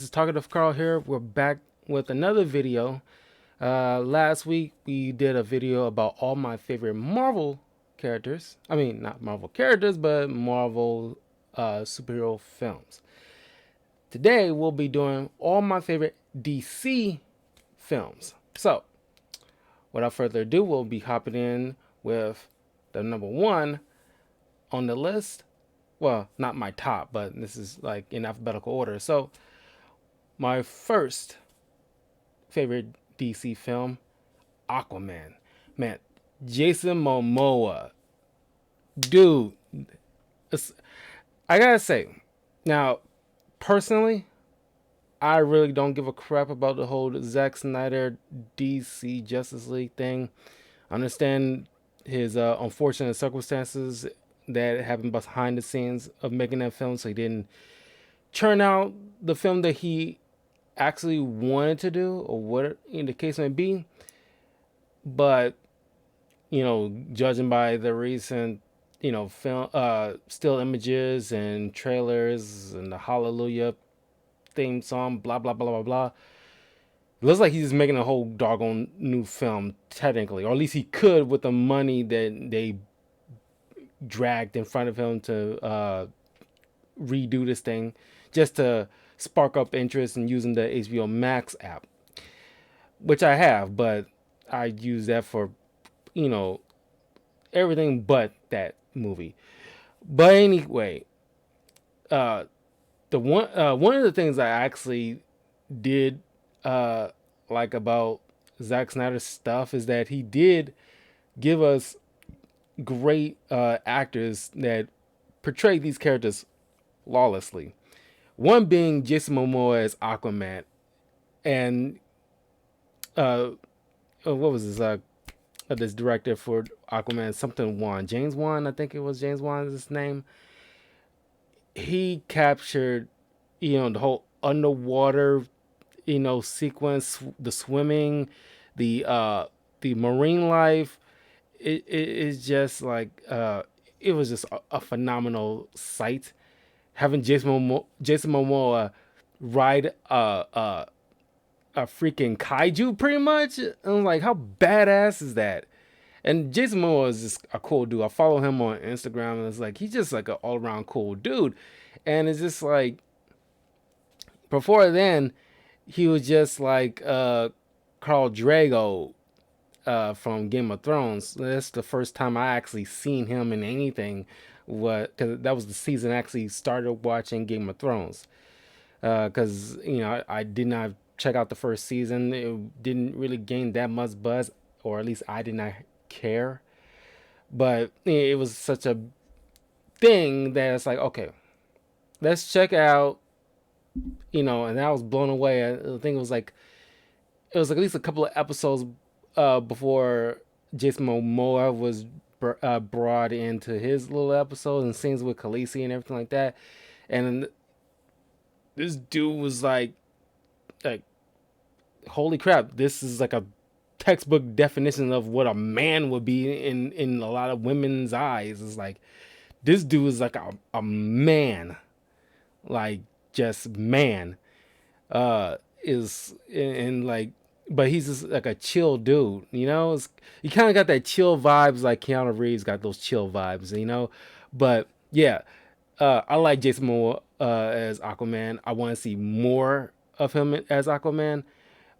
This is Talkative Karl here. We're back with another video. Last week we did a video about all my favorite Marvel characters. I mean, not Marvel characters, but Marvel superhero films. Today we'll be doing all my favorite DC films. So, without further ado, we'll be hopping in with the number one on the list. Well, not my top, but this is like in alphabetical order. So, my first favorite DC film, Aquaman. Man, Jason Momoa. Dude, I gotta say, now, personally, I really don't give a crap about the whole Zack Snyder DC Justice League thing. I understand his unfortunate circumstances that happened behind the scenes of making that film, so he didn't churn out the film that he actually wanted to do, or what in the case may be. But judging by the recent film still images and trailers and the Hallelujah theme song, blah blah blah blah blah, it looks like he's making a whole doggone new film technically, or at least he could with the money that they dragged in front of him to redo this thing, just to spark up interest in using the HBO Max app, which I have, but I use that for, you know, everything but that movie. But anyway, uh, the one of the things I actually did like about Zack Snyder's stuff is that he did give us great actors that portray these characters flawlessly. One being Jason Momoa as Aquaman, and uh, what was this director for Aquaman? Something Wan, James Wan, I think it was James Wan is his name. He captured, the whole underwater, sequence, the swimming, the marine life. It is just like it was just a phenomenal sight. Having Jason Momoa ride a freaking kaiju, pretty much. I'm like, how badass is that? And Jason Momoa is just a cool dude. I follow him on Instagram, and it's like he's just like an all around cool dude. And it's just like before then, he was just like Carl Drago from Game of Thrones. That's the first time I actually seen him in anything. What? Because that was the season I actually started watching Game of Thrones. Because I did not check out the first season. It didn't really gain that much buzz, or at least I did not care. But it was such a thing that it's like, okay, let's check out. And I was blown away. I think it was at least a couple of episodes before Jason Momoa was brought into his little episode and scenes with Khaleesi and everything like that. And this dude was like, holy crap, this is like a textbook definition of what a man would be in a lot of women's eyes. It's like this dude is like a man, like just man. Is and like, but he's just like a chill dude, you kind of got that chill vibes, like Keanu Reeves got those chill vibes. But yeah, I like Jason Momoa as Aquaman. I want to see more of him as Aquaman.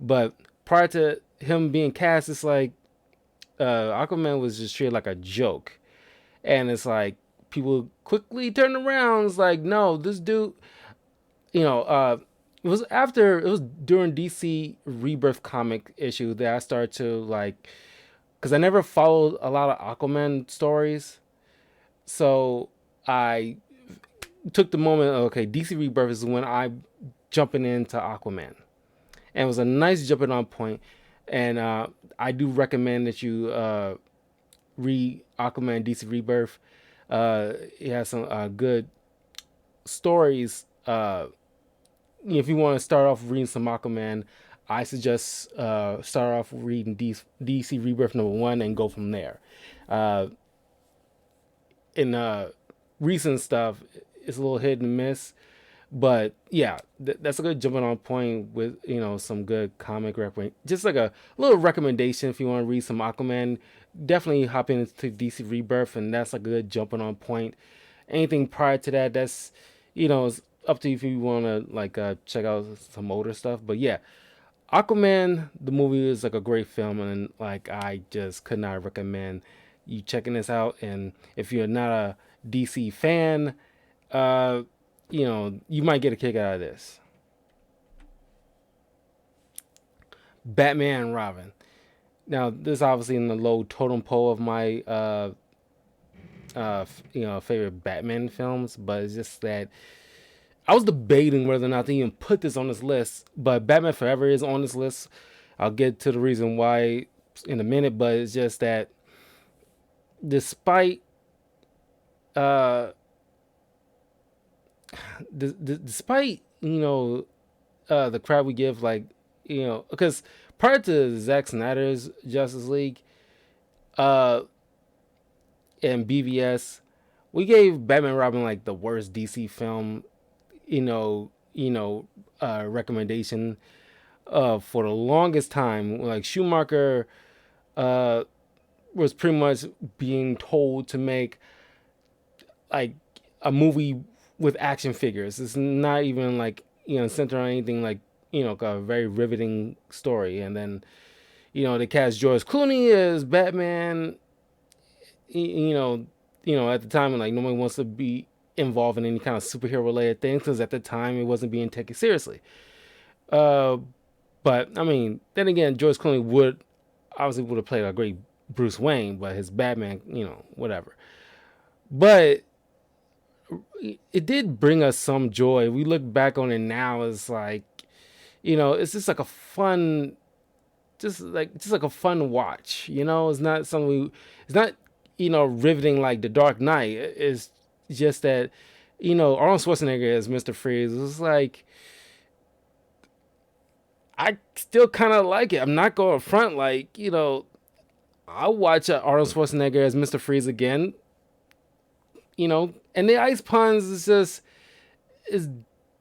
But prior to him being cast, it's like Aquaman was just treated like a joke, and it's like people quickly turned around. It's like, no, this dude, you know, uh, it was during DC Rebirth comic issue that I started to like, because I never followed a lot of Aquaman stories, so I took the moment. Okay, DC Rebirth is when I jumping into Aquaman, and it was a nice jumping on point. And I do recommend that you read Aquaman DC Rebirth. It has some good stories. If you want to start off reading some Aquaman, I suggest start off reading DC Rebirth #1 and go from there. Uh, in recent stuff, it's a little hit and miss, But yeah, that's a good jumping on point with some good comic recommend. Just like a little recommendation if you want to read some Aquaman, definitely hop into DC Rebirth, and that's a good jumping on point. Anything prior to that, that's it's up to you if you want to like check out some older stuff. But yeah, Aquaman the movie is like a great film, and like I just could not recommend you checking this out. And if you're not a DC fan, uh, you might get a kick out of this. Batman and Robin. Now, this is obviously in the low totem pole of my favorite Batman films, but it's just that I was debating whether or not to even put this on this list. But Batman Forever is on this list. I'll get to the reason why in a minute, but it's just that despite uh despite the crap we give, like because prior to Zack Snyder's Justice League uh and BVS, we gave Batman and Robin like the worst DC film recommendation for the longest time. Like Schumacher uh was pretty much being told to make like a movie with action figures. It's not even like centered on anything like a very riveting story. And then they cast George Clooney as Batman. You know, at the time, like nobody wants to be involved in any kind of superhero related things because at the time it wasn't being taken seriously. Uh, but I mean, then again, George Clooney would have played a great Bruce Wayne, but his Batman, whatever. But it did bring us some joy. We look back on it now as like, it's just like a fun, just like a fun watch. It's not something it's not riveting like The Dark Knight. It's just that Arnold Schwarzenegger as Mr. Freeze was like, I still kind of like it. I'm not going front like I'll watch Arnold Schwarzenegger as Mr. Freeze again. And the ice puns is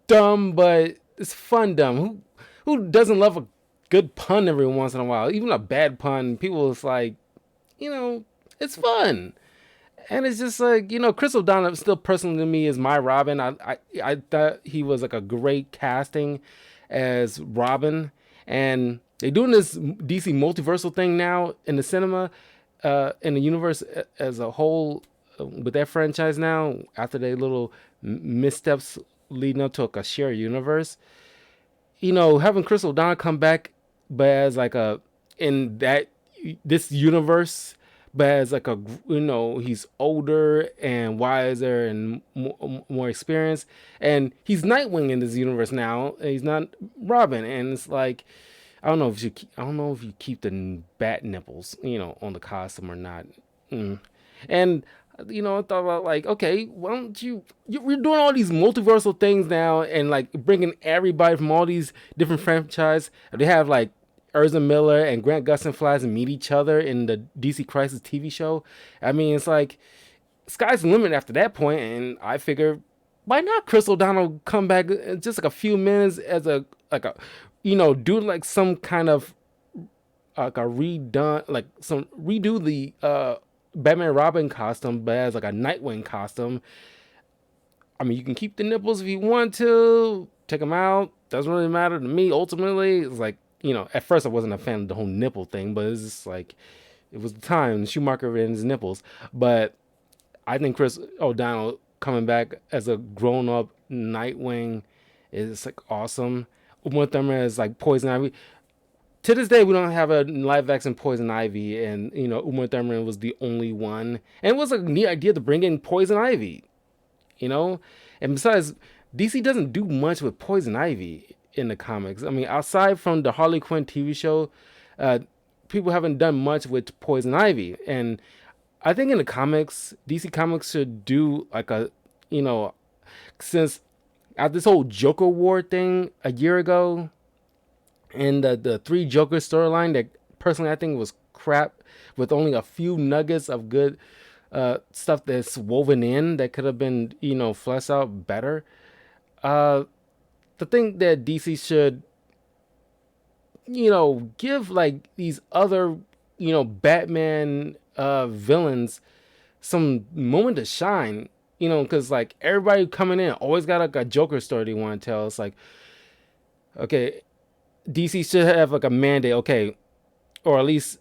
dumb, but it's fun dumb. Who doesn't love a good pun every once in a while? Even a bad pun, people is like, it's fun. And it's just like, Chris O'Donnell still personally to me is my Robin. I thought he was like a great casting as Robin. And they're doing this DC multiversal thing now in the cinema, in the universe as a whole with that franchise now, after their little missteps leading up to a shared universe. Having Chris O'Donnell come back, but as like in this universe, but as like he's older and wiser and more experienced, and he's Nightwing in this universe now. He's not Robin, and it's like I don't know if you keep the bat nipples on the costume or not. And I thought about like, okay, why don't we're doing all these multiversal things now and like bringing everybody from all these different franchises. They have like Ezra Miller and Grant Gustin flies and meet each other in the DC Crisis TV show. I mean, it's like sky's the limit after that point, and I figure why not Chris O'Donnell come back in just like a few minutes as a do like some kind of like a redone like some redo the Batman Robin costume, but as like a Nightwing costume. I mean, you can keep the nipples if you want to, take them out. Doesn't really matter to me. Ultimately, it's like at first I wasn't a fan of the whole nipple thing, but it's just like it was the time Schumacher and his nipples. But I think Chris O'Donnell coming back as a grown-up Nightwing is like awesome. Uma Thurman is like Poison Ivy. To this day, we don't have a live action Poison Ivy, and Uma Thurman was the only one. And it was a neat idea to bring in Poison Ivy, And besides, DC doesn't do much with Poison Ivy in the comics. I mean, outside from the Harley Quinn TV show, people haven't done much with Poison Ivy. And I think in the comics, DC Comics should do like since at this whole Joker War thing a year ago, and the three Joker storyline that personally I think was crap, with only a few nuggets of good stuff that's woven in that could have been fleshed out better. Uh, the thing that DC should, give like these other, Batman villains some moment to shine. Because like everybody coming in always got like a Joker story they want to tell. It's like, okay, DC should have like a mandate, okay, or at least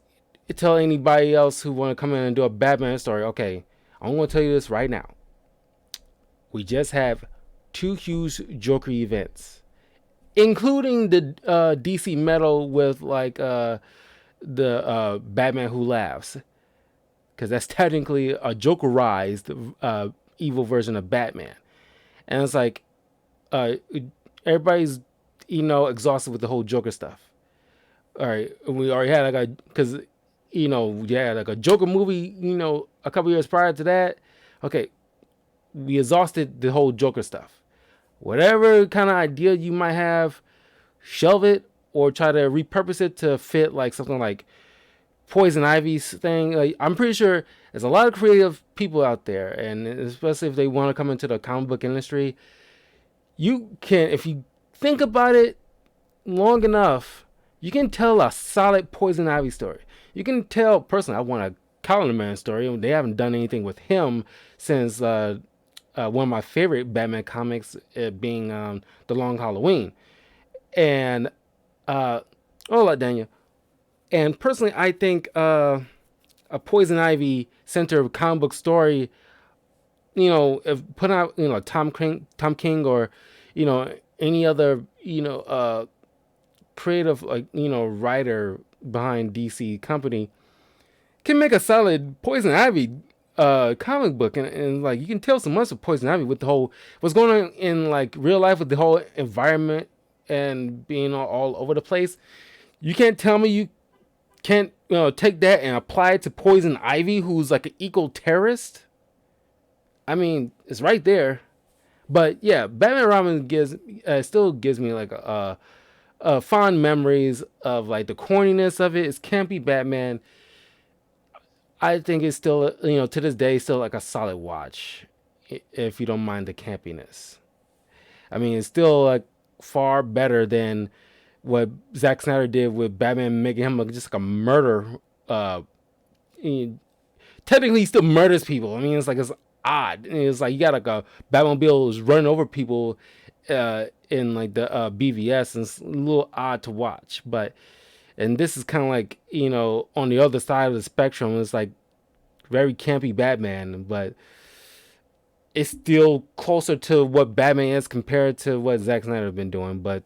tell anybody else who want to come in and do a Batman story, okay, I'm going to tell you this right now. We just have two huge Joker events, including the DC metal with like the Batman Who Laughs, because that's technically a Jokerized evil version of Batman, and it's like uh, everybody's exhausted with the whole Joker stuff. All right, we already had like a because yeah, like a Joker movie, a couple years prior to that. Okay, we exhausted the whole Joker stuff. Whatever kind of idea you might have, shelve it or try to repurpose it to fit like something like Poison Ivy's thing. Like, I'm pretty sure there's a lot of creative people out there, and especially if they want to come into the comic book industry, you can, if you think about it long enough, you can tell a solid Poison Ivy story. You can tell, personally, I want a Calendar Man story. They haven't done anything with him since one of my favorite Batman comics, being The Long Halloween. And, hola, Daniel. And personally, I think a Poison Ivy centered comic book story, if put out, Tom King, or, any other, creative, like, writer behind DC company can make a solid Poison Ivy comic book, and like you can tell so much of Poison Ivy with the whole what's going on in like real life with the whole environment and being all over the place. You can't tell me you can't take that and apply it to Poison Ivy, who's like an eco terrorist. I mean, it's right there. But yeah, Batman Robin still gives me like fond memories of like the corniness of it. It's campy Batman. I think it's still, to this day, still like a solid watch, if you don't mind the campiness. I mean, it's still like far better than what Zack Snyder did with Batman, making him just like a murder. Technically, he still murders people. I mean, it's odd. It's like you got like a Batmobile is running over people in like the BVS, and it's a little odd to watch. And this is kind of like, on the other side of the spectrum. It's like very campy Batman, but it's still closer to what Batman is compared to what Zack Snyder has been doing. But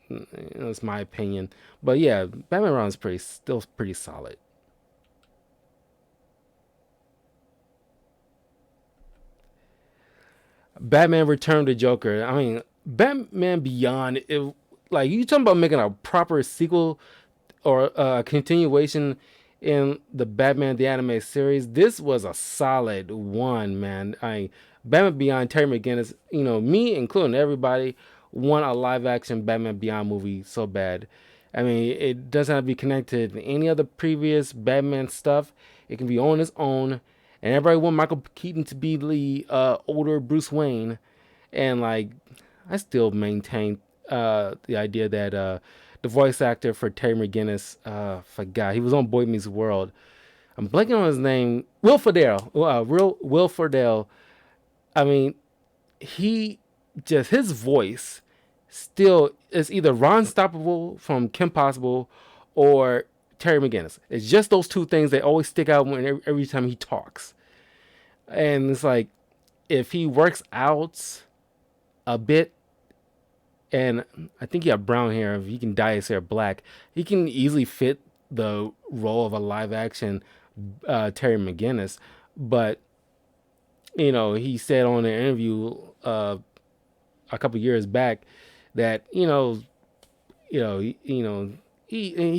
it's my opinion. But yeah, Batman Run is still pretty solid. Batman Return to Joker. I mean, Batman Beyond. Like you talking about making a proper sequel or a continuation in the Batman the Anime series. This was a solid one, man. Batman Beyond, Terry McGinnis, me including everybody, want a live action Batman Beyond movie so bad. I mean, it doesn't have to be connected to any other previous Batman stuff. It can be on its own. And everybody want Michael Keaton to be the older Bruce Wayne. And like, I still maintain the idea that the voice actor for Terry McGinnis, forgot, he was on Boy Meets World. I'm blanking on his name. Will Friedle. Real Will Friedle. I mean, his voice still is either Ron Stoppable from Kim Possible or Terry McGinnis. It's just those two things that always stick out every time he talks. And it's like, if he works out a bit, and I think he have brown hair, if he can dye his hair black, he can easily fit the role of a live action Terry McGinnis. But he said on an interview a couple years back that he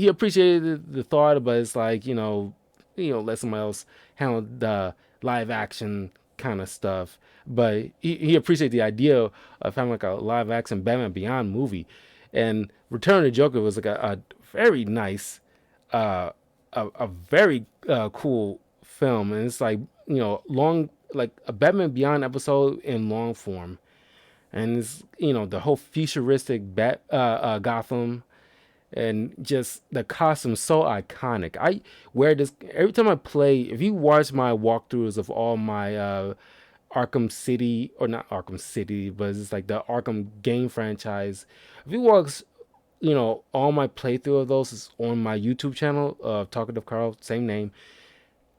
appreciated the thought, but it's like let somebody else handle the live action kind of stuff. But he appreciated the idea of having like a live action Batman Beyond movie, and Return of the Joker was like a very nice, a very cool film, and it's like long, like a Batman Beyond episode in long form. and it's, the whole futuristic Gotham, and just the costume so iconic. I wear this every time I play. If you watch my walkthroughs of all my Arkham City, or not Arkham City, but it's like the Arkham game franchise. If you watch, all my playthrough of those is on my YouTube channel, Talkative Karl, same name.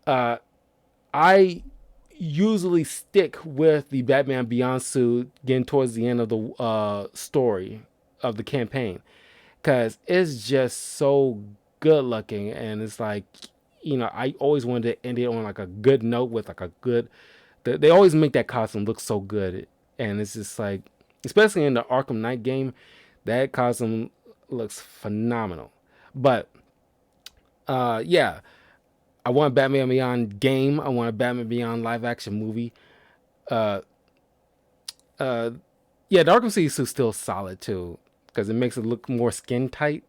Uh, I usually stick with the Batman Beyond suit getting towards the end of the story of the campaign, because it's just so good looking, and it's like, I always wanted to end it on like a good note with like a good. They always make that costume look so good, and it's just like, especially in the Arkham Knight game, that costume looks phenomenal. But yeah, I want Batman Beyond game. I want a Batman Beyond live action movie. Uh, uh, yeah, the Arkham City suit's still solid too, because it makes it look more skin tight.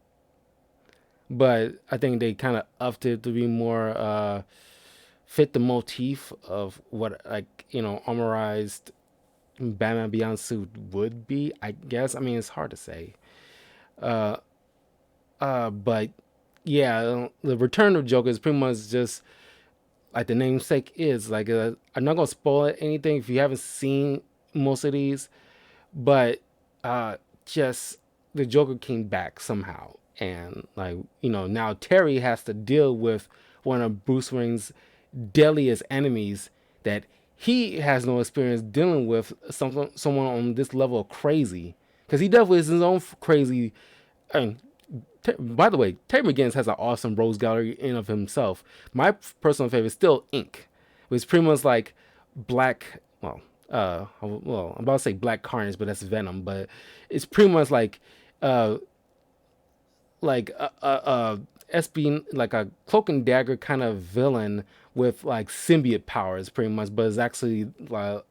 But I think they kind of upped it to be more fit the motif of what, like, armorized Batman Beyond suit would be. I guess. I mean, it's hard to say. Uh, but yeah, the Return of Joker is pretty much just like the namesake is. Like, I'm not gonna spoil anything if you haven't seen most of these, but just the Joker came back somehow, and like, now Terry has to deal with one of Bruce Wayne's deadliest enemies that he has no experience dealing with, someone on this level of crazy, because he definitely is his own crazy. And by the way, Terry McGinnis has an awesome rose gallery in of himself. My personal favorite is still Ink, which is pretty much like black. I'm about to say Black Carnage, but that's Venom. But it's pretty much uh, like SB, like a cloak and dagger kind of villain with like symbiote powers, pretty much. But it's actually like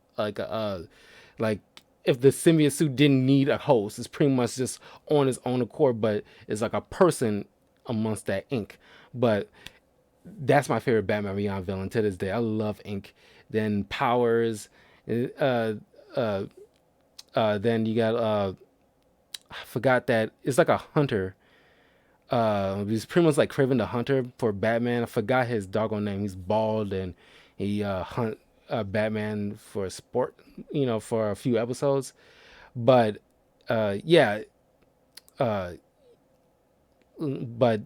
if the symbiote suit didn't need a host, it's pretty much just on its own accord. But it's like a person amongst that ink. But that's my favorite Batman Beyond villain to this day. I love ink. Then powers. Uh, uh, then you got I forgot that it's like a hunter. He's pretty much like Craven the Hunter for Batman. I forgot his doggone name. He's bald, and he hunt Batman for sport, for a few episodes. But yeah, uh, but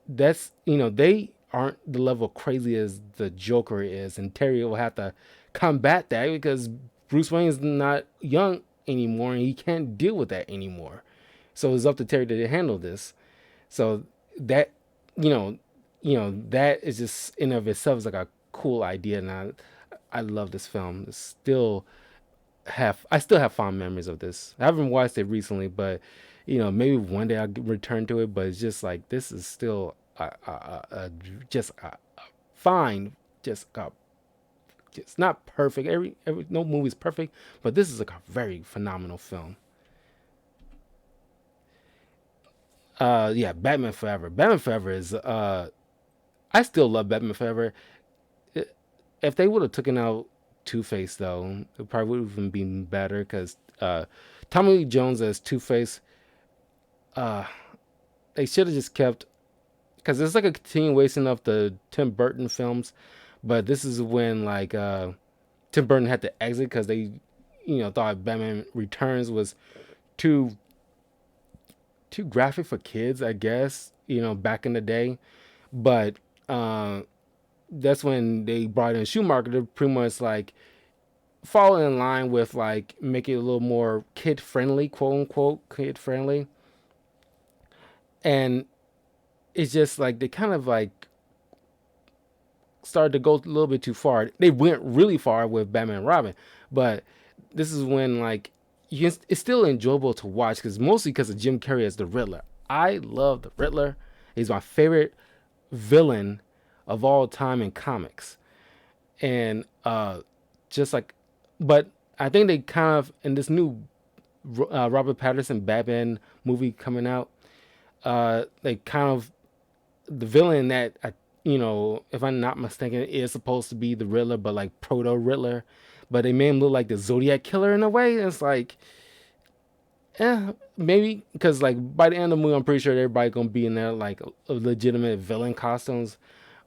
that's, they aren't the level crazy as the Joker is, and Terry will have to combat that because Bruce Wayne is not young anymore, and he can't deal with that anymore. So it's up to Terry to handle this. So that, you know, that is just in of itself is like a cool idea, and I love this film. I still have fond memories of this. I haven't watched it recently, but maybe one day I'll return to it. But it's just like, this is still just fine, just just not perfect. Every no movie's perfect, but this is like a very phenomenal film. Yeah, Batman Forever. Batman Forever is I still love Batman Forever. If they would have taken out Two Face though, it probably would have even been better, because Tommy Lee Jones as Two Face, uh, they should have just kept, because it's like a continuation of the Tim Burton films, but this is when like Tim Burton had to exit because they, thought Batman Returns was too graphic for kids, I guess, back in the day. But that's when they brought in Schumacher to pretty much like fall in line with like make it a little more kid friendly, quote unquote kid friendly. And it's just like they kind of like started to go a little bit too far. They went really far with Batman and Robin, but this is when like it's still enjoyable to watch, because mostly because of Jim Carrey as the Riddler. I love the Riddler. He's my favorite villain of all time in comics, and just like, but I think they kind of in this new Robert Pattinson Batman movie coming out, they kind of the villain that if I'm not mistaken, is supposed to be the Riddler, but like proto Riddler. But they made him look like the Zodiac killer in a way. It's like, Maybe because like by the end of the movie, I'm pretty sure everybody gonna be in there like a legitimate villain costumes,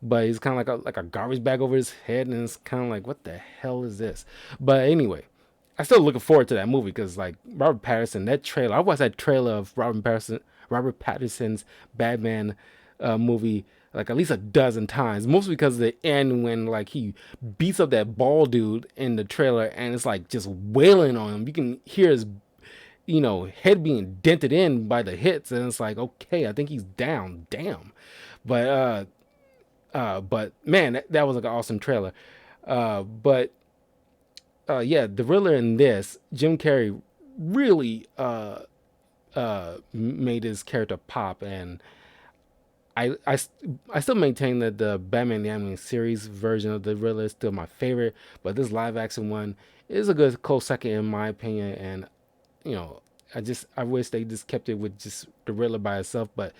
but he's kind of like a garbage bag over his head, and it's kind of like what the hell is this? But anyway, I still looking forward to that movie because like Robert Pattinson, that trailer. I watched that trailer of Robert Pattinson's Batman movie like at least a dozen times, mostly because of the end when like he beats up that bald dude in the trailer, and it's like just wailing on him. You can hear his head being dented in by the hits, and it's like, okay, I think he's down. Damn. But man, that was like an awesome trailer. But yeah, the Riddler in this, Jim Carrey really made his character pop, and I still maintain that the Batman the Animated Series version of the Riddler is still my favorite, but this live action one is a good close second in my opinion. And you know, I wish they just kept it with just the Riddler by itself. But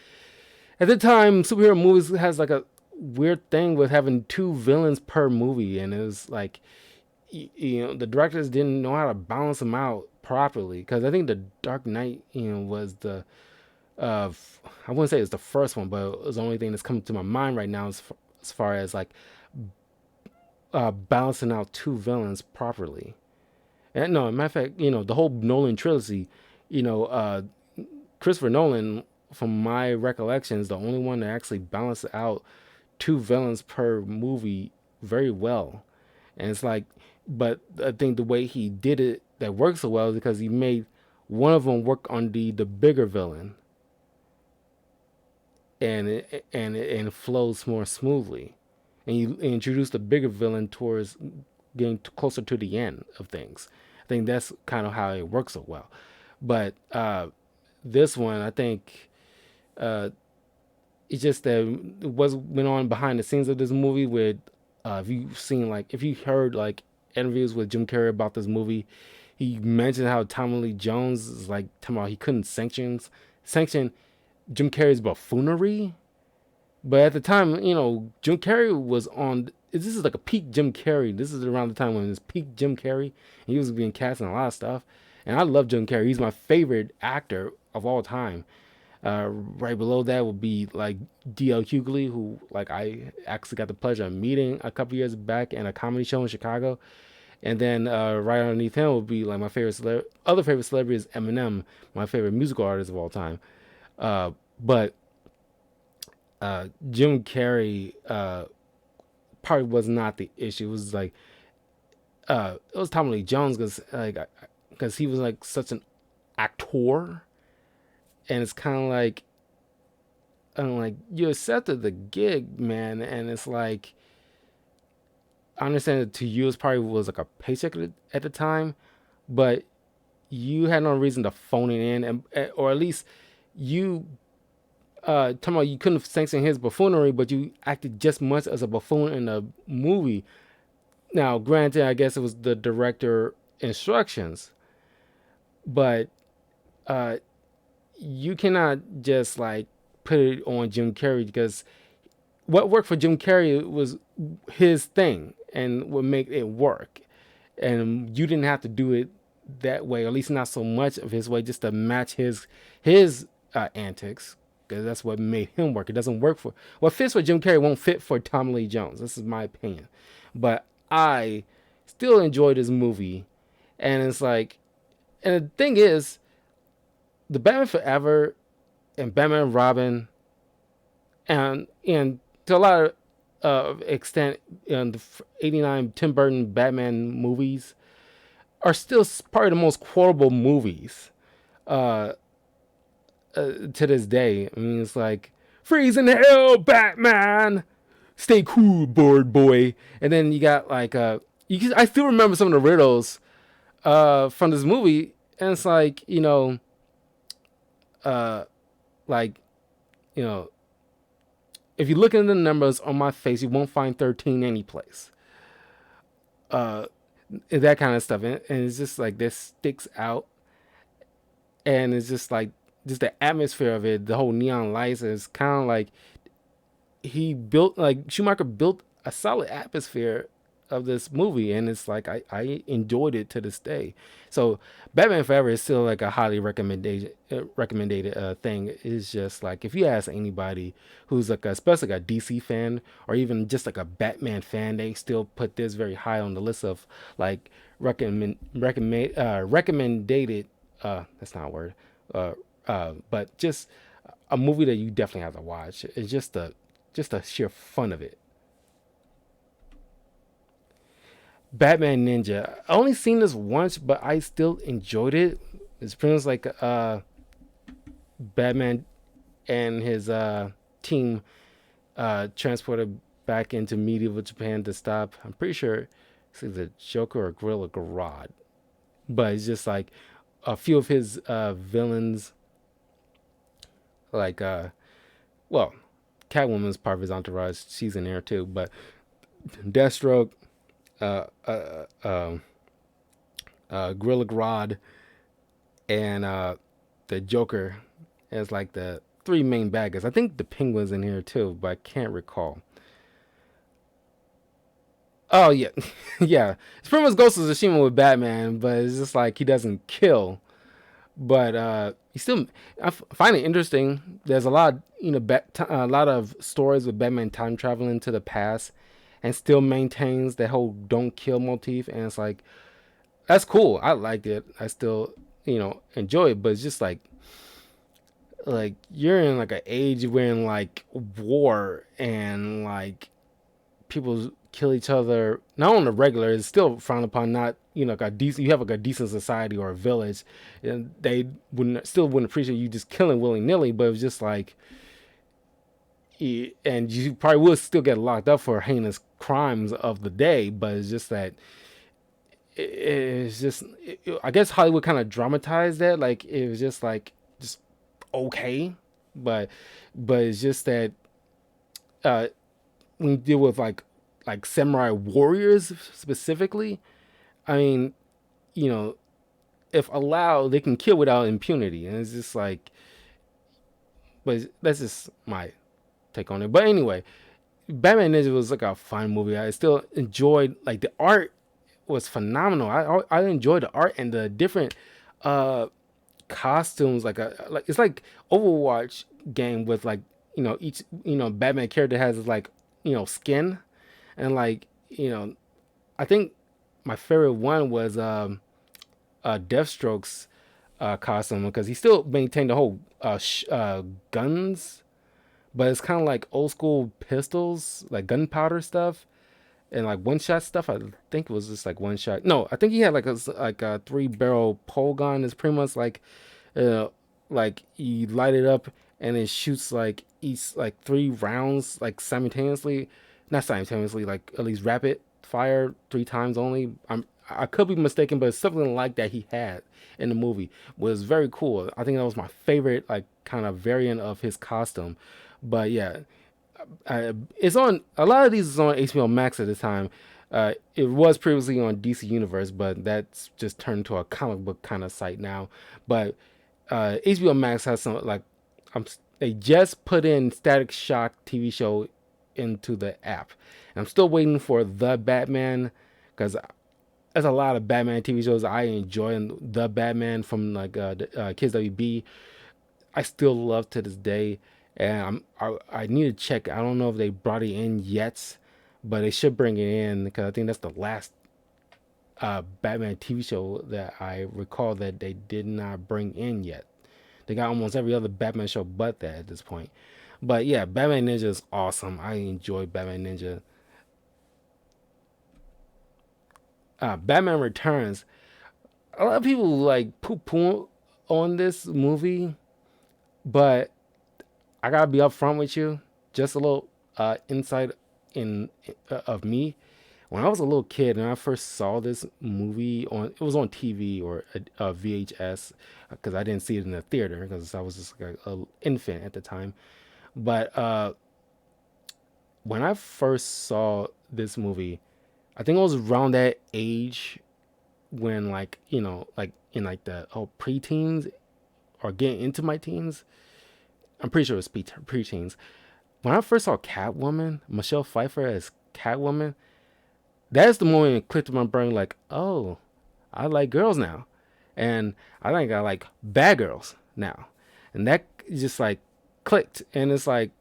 at the time, superhero movies has like a weird thing with having two villains per movie, and it was like the directors didn't know how to balance them out properly. Because I think the Dark Knight was the uh I wouldn't say it's the first one, but it's the only thing that's coming to my mind right now as far as like balancing out two villains properly. And no, matter of fact, the whole Nolan trilogy, you know, uh, Christopher Nolan, from my recollection, is the only one that actually balanced out two villains per movie very well. And it's like, but I think the way he did it that works so well is because he made one of them work on the bigger villain, and it flows more smoothly. And you introduce the bigger villain towards getting closer to the end of things. I think that's kind of how it works so well. But this one, I think it's just that what's went on behind the scenes of this movie. With if you heard like interviews with Jim Carrey about this movie, he mentioned how Tommy Lee Jones is like talking about he couldn't sanction Jim Carrey's buffoonery. But at the time, Jim Carrey was on. This is like a peak Jim Carrey. This is around the time when it was peak Jim Carrey. He was being cast in a lot of stuff, and I love Jim Carrey. He's my favorite actor of all time. Right below that would be like D.L. Hughley, who like I actually got the pleasure of meeting a couple years back in a comedy show in Chicago. And then right underneath him would be like my other favorite celebrity is Eminem, my favorite musical artist of all time. But Jim Carrey probably was not the issue. It was like it was Tommy Lee Jones because he was like such an actor, and it's kind of like you accepted the gig, man, and it's like I understand that to you it probably was like a paycheck at the time, but you had no reason to phone it in, and or at least you talking about you couldn't sanction his buffoonery, but you acted just much as a buffoon in a movie. Now, granted, I guess it was the director instructions, but uh, you cannot just like put it on Jim Carrey because what worked for Jim Carrey was his thing and would make it work, and you didn't have to do it that way, or at least not so much of his way, just to match his antics. Because that's what made him work. It doesn't work for what fits for Jim Carrey won't fit for Tommy Lee Jones. This is my opinion, but I still enjoyed this movie, and it's like, and the thing is, the Batman Forever and Batman and Robin, and to a lot of extent, the '89 Tim Burton Batman movies are still probably the most quotable movies. Uh, to this day. I mean, it's like freezing hell, Batman. Stay cool, board boy. And then you got like I still remember some of the riddles from this movie, and it's like uh, like you know, if you look at the numbers on my face, you won't find 13 anyplace. Uh, that kind of stuff, and it's just like this sticks out, and it's just the atmosphere of it, the whole neon lights is kind of like Schumacher built a solid atmosphere of this movie, and it's like I enjoyed it to this day. So Batman Forever is still like a highly recommended thing. It's just like if you ask anybody who's like especially like a DC fan or even just like a Batman fan, they still put this very high on the list of like recommended. That's not a word. But just a movie that you definitely have to watch. It's just the sheer fun of it. Batman Ninja. I only seen this once, but I still enjoyed it. It's pretty much like Batman and his team transported back into medieval Japan to stop. I'm pretty sure it's either Joker or Gorilla Grodd, but it's just like a few of his villains, like well, Catwoman's part of his entourage. She's in there too, but Deathstroke, uh, uh, uh, Gorilla Grodd, and the Joker as like the three main bad guys. I think the Penguin's in here too, but I can't recall. Oh yeah, yeah. It's pretty much Ghost of Tsushima with Batman, but it's just like he doesn't kill, but he still. Find it interesting. There's a lot, a lot of stories with Batman time traveling to the past, and still maintains that whole don't kill motif, and it's like that's cool. I liked it. I still, enjoy it, but it's just like you're in like an age when like war and like people kill each other not on the regular. It's still frowned upon. Not like a decent. You have like a decent society or a village, and they wouldn't appreciate you just killing willy nilly. But it was just like, and you probably would still get locked up for heinous crimes of the day. But it's just that it's just I guess Hollywood kind of dramatized that. Like it was just like just okay, but it's just that uh when you deal with like samurai warriors specifically, I mean, you know, if allowed, they can kill without impunity, and it's just like, but that's just my take on it. But anyway, Batman Ninja was like a fun movie. I still enjoyed like the art was phenomenal. I enjoyed the art and the different uh costumes. Like it's like Overwatch game with like each Batman character has like skin and like I think my favorite one was Deathstroke's costume because he still maintained the whole guns, but it's kind of like old school pistols, like gunpowder stuff, and like one shot stuff. I think it was just like one shot. No, I think he had like a 3 barrel pole gun. It's pretty much uh, like you light it up and it shoots like each like 3 rounds like simultaneously, not simultaneously, like at least rapid fire 3 times only. I could be mistaken, but it's something like that he had in the movie was very cool. I think that was my favorite like kind of variant of his costume. But yeah, it's on a lot of these is on HBO Max at the time. It was previously on DC Universe, but that's just turned into a comic book kind of site now. But HBO Max has some like they just put in Static Shock TV show into the app, and I'm still waiting for the Batman because there's a lot of Batman TV shows I enjoy, and the Batman from like Kids WB I still love to this day, and I need to check. I don't know if they brought it in yet, but they should bring it in because I think that's the last Batman TV show that I recall that they did not bring in yet. They got almost every other Batman show but that at this point. But yeah, Batman Ninja is awesome. I enjoy Batman Ninja. Batman Returns. A lot of people like poo poo on this movie, but I gotta be upfront with you. Just a little insight in of me. When I was a little kid and I first saw this movie it was on TV or a VHS because I didn't see it in the theater because I was just like a infant at the time. But when I first saw this movie, I think it was around that age when like like in like the preteens or getting into my teens. I'm pretty sure it was preteens. When I first saw Catwoman, Michelle Pfeiffer as Catwoman, That's the moment it clicked in my brain, like, oh, I like girls now, and I think I like bad girls now, and that just like clicked, and it's like,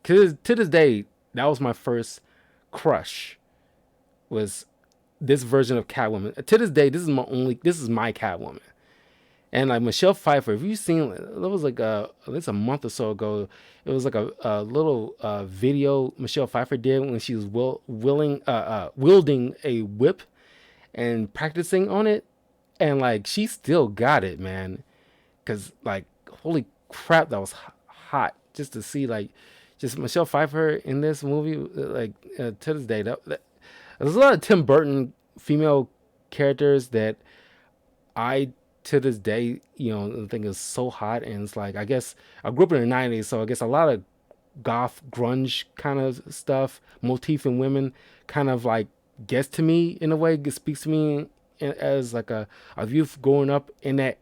'cause to this day, that was my first crush, was this version of Catwoman. To this day, this is my Catwoman. And like Michelle Pfeiffer, if you've seen, it was like at least a month or so ago, it was like a little video Michelle Pfeiffer did when she was wielding a whip and practicing on it, and like she still got it, man. Cause like holy crap, that was hot just to see like just Michelle Pfeiffer in this movie. Like to this day, there's a lot of Tim Burton female characters that I to this day, think is so hot, and it's like I guess I grew up in the '90s, so I guess a lot of goth grunge kind of stuff, motif in women, kind of like gets to me in a way, it speaks to me as like a youth growing up in that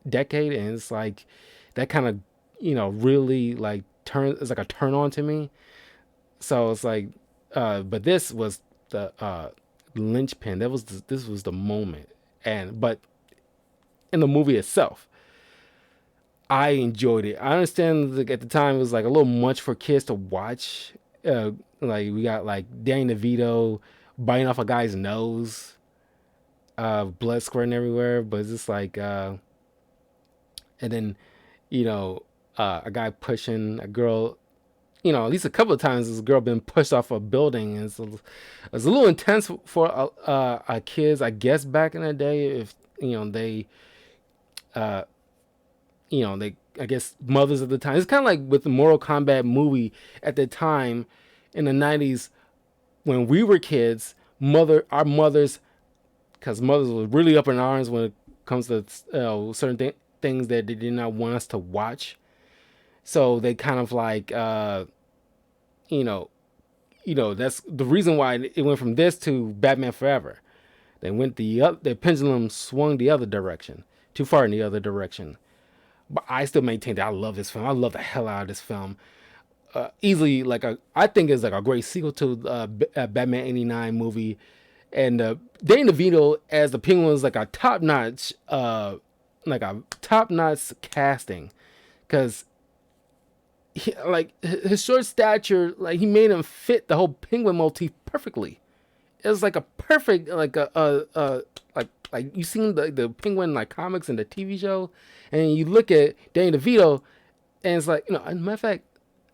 decade, and it's like that kind of really like it's like a turn on to me. So it's like, but this was the linchpin. This was the moment, and but in the movie itself, I enjoyed it. I understand like, at the time it was like a little much for kids to watch. Like we got like Danny DeVito biting off a guy's nose, blood squirting everywhere. But it's just like, and then a guy pushing a girl. At least a couple of times this girl been pushed off a building, and it's a little intense for kids, I guess, back in the day. If they uh, they, I guess, mothers at the time. It's kind of like with the Mortal Kombat movie at the time in the '90s when we were kids. Our mothers, because mothers were really up in arms when it comes to certain things that they did not want us to watch. So they kind of like, you know, that's the reason why it went from this to Batman Forever. The pendulum swung the other direction, too far in the other direction. But I still maintain that I love this film. I love the hell out of this film. Easily, I think it's like a great sequel to Batman '89 movie, and Danny DeVito as the Penguin was like a top notch casting, because his short stature, like he made him fit the whole Penguin motif perfectly. It was like a perfect like you seen the Penguin like comics and the TV show, and you look at Danny DeVito, and it's like as a matter of fact,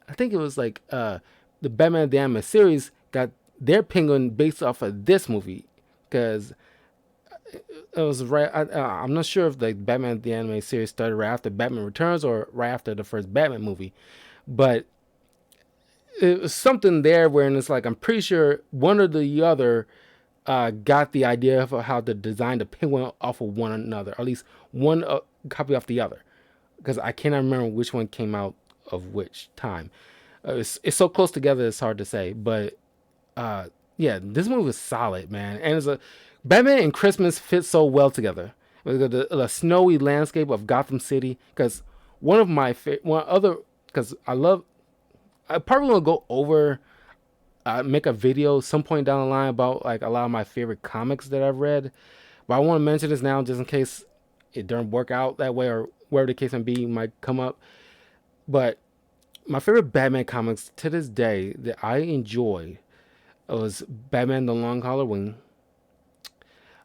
I think it was like the Batman the Animated Series got their Penguin based off of this movie, because it was right. I'm not sure if the Batman the Animated Series started right after Batman Returns or right after the first Batman movie, but it was something there where it's like I'm pretty sure one or the other got the idea of how to design the Penguin off of one another, or at least one copy off the other, because I cannot remember which one came out of which time. It's so close together, it's hard to say. But yeah, this movie is solid, man. And Batman and Christmas fit so well together. The snowy landscape of Gotham City, because because I probably want to go over, make a video some point down the line about like a lot of my favorite comics that I've read. But I want to mention this now just in case it doesn't work out that way, or wherever the case may be might come up. But my favorite Batman comics to this day that I enjoy was Batman The Long Halloween,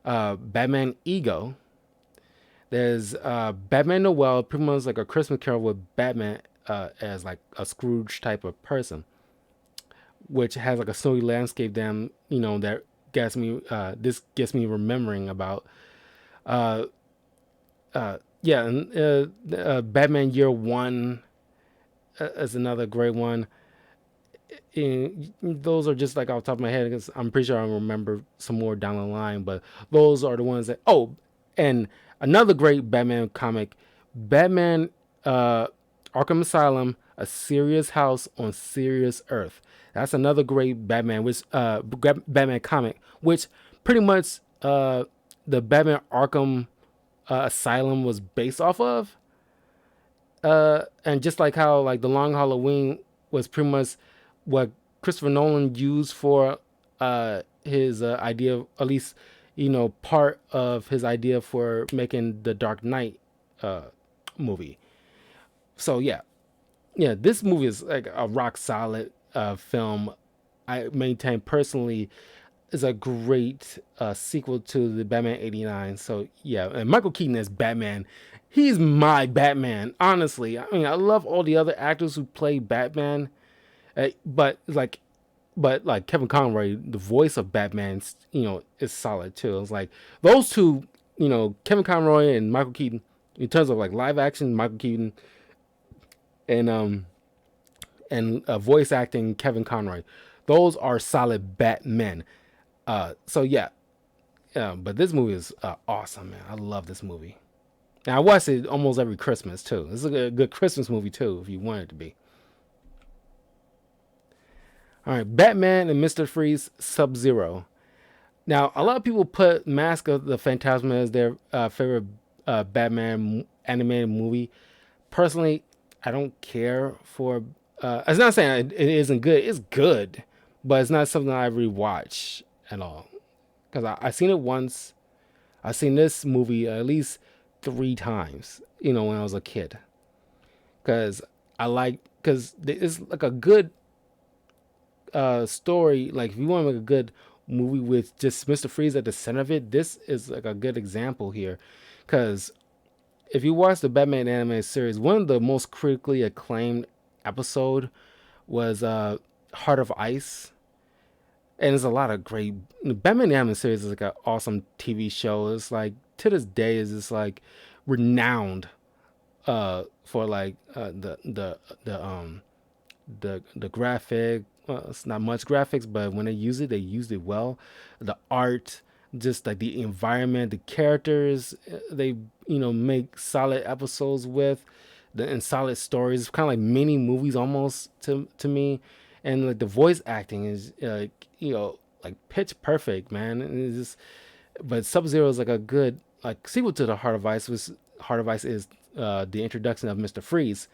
Batman Ego. There's Batman Noel, pretty much like a Christmas Carol with Batman as like a Scrooge type of person, which has like a snowy landscape down, that gets me. This gets me remembering about. Yeah, and Batman Year One is another great one. Those are just like off the top of my head, because I'm pretty sure I'll remember some more down the line. But those are the ones that. Oh, and another great Batman comic, Batman Arkham Asylum, A Serious House on Serious Earth. That's another great Batman comic, which pretty much the Batman Arkham Asylum was based off of. And just like how like The Long Halloween was pretty much what Christopher Nolan used for his idea, at least part of his idea for making the Dark Knight uh, movie. So yeah, this movie is like a rock solid film. I maintain personally is a great sequel to the Batman '89. So yeah, and Michael Keaton as Batman, he's my Batman. Honestly, I mean, I love all the other actors who play Batman, but like Kevin Conroy, the voice of Batman, is solid too. It's like those two, Kevin Conroy and Michael Keaton, in terms of like live action, Michael Keaton and voice acting, Kevin Conroy. Those are solid Batmen. So yeah, but this movie is awesome, man. I love this movie. And I watch it almost every Christmas too. This is a good Christmas movie too, if you want it to be. All right, Batman and Mr. Freeze Sub Zero. Now, a lot of people put Mask of the Phantasm as their favorite Batman animated movie. Personally, I don't care for. It's not saying it isn't good. It's good, but it's not something I rewatch at all. Because I seen it once. I seen this movie at least 3 times. When I was a kid. Because because it's like a good story. Like if you want to make a good movie with just Mr. Freeze at the center of it, this is like a good example here. Because if you watch the Batman animated series, one of the most critically acclaimed episode was Heart of Ice. And there's a lot of great Batman animated series is like an awesome TV show. It's like to this day is just like renowned for like the graphic. It's not much graphics, but when they used it well. The art, just like the environment, the characters, they make solid episodes with, and solid stories. Kind of like mini movies almost to me, and like the voice acting is like pitch perfect, man. And it's just, but Sub Zero is like a good like sequel to the Heart of Ice. Was Heart of Ice is the introduction of Mr. Freeze.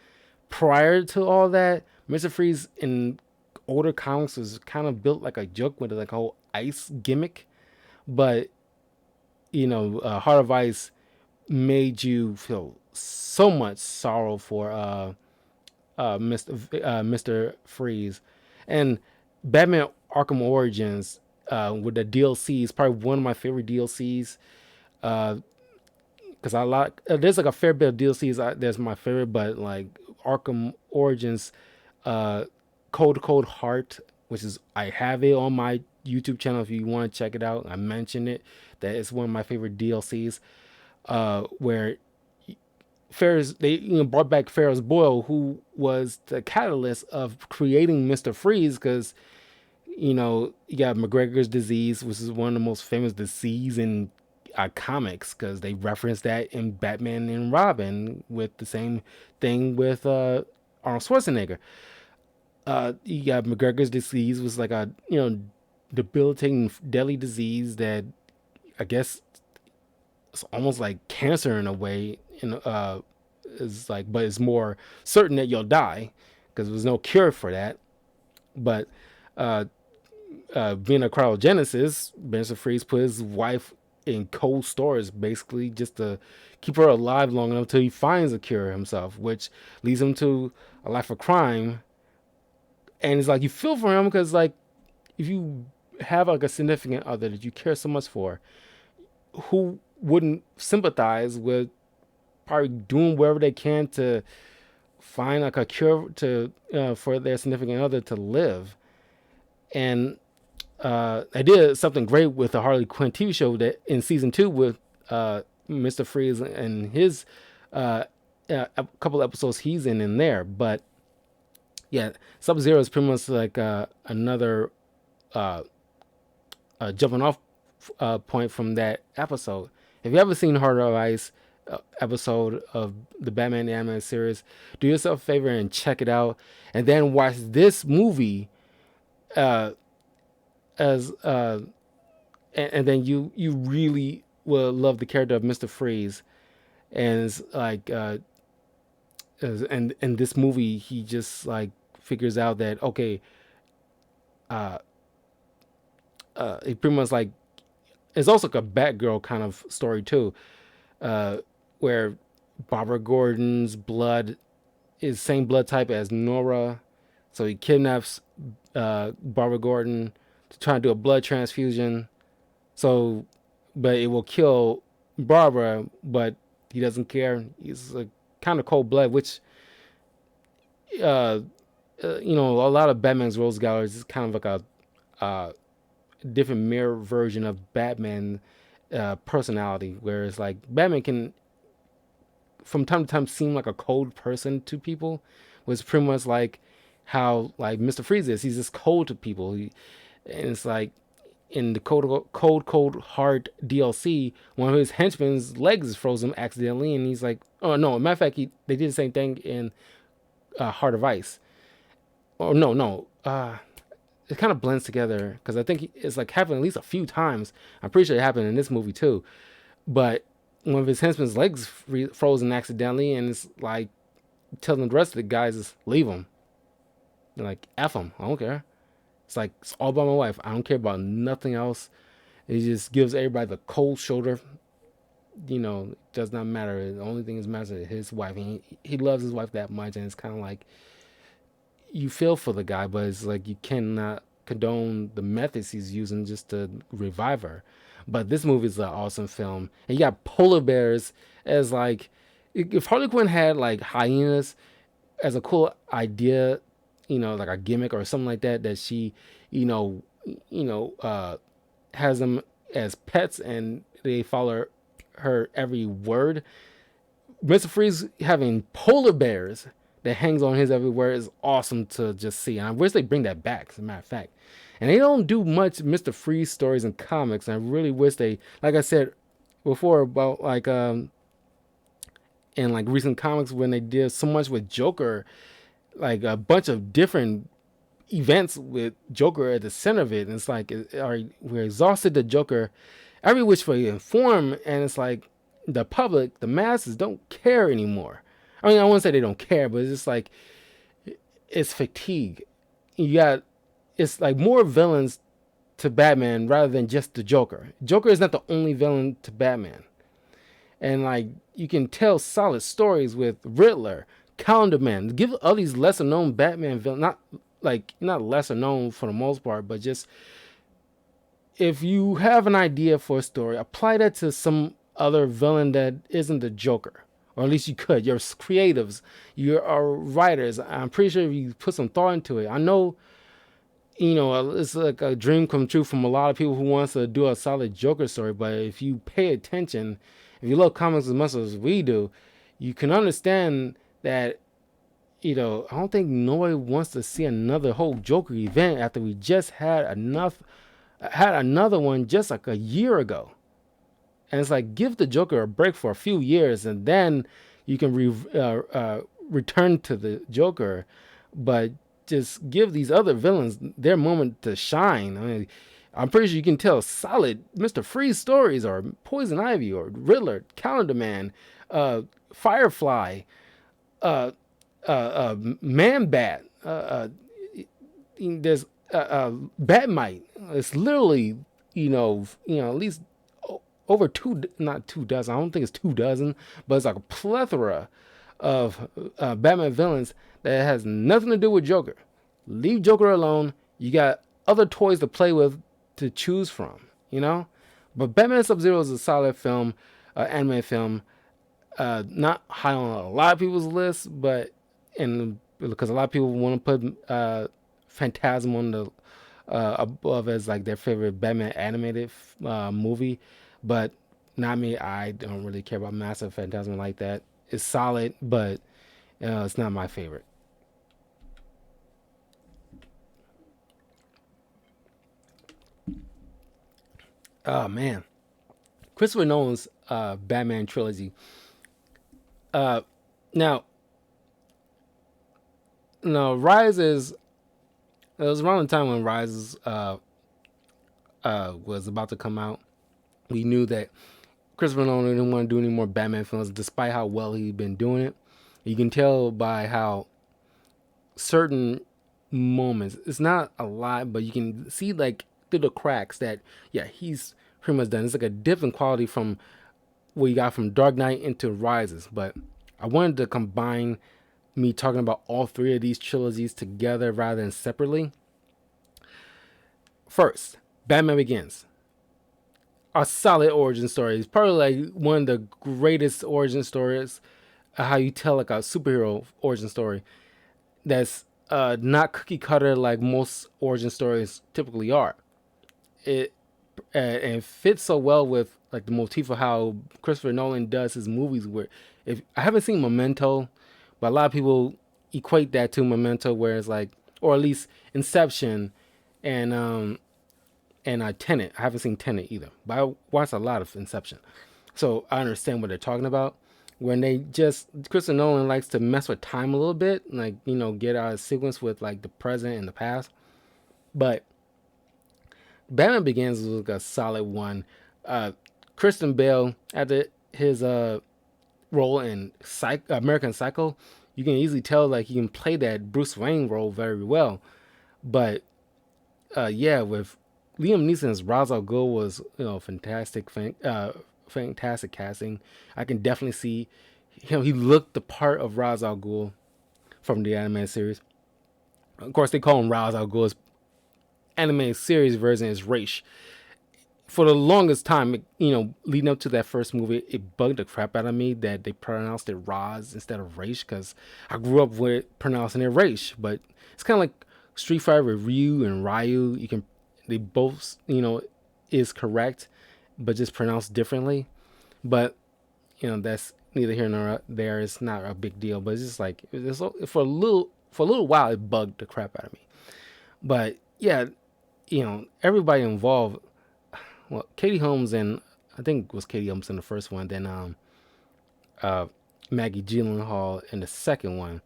Prior to all that, Mr. Freeze in older comics was kind of built like a joke with like a whole ice gimmick, but Heart of Ice made you feel so much sorrow for Mr. Freeze, and Batman Arkham Origins with the DLC is probably one of my favorite DLCs. Because I like there's like a fair bit of DLCs there's my favorite, but like Arkham Origins, uh, Cold Heart, which is I have it on my YouTube channel if you want to check it out. I mentioned it that it's one of my favorite DLCs. Where Ferris they brought back Ferris Boyle, who was the catalyst of creating Mr. Freeze, because you got McGregor's disease, which is one of the most famous disease in comics, because they referenced that in Batman and Robin with the same thing with Arnold Schwarzenegger. You got McGregor's disease was like a debilitating deadly disease that I guess it's almost like cancer in a way. Is like, but it's more certain that you'll die because there's no cure for that. But being a cryogenesis, Mr. Freeze put his wife in cold storage basically just to keep her alive long enough till he finds a cure himself, which leads him to a life of crime. And it's like you feel for him because like if you have like a significant other that you care so much for, who wouldn't sympathize with probably doing whatever they can to find like a cure to for their significant other to live. And I did something great with the Harley Quinn TV show that in season 2 with Mr. Freeze and his a couple episodes he's in there. But yeah, Sub Zero is pretty much like another jumping off point from that episode. If you ever seen Heart of Ice episode of the Batman animated series, do yourself a favor and check it out, and then watch this movie as and then you really will love the character of Mr. Freeze. And it's like and in this movie he just like figures out that okay, he pretty much like it's also like a Batgirl kind of story too, where Barbara Gordon's blood is same blood type as Nora, so he kidnaps Barbara Gordon to try and do a blood transfusion. So, but it will kill Barbara, but he doesn't care. He's like kind of cold blood, which uh, a lot of Batman's Rose Galleries is kind of like a different mirror version of Batman personality, where it's like Batman can from time to time seem like a cold person to people, was pretty much like how like Mr. Freeze is. He's just cold to people. And it's like in the cold hard DLC, one of his henchmen's legs is frozen accidentally, and he's like, oh no, matter of fact, they did the same thing in Heart of Ice. Oh no, it kind of blends together because I think it's like happened at least a few times. I'm pretty sure it happened in this movie too. But one of his henchmen's legs frozen accidentally, and it's like telling the rest of the guys just leave him. They're like, F him, I don't care. It's like, it's all about my wife. I don't care about nothing else. He just gives everybody the cold shoulder. It does not matter. The only thing that matters is his wife. He loves his wife that much, and it's kind of like you feel for the guy, but it's like you cannot condone the methods he's using just to revive her. But this movie is an awesome film, and you got polar bears as like if Harley Quinn had like hyenas as a cool idea, like a gimmick or something like that she, you know, has them as pets and they follow her every word. Mr. Freeze having polar bears that hangs on his every word is awesome to just see. And I wish they bring that back, as a matter of fact. And they don't do much Mr. Freeze stories in comics. And I really wish they, like I said before about like in like recent comics when they did so much with Joker, like a bunch of different events with Joker at the center of it. And it's like, we're exhausted the Joker every which way inform, and it's like the public, the masses don't care anymore. I mean, I wouldn't say they don't care, but it's just like it's fatigue. It's like more villains to Batman rather than just the Joker. Joker is not the only villain to Batman, and like you can tell solid stories with Riddler, Calendar Man. Give all these lesser known Batman villains, not lesser known for the most part, but just if you have an idea for a story, apply that to some other villain that isn't the Joker. Or at least you could. You're creatives. You are writers. I'm pretty sure if you put some thought into it. I know, it's like a dream come true from a lot of people who wants to do a solid Joker story. But if you pay attention, if you love comics as much as we do, you can understand that, I don't think nobody wants to see another whole Joker event after we just had another one just like a year ago. And it's like, give the Joker a break for a few years and then you can return to the Joker. But just give these other villains their moment to shine. I mean, I'm pretty sure you can tell solid Mr. Freeze stories or Poison Ivy or Riddler, Calendar Man, Firefly, Man-Bat. There's Batmite. It's literally, at least over not 2 dozen. I don't think it's 2 dozen, but it's like a plethora of Batman villains that has nothing to do with Joker. Leave Joker alone. You got other toys to play with to choose from, But Batman Sub-Zero is a solid film, anime film. Not high on a lot of people's lists, but because a lot of people want to put Phantasm on the above as like their favorite Batman animated movie, but not me. I don't really care about Massive Phantasm like that. It's solid, but it's not my favorite. Oh man, Christopher Nolan's Batman trilogy. Uh, now, Rise is. It was around the time when Rise was about to come out. We knew that Christopher Nolan didn't want to do any more Batman films, despite how well he'd been doing it. You can tell by how certain moments, it's not a lot, but you can see like through the cracks that yeah, he's pretty much done. It's like a different quality from what you got from Dark Knight into Rises. But I wanted to combine me talking about all three of these trilogies together rather than separately. First, Batman Begins. A solid origin story. It's probably like one of the greatest origin stories. How you tell like a superhero origin story that's not cookie cutter like most origin stories typically are. It and it fits so well with like the motif of how Christopher Nolan does his movies. Where if I haven't seen Memento, but a lot of people equate that to Memento, where it's like, or at least Inception, and Tenet. I haven't seen Tenet either, but I watched a lot of Inception, so I understand what they're talking about. When they just Christopher Nolan likes to mess with time a little bit, like get out of sequence with like the present and the past, but Batman Begins was like a solid one. Christian Bale, after his role in American Psycho, you can easily tell like he can play that Bruce Wayne role very well. But yeah, with Liam Neeson's Ra's al Ghul was fantastic, fantastic casting. I can definitely see he looked the part of Ra's al Ghul from the animated series. Of course, they call him Ra's al Ghul. His animated series version is Raish. For the longest time, leading up to that first movie, it bugged the crap out of me that they pronounced it Raz instead of Raish, because I grew up with pronouncing it Raish. But it's kind of like Street Fighter with Ryu and Ryu. They both, is correct, but just pronounced differently. But that's neither here nor there. It's not a big deal, but it's just like for a little while, it bugged the crap out of me. But yeah, everybody involved. Well, Katie Holmes and I think it was Katie Holmes in the first one, then Maggie Gyllenhaal in the second one.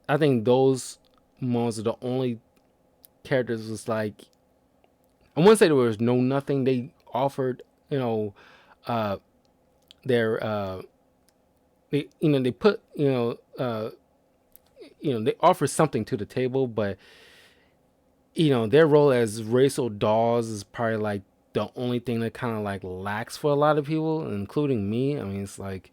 I think those ones are the only characters was like, I wouldn't say there was no nothing. They offered, their they put they offer something to the table, but their role as racial dolls is probably like the only thing that kind of like lacks for a lot of people, including me. I mean, it's like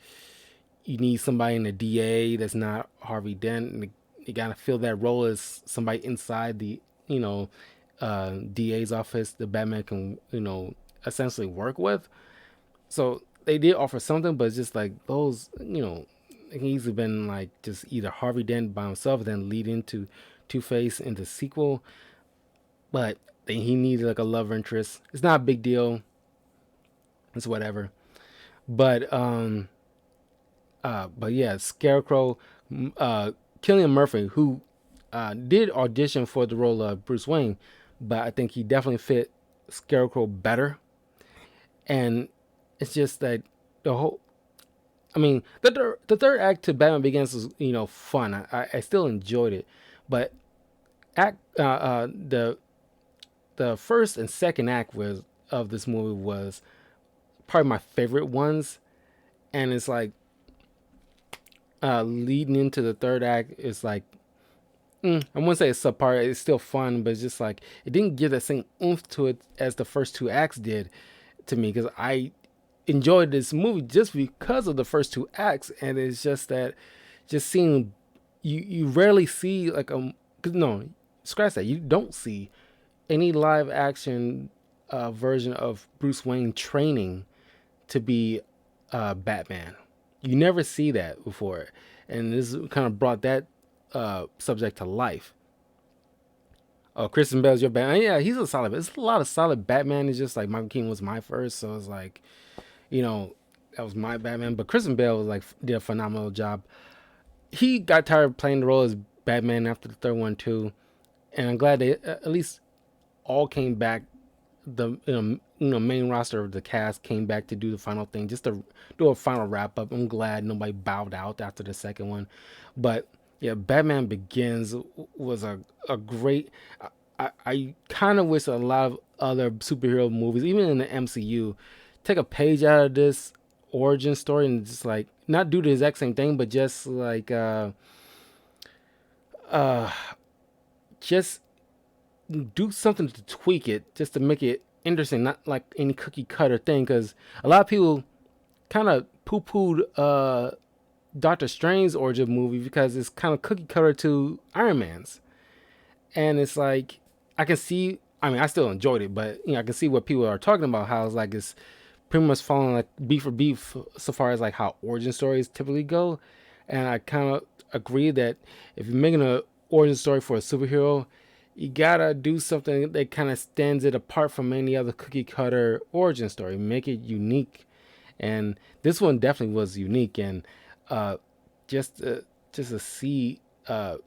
you need somebody in the DA that's not Harvey Dent, and you gotta fill that role as somebody inside the DA's office that Batman can essentially work with. So they did offer something, but it's just like those it can easily been like just either Harvey Dent by himself, then lead into Two-Face in the sequel. But he needed like a love interest. It's not a big deal. It's whatever. But yeah, Scarecrow, Cillian Murphy, who did audition for the role of Bruce Wayne, but I think he definitely fit Scarecrow better. And it's just that the whole, I mean, the third act to Batman Begins was fun. I still enjoyed it, but the first and second act of this movie was probably my favorite ones, and it's like leading into the third act, it's like I wouldn't say it's subpar. It's still fun, but it's just like it didn't give that same oomph to it as the first two acts did to me, because I enjoyed this movie just because of the first two acts, and it's just that just seeing you rarely see like no, scratch that, you don't see any live action version of Bruce Wayne training to be Batman. You never see that before, and this kind of brought that subject to life. Oh, Christian Bale's your Batman. Yeah, he's a solid. It's a lot of solid Batman. It's just like Michael Keaton was my first, so it's like, that was my Batman. But Christian Bale was like did a phenomenal job. He got tired of playing the role as Batman after the third one too, and I'm glad they at least all came back. The main roster of the cast came back to do the final thing, just to do a final wrap up. I'm glad nobody bowed out after the second one, but yeah, Batman Begins was a great. I kind of wish a lot of other superhero movies, even in the MCU, take a page out of this origin story and just like not do the exact same thing, but just like just do something to tweak it just to make it interesting, not like any cookie cutter thing. Because a lot of people kind of poo pooed Doctor Strange's origin movie because it's kind of cookie cutter to Iron Man's, and it's like I can see. I mean, I still enjoyed it, but I can see what people are talking about. How it's like it's pretty much following like beat for beat so far as like how origin stories typically go, and I kind of agree that if you're making an origin story for a superhero, you gotta do something that kind of stands it apart from any other cookie cutter origin story. Make it unique, and this one definitely was unique. And uh, just just to see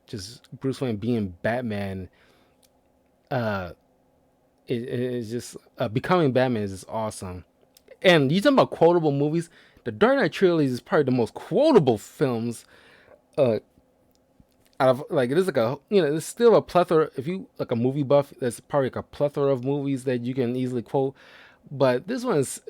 just Bruce Wayne being Batman, uh, it's just becoming Batman is just awesome. And you talking about quotable movies? The Dark Knight Trilogy is probably the most quotable films uh, out of like it is like a there's still a plethora. If you like a movie buff, there's probably like a plethora of movies that you can easily quote. But this one's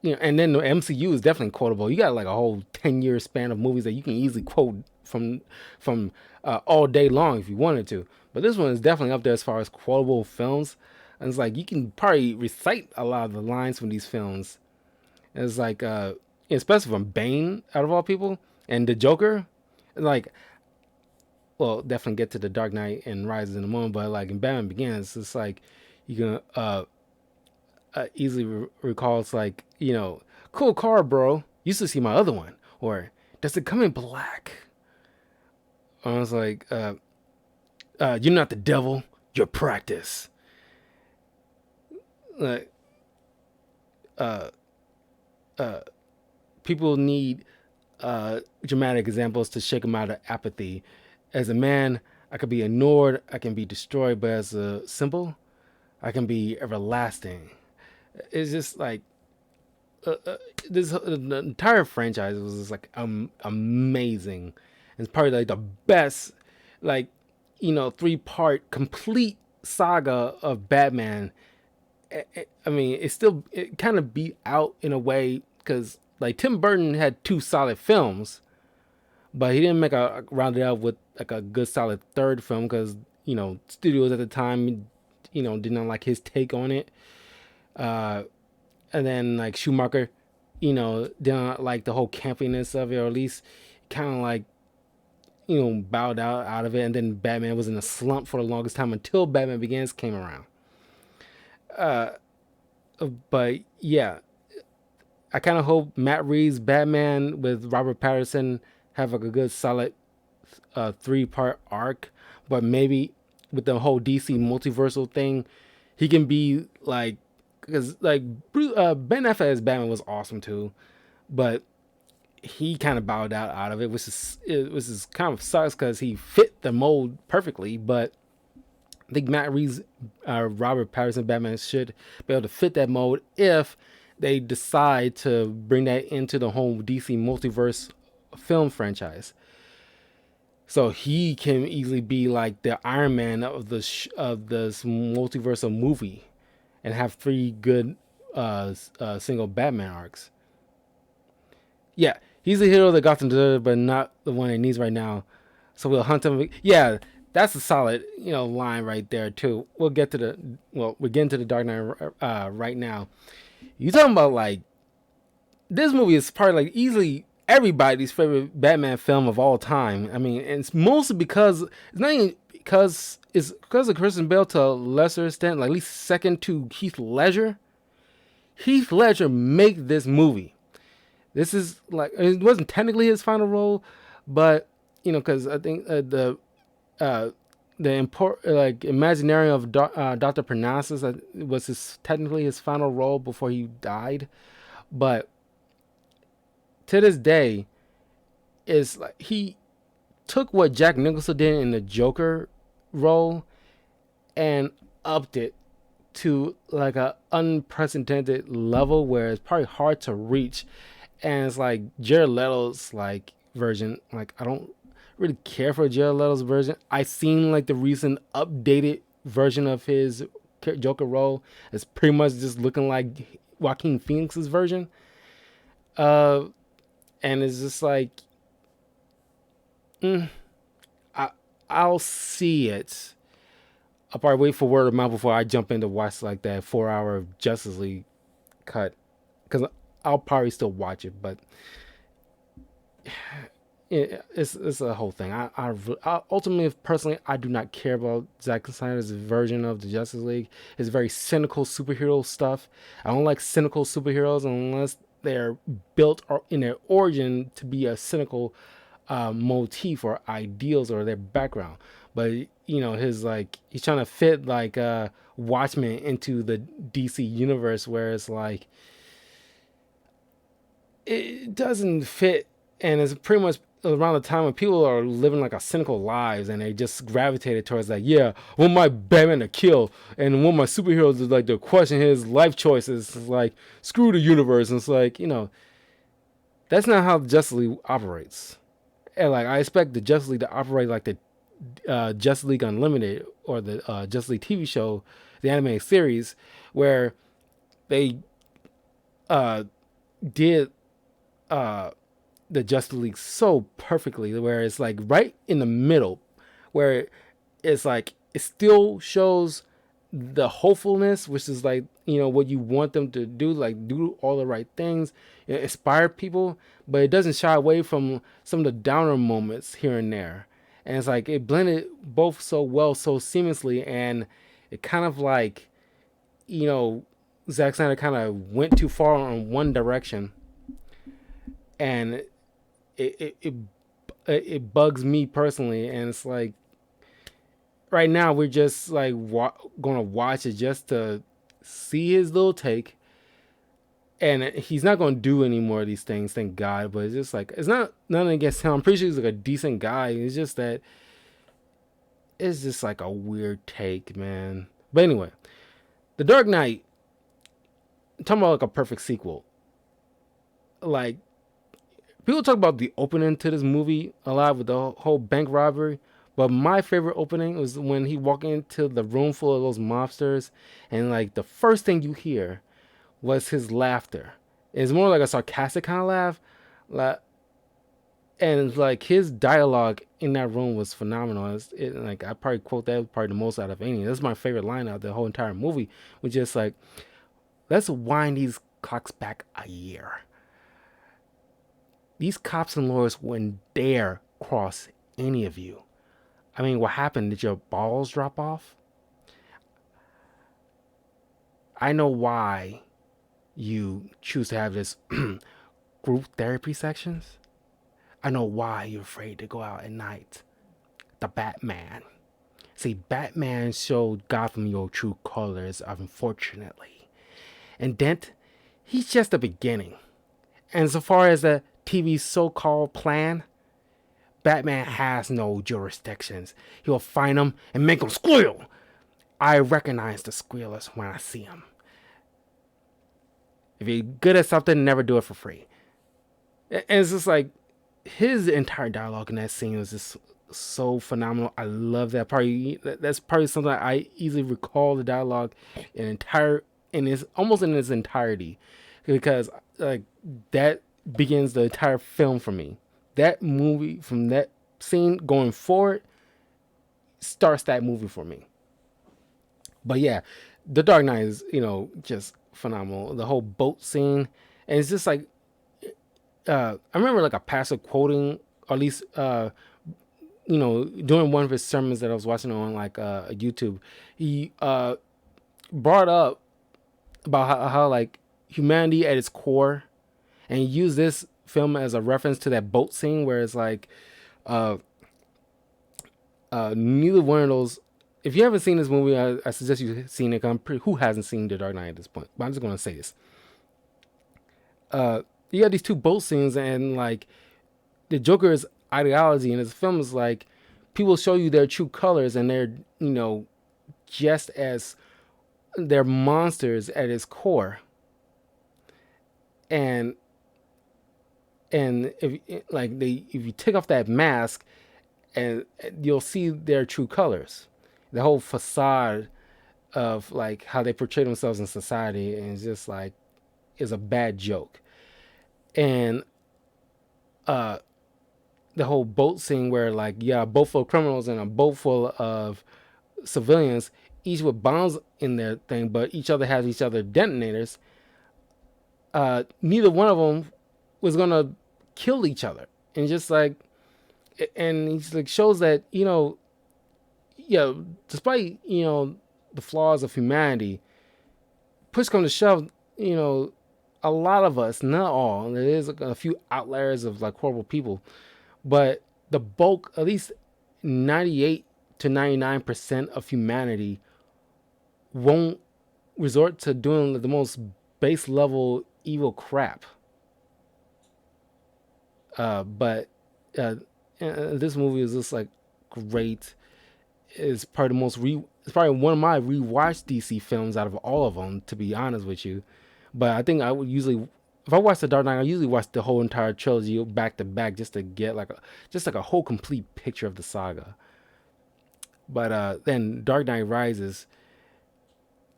and then the MCU is definitely quotable. You got like a whole 10-year span of movies that you can easily quote from all day long if you wanted to. But this one is definitely up there as far as quotable films. And it's like you can probably recite a lot of the lines from these films. And it's like especially from Bane out of all people and the Joker. Like well, definitely get to the Dark Knight and Rises in a moment, but like in Batman Begins, it's like you can easily recall. It's like cool car, bro. Used to see my other one, or does it come in black? I was like, you're not the devil, you're practice. Like, uh, uh, people need dramatic examples to shake them out of apathy. As a man, I could be ignored, I can be destroyed, but as a symbol, I can be everlasting. It's just like this the entire franchise was just like amazing. It's probably like the best, like 3-part complete saga of Batman. I mean, it kind of beat out in a way because like Tim Burton had 2 solid films, but he didn't make a round it out with like a good solid third film because studios at the time did not like his take on it. Uh, and then like Schumacher, didn't like the whole campiness of it, or at least kind of like bowed out of it. And then Batman was in a slump for the longest time until Batman Begins came around. Uh, but yeah, I kind of hope Matt Reeves' Batman with Robert Pattinson have like a good solid 3-part arc, but maybe with the whole DC multiversal thing, he can be like because like Ben Affleck as Batman was awesome too, but he kind of bowed out of it, which is kind of sucks because he fit the mold perfectly. But I think Matt Reeves, Robert Pattinson Batman should be able to fit that mold if they decide to bring that into the whole DC multiverse film franchise. So he can easily be like the Iron Man of of this multiverse of movie, and have 3 good single Batman arcs. Yeah, he's a hero that Gotham deserves, but not the one it needs right now. So we'll hunt him. Yeah, that's a solid line right there too. We'll get to we're getting to the Dark Knight right now. You talking about like this movie is probably like easily everybody's favorite Batman film of all time. I mean, and it's mostly because it's not even because of Christian Bale to a lesser extent, like at least second to Heath Ledger. Heath Ledger make this movie. This is like it wasn't technically his final role, but because I think the like Imaginarium of Dr. Parnassus was technically his final role before he died, but to this day, is like he took what Jack Nicholson did in the Joker role and upped it to like a unprecedented level where it's probably hard to reach. And it's like Jared Leto's like version. Like I don't really care for Jared Leto's version. I seen like the recent updated version of his Joker role. It's pretty much just looking like Joaquin Phoenix's version. And it's just like, I I'll see it. I'll probably wait for word of mouth before I jump in to watch like that 4 hour Justice League cut, because I'll probably still watch it, but it's a whole thing. I ultimately, personally, I do not care about Zack Snyder's version of the Justice League. It's very cynical superhero stuff. I don't like cynical superheroes unless they're built or in their origin to be a cynical motif or ideals or their background. But his like he's trying to fit like Watchmen into the DC universe, where it's like it doesn't fit, and it's pretty much around the time when people are living like a cynical lives, and they just gravitated towards like, yeah, I want my Batman to kill, and I want my superheroes to like to question his life choices. It's like, screw the universe. And it's like, that's not how the Justice League operates. And like, I expect the Justice League to operate like the Justice League Unlimited, or the Justice League TV show, the animated series, where they did the Justice League so perfectly, where it's like right in the middle, where it's like it still shows the hopefulness, which is like what you want them to do, like do all the right things, inspire people, but it doesn't shy away from some of the downer moments here and there. And it's like it blended both so well, so seamlessly, and it kind of like Zack Snyder kind of went too far on one direction, and it bugs me personally. And it's like right now we're just like gonna watch it just to see his little take, and he's not gonna do any more of these things, thank God. But it's just like, it's not nothing against him. I'm pretty sure he's like a decent guy. It's just that it's just like a weird take, man. But anyway, The Dark Knight, I'm talking about like a perfect sequel. Like, people talk about the opening to this movie a lot with the whole bank robbery, but my favorite opening was when he walked into the room full of those mobsters, and like the first thing you hear was his laughter. It's more like a sarcastic kind of laugh, and like his dialogue in that room was phenomenal. Like, I probably quote that probably the most out of any. That's my favorite line out of the whole entire movie, which is like, let's wind these clocks back a year. These cops and lawyers wouldn't dare cross any of you. I mean, what happened? Did your balls drop off? I know why you choose to have this group therapy sections. I know why you're afraid to go out at night. The Batman. See, Batman showed Gotham your true colors, unfortunately. And Dent, he's just the beginning. And so far as the TV's so-called plan, Batman has no jurisdictions. He'll find them and make them squeal. I recognize the squealers when I see them. If you're good at something, never do it for free. And it's just like, his entire dialogue in that scene was just so phenomenal. I love that part. That's probably something I easily recall the dialogue in its almost in its entirety, because like that begins the entire film for me. That movie, from that scene going forward, starts that movie for me. But yeah, The Dark Knight is just phenomenal. The whole boat scene, and it's just like, I remember like a pastor quoting, or at least during one of his sermons that I was watching on like YouTube, he brought up about how like humanity at its core, and he used this film as a reference to that boat scene where it's like neither one of those. If you haven't seen this movie, I suggest you've seen it. Who hasn't seen The Dark Knight at this point? But I'm just going to say this. You got these two boat scenes, and like the Joker's ideology in his film is like, people show you their true colors, and they're just as they're monsters at its core. And if you take off that mask, and you'll see their true colors, the whole facade of like how they portray themselves in society, and it's just like, is a bad joke. And the whole boat scene where like, yeah, a boat full of criminals and a boat full of civilians, each with bombs in their thing, but each other has each other detonators. Neither one of them was gonna kill each other, and just like, and he's like shows that yeah, despite the flaws of humanity, push come to shove, a lot of us, not all, there is a few outliers of like horrible people, but the bulk, at least 98 to 99% of humanity, won't resort to doing the most base level evil crap. But uh, this movie is just like great. It's probably the it's probably one of my rewatched DC films out of all of them, to be honest with you. But I think I would usually, if I watch The Dark Knight, I usually watch the whole entire trilogy back to back just to get like a whole complete picture of the saga. But then Dark Knight Rises,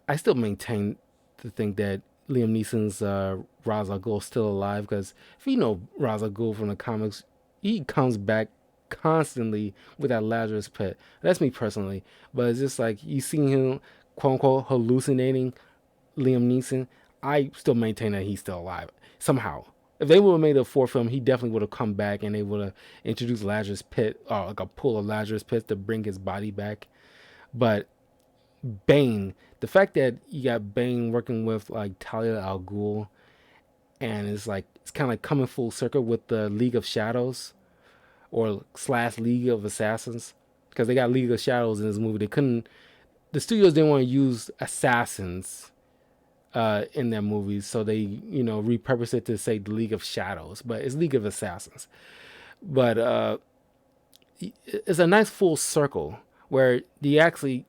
I still maintain to think that Liam Neeson's Ra's al Ghul is still alive, because if you know Ra's al Ghul from the comics, he comes back constantly with that Lazarus pit. That's me personally, but it's just like you see him, quote unquote, hallucinating Liam Neeson. I still maintain that he's still alive somehow. If they would have made a fourth film, he definitely would have come back, and they would have introduced Lazarus Pit, or like a pool of Lazarus Pits to bring his body back. But Bane, the fact that you got Bane working with like Talia al Ghul, and it's kind of like coming full circle with the League of Shadows, or slash League of Assassins, because they got League of Shadows in this movie. They couldn't. The studios didn't want to use assassins in their movies, so they repurposed it to say the League of Shadows, but it's League of Assassins. But it's a nice full circle where they actually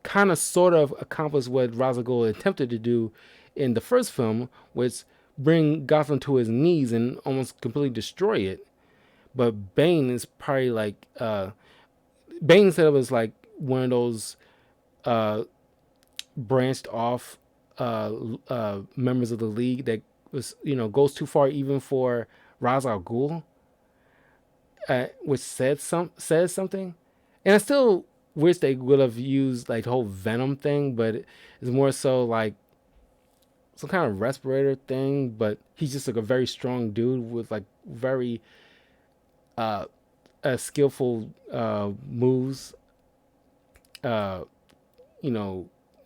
kind of sort of accomplished what Ra's al Ghul attempted to do in the first film, which bring Gotham to his knees and almost completely destroy it. But Bane is probably like Bane instead of as like one of those uh, branched off members of the league that was goes too far even for Ra's al Ghul, which says something. And I still wish they would have used like the whole Venom thing, but it's more so like some kind of respirator thing. But he's just like a very strong dude with like very uh, skillful moves. Uh,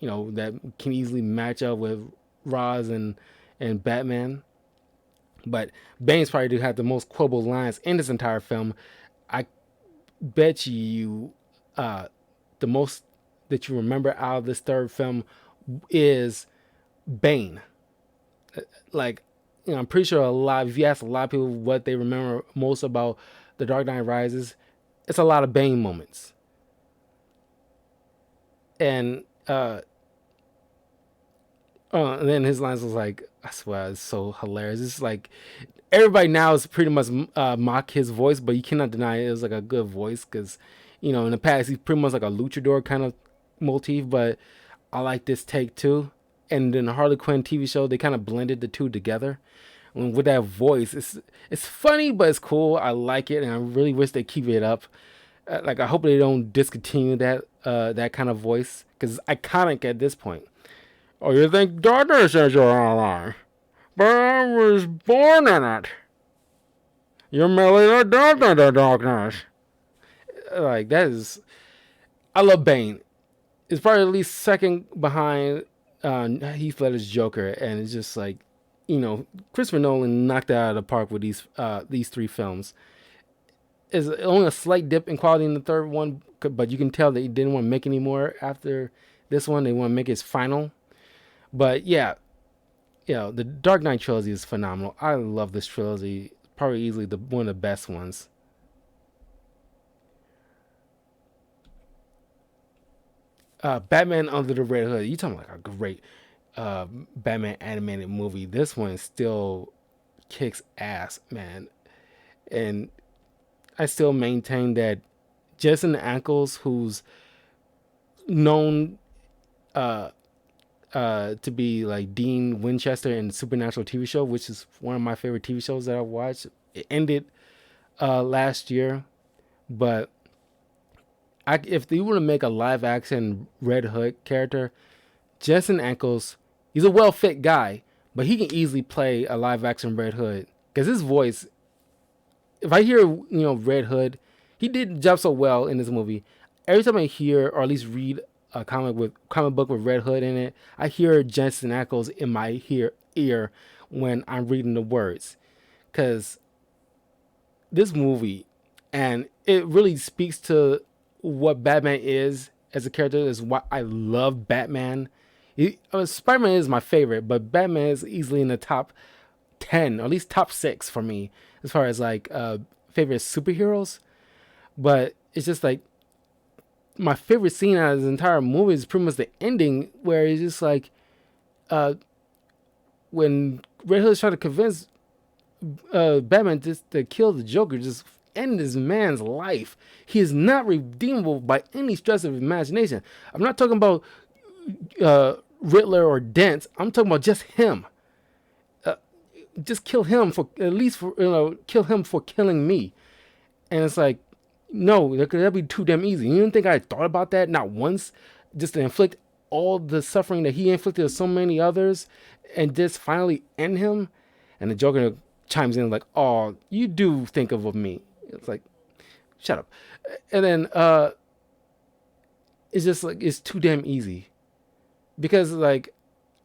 that can easily match up with Roz and Batman. But Bane's probably do have the most quotable lines in this entire film. I bet you the most that you remember out of this third film is Bane. Like, I'm pretty sure if you ask a lot of people what they remember most about The Dark Knight Rises, it's a lot of Bane moments. And and then his lines was like, I swear, it's so hilarious. It's like everybody now is pretty much mock his voice, but you cannot deny it was like a good voice, because in the past he's pretty much like a luchador kind of motif, but I like this take too. And in the Harley Quinn TV show, they kind of blended the two together. And with that voice, it's funny, but it's cool. I like it, and I really wish they keep it up. Like, I hope they don't discontinue that kind of voice, because it's iconic at this point. Oh, you think darkness is your ally? But I was born in it. You're merely the dark of the darkness. Like, that is... I love Bane. It's probably at least second behind Heath Ledger's Joker, and it's just like, Christopher Nolan knocked it out of the park with these three films. Is only a slight dip in quality in the third one, but you can tell that he didn't want to make any more after this one. They want to make his final. But yeah, the Dark Knight trilogy is phenomenal. I love this trilogy. Probably easily one of the best ones. Batman Under the Red Hood. You talking like a great Batman animated movie. This one still kicks ass, man. And I still maintain that Jensen Ackles, who's known to be like Dean Winchester in the Supernatural TV show, which is one of my favorite TV shows that I watched. It ended last year, but if they were to make a live action Red Hood character, Jensen Ackles, he's a well fit guy, but he can easily play a live action Red Hood because his voice. If I hear Red Hood, he did the job so well in this movie. Every time I hear or at least read a comic book with Red Hood in it, I hear Jensen Ackles in my ear when I'm reading the words, because this movie, and it really speaks to what Batman is as a character. Is why I love Batman. Spider-Man is my favorite, but Batman is easily in the top 10, or at least top 6 for me as far as like favorite superheroes. But it's just like my favorite scene out of this entire movie is pretty much the ending, where it's just like when Red Hood's trying to convince Batman just to kill the Joker, just end this man's life. He is not redeemable by any stretch of imagination. I'm not talking about Riddler or Dent. I'm talking about just him. Just kill him for kill him for killing me. And it's like, no, that'd be too damn easy. You didn't think I thought about that not once, just to inflict all the suffering that he inflicted on so many others, and just finally end him? And the Joker chimes in like, "Oh, you do think of me." It's like, shut up. And then it's just like, it's too damn easy, because like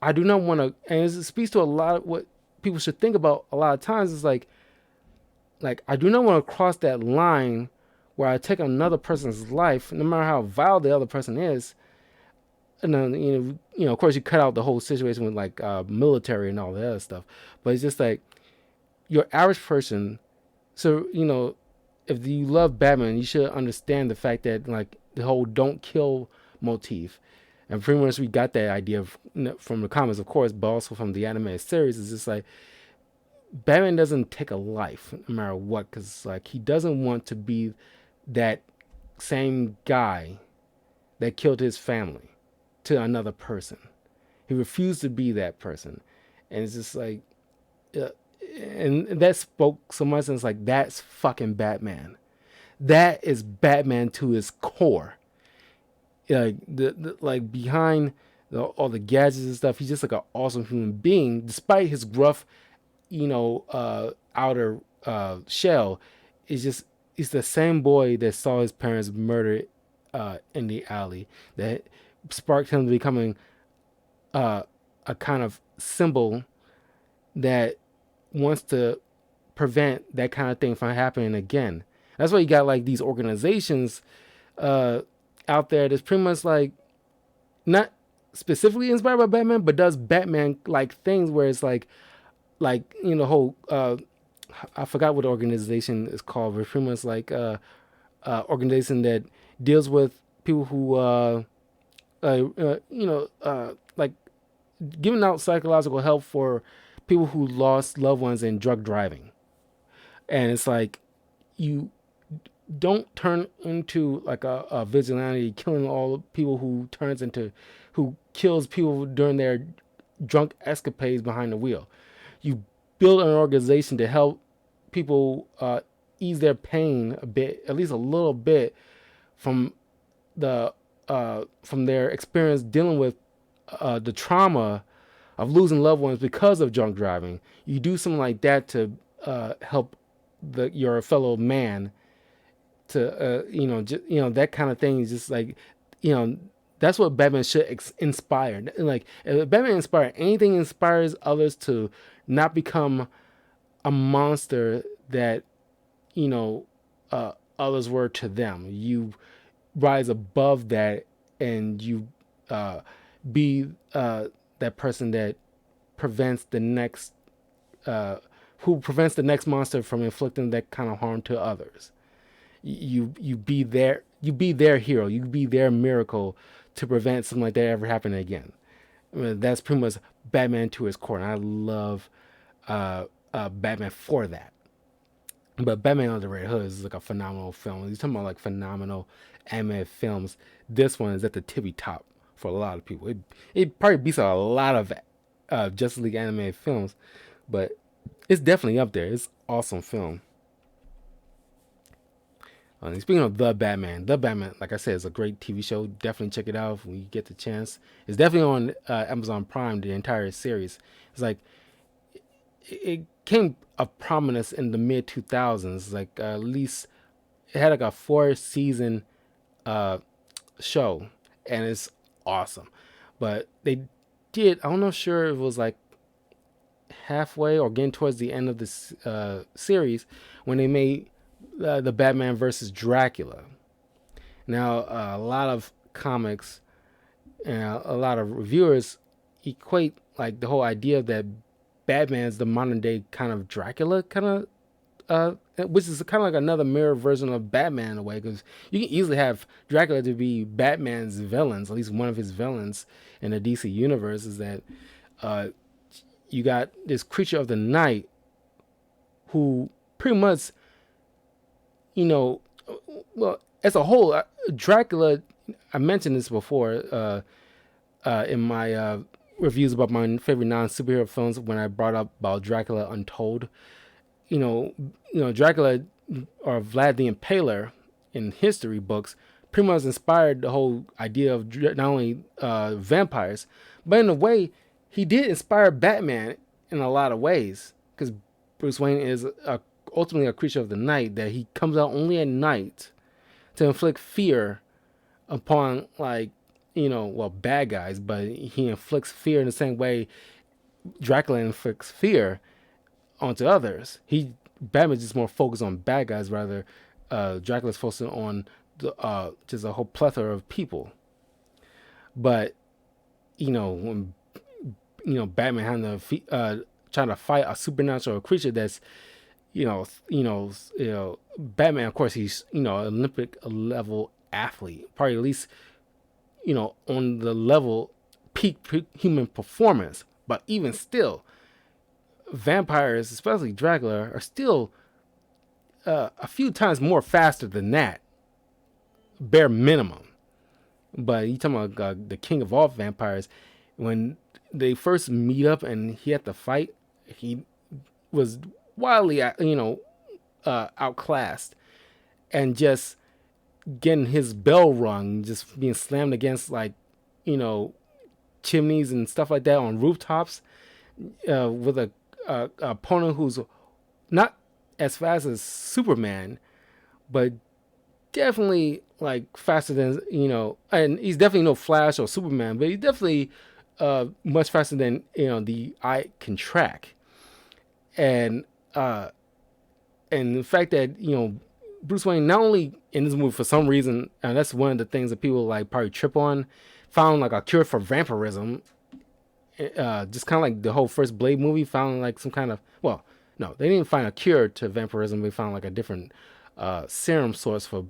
I do not want to, and it speaks to a lot of what people should think about a lot of times. Is like I do not want to cross that line where I take another person's life, no matter how vile the other person is. And then of course, you cut out the whole situation with like military and all that other stuff. But it's just like your average person. So if you love Batman, you should understand the fact that like the whole "don't kill" motif, and pretty much we got that idea from the comics, of course, but also from the animated series. Is just like Batman doesn't take a life no matter what, because like he doesn't want to be that same guy that killed his family to another person. He refused to be that person, and it's just like, and that spoke so much. And it's like, that's fucking Batman. That is Batman to his core. Like like behind all the gadgets and stuff, he's just like an awesome human being, despite his gruff, outer shell. He's the same boy that saw his parents murdered in the alley, that sparked him to becoming a kind of symbol that wants to prevent that kind of thing from happening again. That's why you got like these organizations out there that's pretty much like not specifically inspired by Batman, but does Batman like things, where it's like whole I forgot what the organization is called, but pretty much like organization that deals with people who like giving out psychological help for people who lost loved ones in drug driving. And it's like, you don't turn into like a vigilante killing all people who kills people during their drunk escapades behind the wheel. You build an organization to help people ease their pain a bit, at least a little bit, from their experience dealing with the trauma of losing loved ones because of drunk driving. You do something like that to help your fellow man to that kind of thing. Is just like, that's what Batman should inspire. Like, if Batman inspire anything, inspires others to not become a monster that others were to them. You rise above that, and you be that person that prevents the next monster from inflicting that kind of harm to others. You be their hero. You be their miracle to prevent something like that ever happening again. I mean, that's pretty much Batman to his core, and I love Batman for that. But Batman Under the Red Hood is like a phenomenal film. You're talking about like phenomenal animated films. This one is at the tippy top for a lot of people. It probably beats out a lot of Justice League animated films, but it's definitely up there. It's an awesome film. Speaking of The Batman, like I said, is a great TV show. Definitely check it out when you get the chance. It's definitely on Amazon Prime. The entire series. It's like it came of prominence in the mid 2000s. Like at least it had like a 4 season uh, show, and it's awesome. But they did. I'm not sure if it was like halfway or getting towards the end of this series when they made the Batman versus Dracula. Now, a lot of comics and a lot of reviewers equate like the whole idea that Batman's the modern day kind of Dracula kind of which is kind of like another mirror version of Batman in a way, because you can easily have Dracula to be Batman's villains, at least one of his villains in the DC universe. Is that uh, you got this creature of the night who pretty much, you know, well, as a whole, Dracula. I mentioned this before in my reviews about my favorite non-superhero films when I brought up about Dracula Untold. Dracula or Vlad the Impaler in history books pretty much inspired the whole idea of not only vampires, but in a way, he did inspire Batman in a lot of ways, because Bruce Wayne is ultimately a creature of the night, that he comes out only at night to inflict fear upon, like, bad guys, but he inflicts fear in the same way Dracula inflicts fear onto others. Batman's just more focused on bad guys, rather Dracula's focusing on the just a whole plethora of people. But when Batman having to trying to fight a supernatural creature that's Batman, of course, he's Olympic level athlete, probably at least on the level peak human performance. But even still, vampires, especially Dracula, are still a few times more faster than that, bare minimum. But you talking about the king of all vampires, when they first meet up and he had to fight, he was wildly, outclassed, and just getting his bell rung, just being slammed against chimneys and stuff like that on rooftops, with a opponent who's not as fast as Superman, but definitely like faster than and he's definitely no Flash or Superman, but he's definitely much faster than the eye can track. And the fact that Bruce Wayne, not only in this movie for some reason, and that's one of the things that people like probably trip on, found like a cure for vampirism. Just kind of like the whole first Blade movie found like some kind of, well, no, they didn't find a cure to vampirism. They found like a different serum source for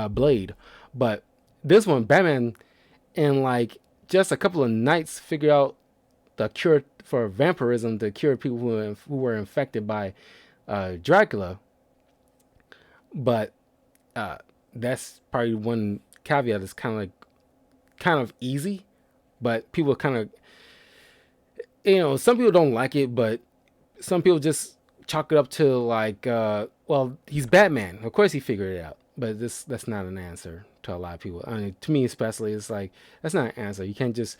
Blade. But this one, Batman, in like just a couple of nights, figured out the cure for vampirism to cure people who were infected by Dracula. But that's probably one caveat that's kind of easy, but people kind of, some people don't like it, but some people just chalk it up to like, well, he's Batman. Of course he figured it out. But that's not an answer to a lot of people. I mean, to me especially, it's like, that's not an answer. You can't just,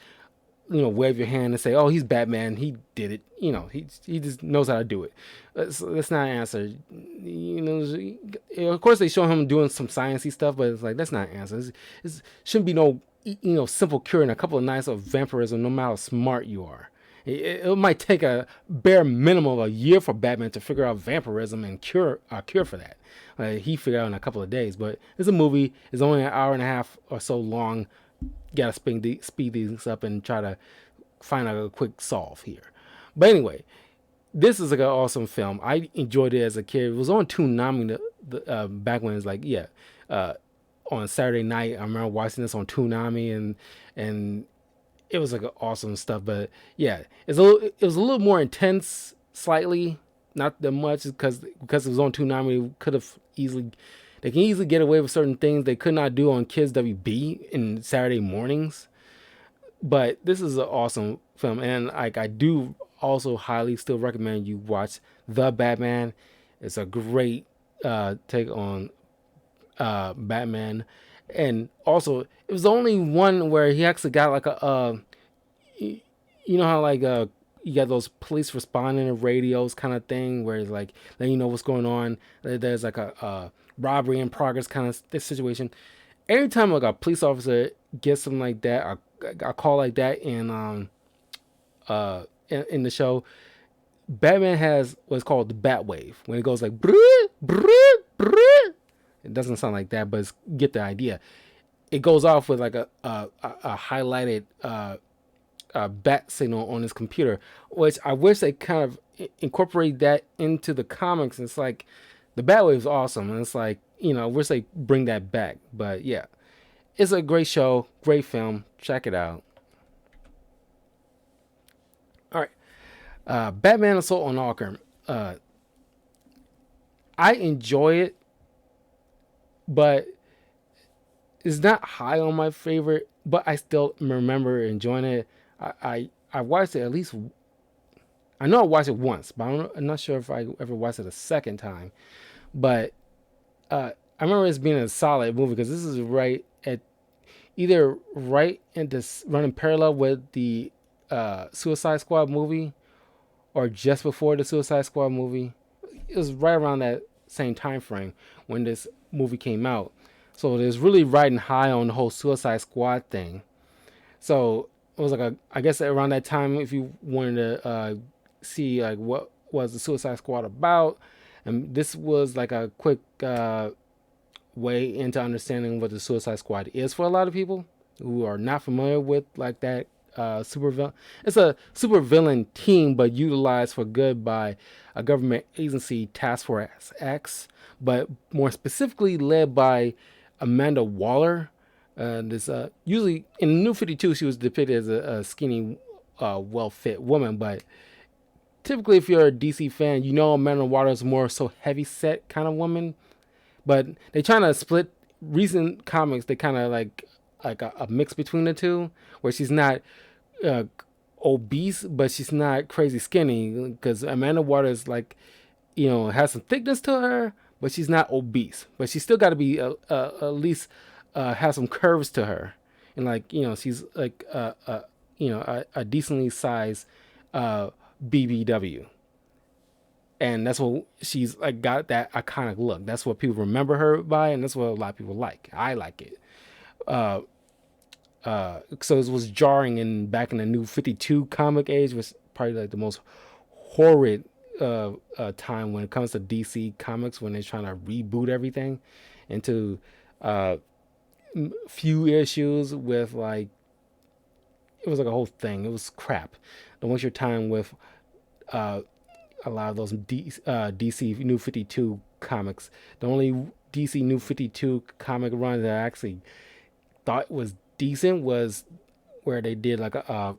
wave your hand and say, oh, he's Batman. He did it. He just knows how to do it. That's not an answer. Of course they show him doing some sciencey stuff, but it's like, that's not an answer. It shouldn't be no, simple cure in a couple of nights of vampirism, no matter how smart you are. It might take a bare minimum of a year for Batman to figure out vampirism and cure for that. He figured out in a couple of days. But it's a movie. It's only an hour and a half or so long. Gotta speed these up and try to find out a quick solve here. But anyway, this is like an awesome film. I enjoyed it as a kid. It was on Toonami back when it was like, on Saturday night. I remember watching this on Toonami, and it was like awesome stuff. But yeah, it was a little more intense, slightly, not that much, because it was on Toonami. They can easily get away with certain things they could not do on Kids WB in Saturday mornings. But this is an awesome film, and like, I do also highly still recommend you watch The Batman. It's a great take on Batman, and also it was the only one where he actually got like you know how like you got those police responding to radios kind of thing where it's like letting you know what's going on. There's like a robbery in progress kind of this situation. Every time like a police officer gets something like that, a call like that in the show, Batman has what's called the Bat Wave when it goes like brrr, brrr, brrr. It doesn't sound like that, but get the idea. It goes off with like a highlighted bat signal on his computer, which I wish they kind of incorporate that into the comics. It's like the Batwave is awesome, and it's like I wish they bring that back. But yeah, it's a great show, great film. Check it out. All right, Batman Assault on Arkham. I enjoy it, but it's not high on my favorite. But I still remember enjoying it. I watched it at least. I know I watched it once, but I'm not sure if I ever watched it a second time. But I remember this being a solid movie because this is right at either right into running parallel with the Suicide Squad movie or just before the Suicide Squad movie. It was right around that same time frame when this movie came out. So it was really riding high on the whole Suicide Squad thing. So it was like I guess around that time, if you wanted to see like what was the Suicide Squad about, and this was like a quick way into understanding what the Suicide Squad is for a lot of people who are not familiar with like that super villain. It's a super villain team, but utilized for good by a government agency, Task Force X, but more specifically led by Amanda Waller. This usually in the New 52, she was depicted as a skinny, well-fit woman, but typically, if you're a DC fan, you know Amanda Waller is more so heavy-set kind of woman. But they trying to split recent comics. They kind of like a mix between the two, where she's not uh, obese, but she's not crazy skinny. Because Amanda Waters has some thickness to her, but she's not obese. But she's still got to be at least have some curves to her, and she's like a decently sized BBW. And that's what she's like got that iconic look. That's what people remember her by, and that's what a lot of people like. I like it. So it was jarring in back in the New 52 comic age was probably like the most horrid time when it comes to DC comics when they're trying to reboot everything into few issues with like it was like a whole thing. It was crap. Don't waste your time with a lot of those DC New 52 comics. The only DC New 52 comic run that I actually thought was decent was where they did like at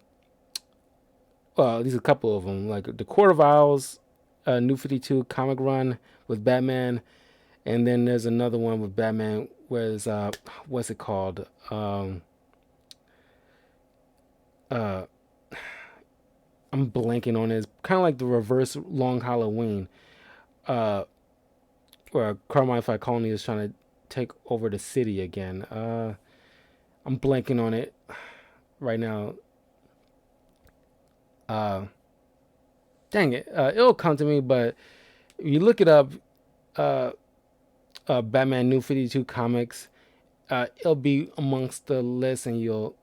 least a couple of them, like the Court of Owls New 52 comic run with Batman, and then there's another one with Batman where it's what's it called? Uh, I'm blanking on it. It's kind of like the reverse Long Halloween, where Carmine Colony is trying to take over the city again. I'm blanking on it right now. Dang it, it'll come to me. But if you look it up, Batman New 52 comics, it'll be amongst the list, and you'll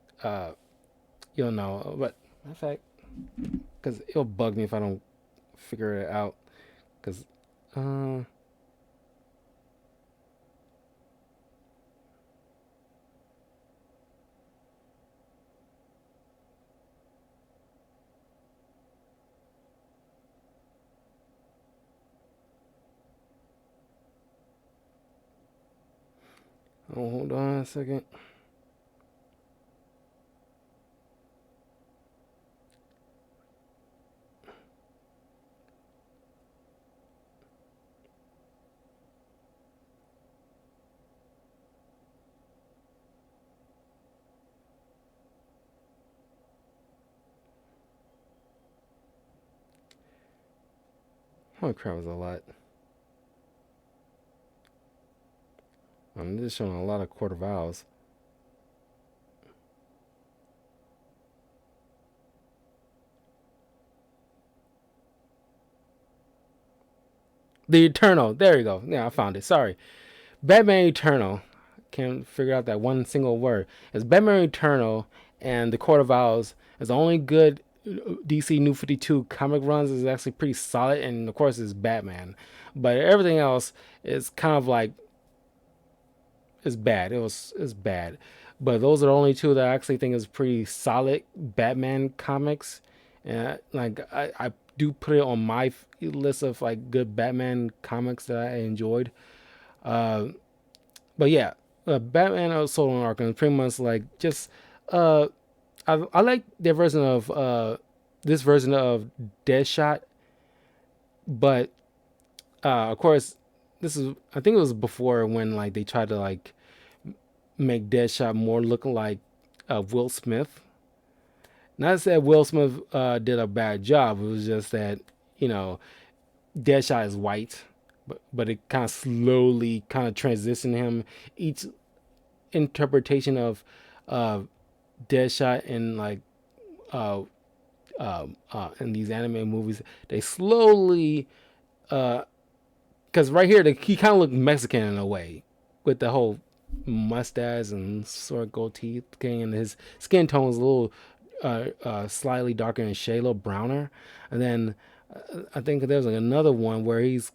know. But in fact, because it'll bug me if I don't figure it out. Because hold on a second. Holy crap, was a lot. I'm just showing a lot of quarter vowels. The Eternal. There you go. Yeah, I found it. Sorry. Batman Eternal. Can't figure out that one single word. It's Batman Eternal, and the Court of Owls is the only good DC New 52 comic runs. Is actually pretty solid, and of course, it's Batman. But everything else is kind of like it's bad. It's bad. But those are the only two that I actually think is pretty solid Batman comics. And like I do put it on my list of like good Batman comics that I enjoyed. Uh, but yeah, Batman Assault on Arkham is pretty much like just uh, I like their version of this version of Deadshot, but of course this is I think it was before when like they tried to like make Deadshot more looking like Will Smith. Not that Will Smith did a bad job. It was just that you know Deadshot is white, but it kind of slowly kind of transitioned him. Each interpretation of uh, Deadshot in like uh, in these anime movies, they slowly because right here he kind of looked Mexican in a way with the whole mustache and sort of gold teeth thing, and his skin tone was a little slightly darker in shade, a little browner. And then I think there's like another one where he's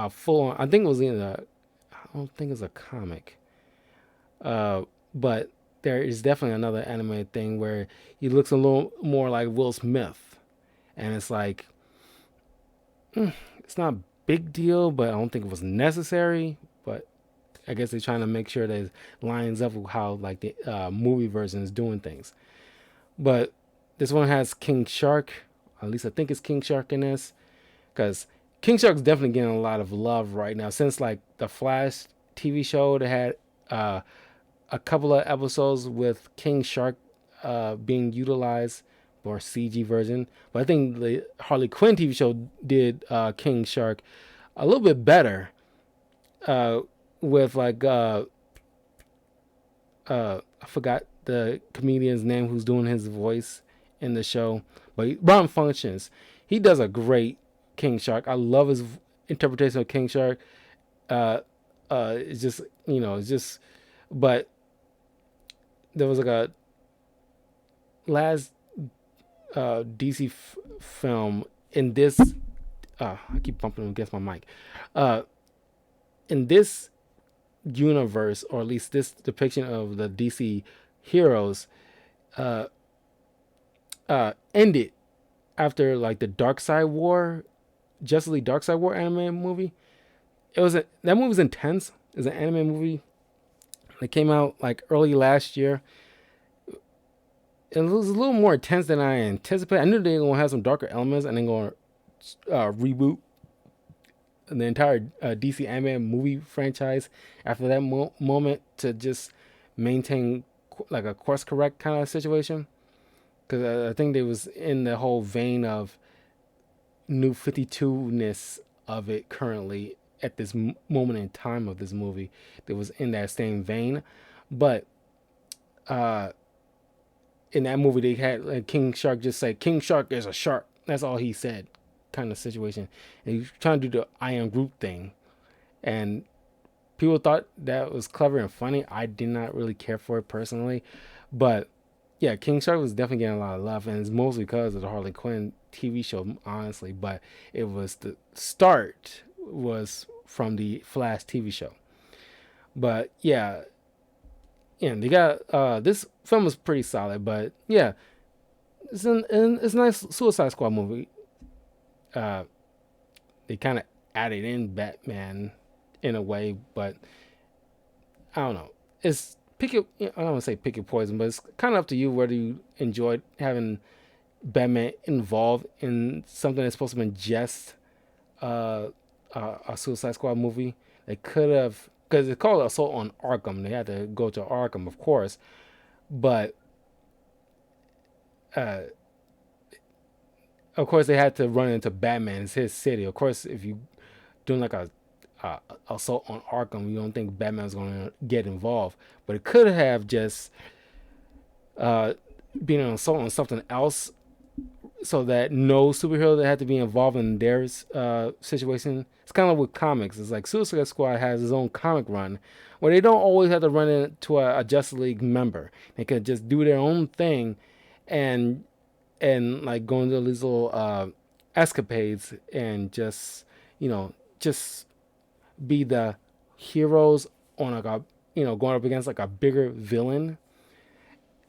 full on. I think it was in a. I don't think it's a comic, but there is definitely another anime thing where he looks a little more like Will Smith, and it's like it's not a big deal, but I don't think it was necessary. But I guess they're trying to make sure that it lines up with how like the movie version is doing things. But this one has King Shark. At least I think it's King Shark in this, because King Shark's definitely getting a lot of love right now since like the Flash TV show that had a couple of episodes with King Shark being utilized or CG version. But I think the Harley Quinn TV show did King Shark a little bit better uh, with like I forgot the comedian's name who's doing his voice in the show, but Ron Functions. He does a great King Shark. I love his interpretation of King Shark. Uh, it's just it's just, but there was like a last DC film in this. I keep bumping against my mic. Uh, in this universe, or at least this depiction of the DC heroes, uh, ended after like the Dark Side War, Justice League Dark Side War anime movie. That movie was intense. It's an anime movie that came out like early last year. It was a little more intense than I anticipated. I knew they were gonna have some darker elements, and then gonna reboot the entire DC anime movie franchise after that moment to just maintain like a course correct kind of situation. Because I think they was in the whole vein of new 52-ness of it currently at this moment in time of this movie. That was in that same vein. But in that movie, they had King Shark just say, King Shark is a shark. That's all he said, kind of situation. And he's trying to do the I Am Groot thing. And people thought that was clever and funny. I did not really care for it personally. But yeah, King Shark was definitely getting a lot of love. And it's mostly because of the Harley Quinn TV show, honestly. But it was the start was from the Flash TV show. But yeah, they got this film is pretty solid, but yeah, it's it's a nice Suicide Squad movie. They kind of added in Batman in a way, but I don't know. It's pick your, I don't want to say pick your poison, but it's kind of up to you whether you enjoyed having Batman involved in something that's supposed to be just a Suicide Squad movie. They could have, because it's called Assault on Arkham. They had to go to Arkham, of course, but of course they had to run into Batman. It's his city. Of course, if you doing like a assault on Arkham, you don't think Batman's going to get involved, but it could have just uh, been an assault on something else, so that no superhero that had to be involved in their situation. It's kind of like with comics. It's like Suicide Squad has its own comic run, where they don't always have to run into a Justice League member. They can just do their own thing, and like go into these little escapades and just just be the heroes on like a going up against like a bigger villain.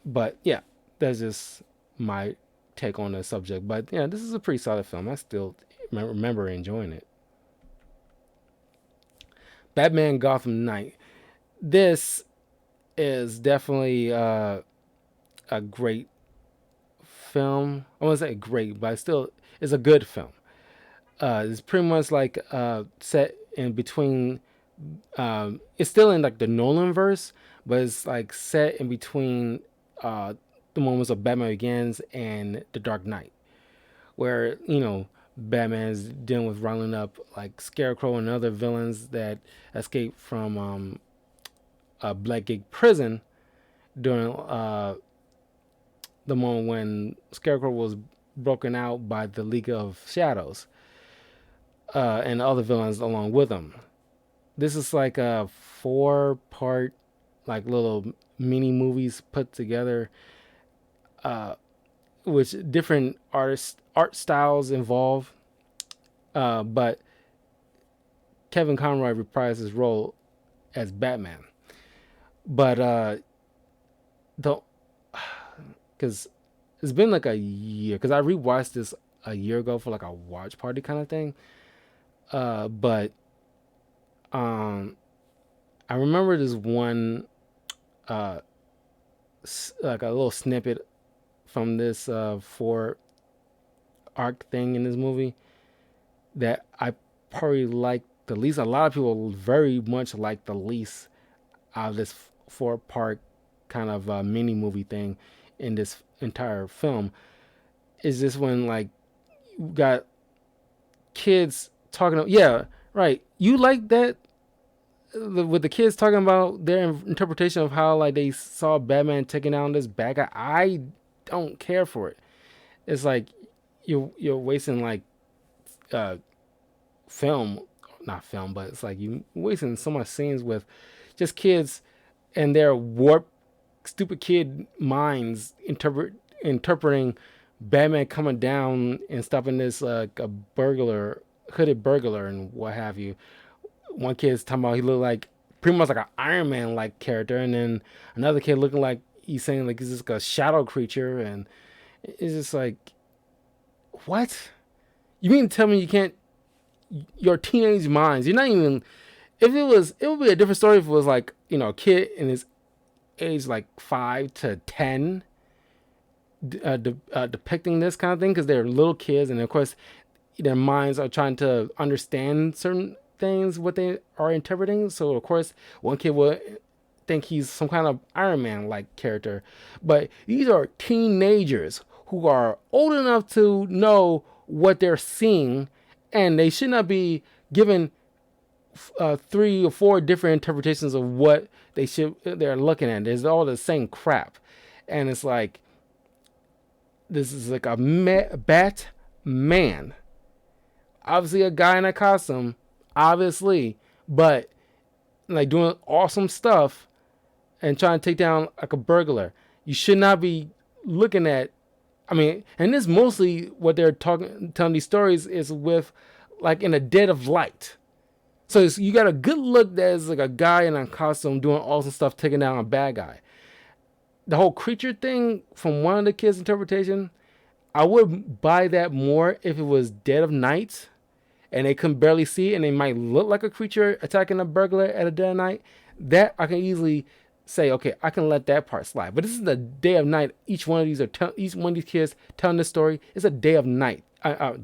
But yeah, that's just my take on the subject. But yeah, this is a pretty solid film. I still remember enjoying it. Batman Gotham Knight. This is definitely a great film. I won't say great, but still it's a good film. It's pretty much like set in between. It's still in like the Nolan verse, but it's like set in between the moments of Batman Begins and The Dark Knight, where Batman's dealing with rounding up like Scarecrow and other villains that escaped from a Blackgate prison during the moment when Scarecrow was broken out by the League of Shadows and other villains along with him. This is like a 4-part, like little mini movies put together, with different art styles involved. But Kevin Conroy reprised his role as Batman. But don't, because it's been like a year. Because I rewatched this a year ago for like a watch party kind of thing. But I remember this one, like a little snippet from this 4 arc thing in this movie that I probably like the least. A lot of people very much like the least out of this 4-part kind of mini movie thing in this entire film. Is this when like you got kids talking? Yeah, right. You like that with the kids talking about their interpretation of how like they saw Batman taking down this bad guy. I don't care for it. It's like you're wasting like film, not film, but it's like you wasting so much scenes with just kids and their warped, stupid kid minds interpreting Batman coming down and stopping this a hooded burglar, and what have you. One kid's talking about he looked like pretty much like an Iron Man like character, and then another kid looking like he's saying like he's just a shadow creature, and it's just like, what? You mean to tell me you can't? Your teenage minds, you're not even. If it was, it would be a different story if it was like a kid in his age like 5 to 10, depicting this kind of thing, because they're little kids, and of course their minds are trying to understand certain things what they are interpreting. So of course one kid would think he's some kind of Iron Man like character, but these are teenagers who are old enough to know what they're seeing, and they should not be given 3 or 4 different interpretations of what they're looking at. It's all the same crap, and it's like this is like a Batman, obviously a guy in a costume, obviously, but like doing awesome stuff and trying to take down like a burglar. You should not be looking at. I mean, and this mostly what they're telling these stories is with like in the dead of light. So you got a good look there's like a guy in a costume doing awesome stuff, taking down a bad guy. The whole creature thing, from one of the kids' interpretation, I would buy that more if it was dead of night and they couldn't barely see it, and they might look like a creature attacking a burglar at a dead of night. That I can easily say, okay, I can let that part slide. But this is the day of night. Each one of these kids telling this story. It's a day of night.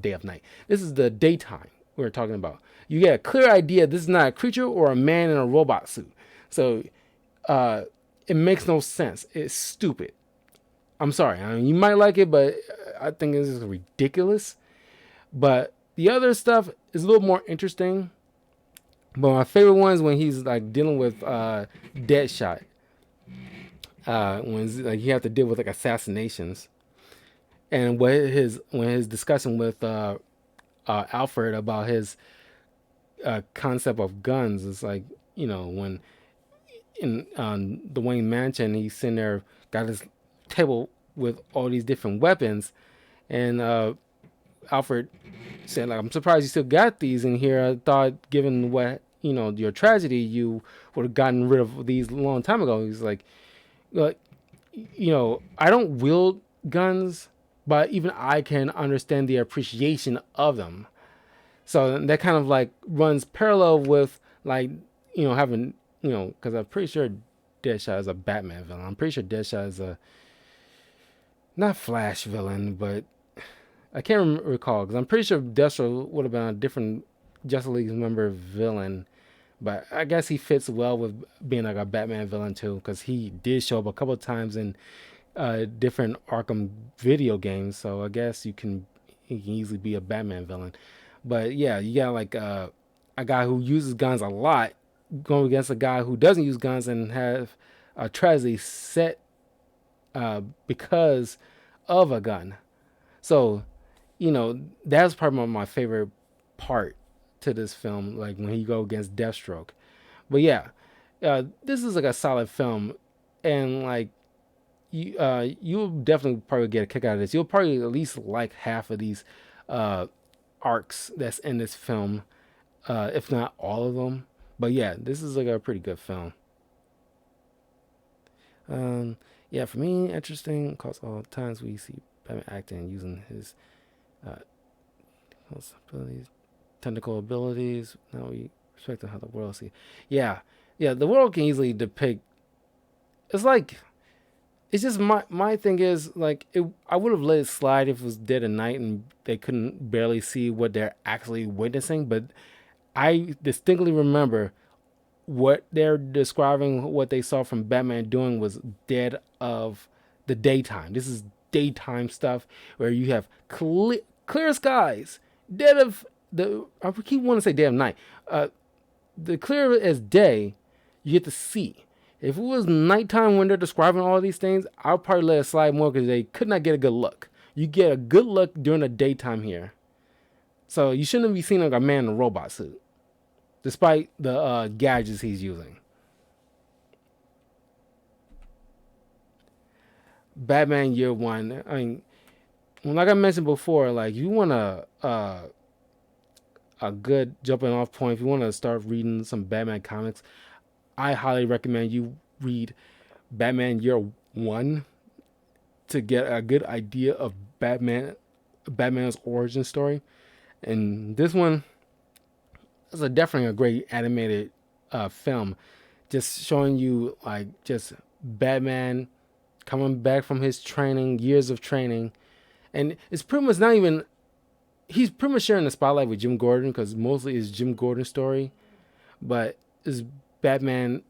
Day of night. This is the daytime we're talking about. You get a clear idea this is not a creature or a man in a robot suit. So it makes no sense. It's stupid. I'm sorry. I mean, you might like it, but I think this is ridiculous. But the other stuff is a little more interesting. But my favorite ones when he's like dealing with Deadshot, when like he have to deal with like assassinations, and when his discussion with Alfred about his concept of guns is like, when in the Wayne Mansion, he's sitting there, got his table with all these different weapons, and Alfred said, like, I'm surprised you still got these in here. I thought, given what, your tragedy, you would have gotten rid of these a long time ago. He's like, I don't wield guns, but even I can understand the appreciation of them. So that kind of like runs parallel with like, having, because I'm pretty sure Deadshot is a Batman villain. I'm pretty sure Deadshot is a not Flash villain, but I can't recall because I'm pretty sure Deathstroke would have been a different Justice League member villain. But I guess he fits well with being like a Batman villain too, because he did show up a couple of times in different Arkham video games. So I guess he can easily be a Batman villain. But yeah, you got like a guy who uses guns a lot going against a guy who doesn't use guns and have a tragedy set because of a gun. So, that's probably my favorite part to this film, like when he go against Deathstroke. But yeah, this is like a solid film, and like you'll definitely probably get a kick out of this. You'll probably at least like half of these uh, arcs that's in this film, if not all of them. But yeah, this is like a pretty good film. Um, yeah, for me, interesting because all the times we see Batman acting using his uh, abilities, technical abilities. Now we respect how the world see. Yeah, yeah, the world can easily depict. It's like it's just my thing is like I would have let it slide if it was dead at night and they couldn't barely see what they're actually witnessing. But I distinctly remember what they're describing, what they saw from Batman doing was dead of the daytime. This is daytime stuff where you have clear skies, dead of the. I keep wanting to say dead of night. The clear as day, you get to see. If it was nighttime when they're describing all these things, I'll probably let it slide more because they could not get a good look. You get a good look during the daytime here. So you shouldn't be seeing like a man in a robot suit, despite the gadgets he's using. Batman Year One. I mean, like I mentioned before, like you want a good jumping off point. If you want to start reading some Batman comics, I highly recommend you read Batman Year One to get a good idea of Batman's origin story. And this one is definitely a great animated film, just showing you like just Batman coming back from his training, years of training, and it's pretty much not even. He's pretty much sharing the spotlight with Jim Gordon because mostly it's Jim Gordon's story, but it's Batman.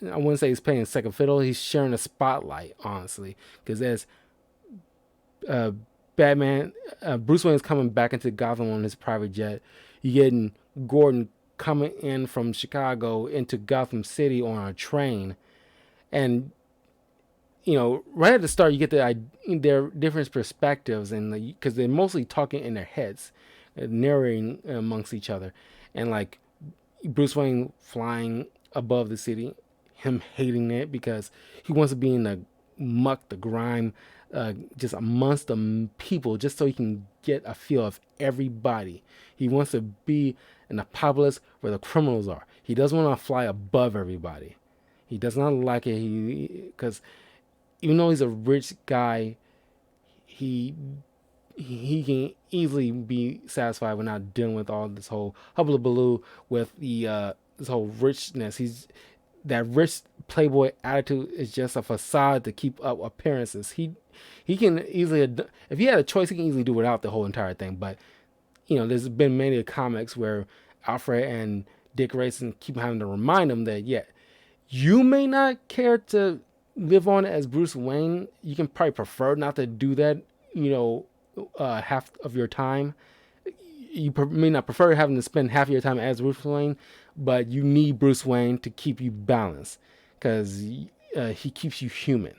I wouldn't say he's playing second fiddle. He's sharing the spotlight, honestly, because as uh, Batman, Bruce Wayne's coming back into Gotham on his private jet. You getting Gordon coming in from Chicago into Gotham City on a train, and right at the start, you get their different perspectives, and because they're mostly talking in their heads, narrating amongst each other, and like Bruce Wayne flying above the city, him hating it because he wants to be in the muck, the grime, just amongst the people, just so he can get a feel of everybody. He wants to be in the populace where the criminals are. He doesn't want to fly above everybody. He does not like it. Because even though he's a rich guy, he he can easily be satisfied with not dealing with all this whole hullabaloo with the this whole richness. He's that rich playboy attitude is just a facade to keep up appearances. He can easily, if he had a choice, he can easily do without the whole entire thing. But there's been many comics where Alfred and Dick Grayson keep having to remind him that you may not care to live on as Bruce Wayne. You can probably prefer not to do that. Half of your time. you may not prefer having to spend half of your time as Bruce Wayne, but you need Bruce Wayne to keep you balanced because he keeps you human,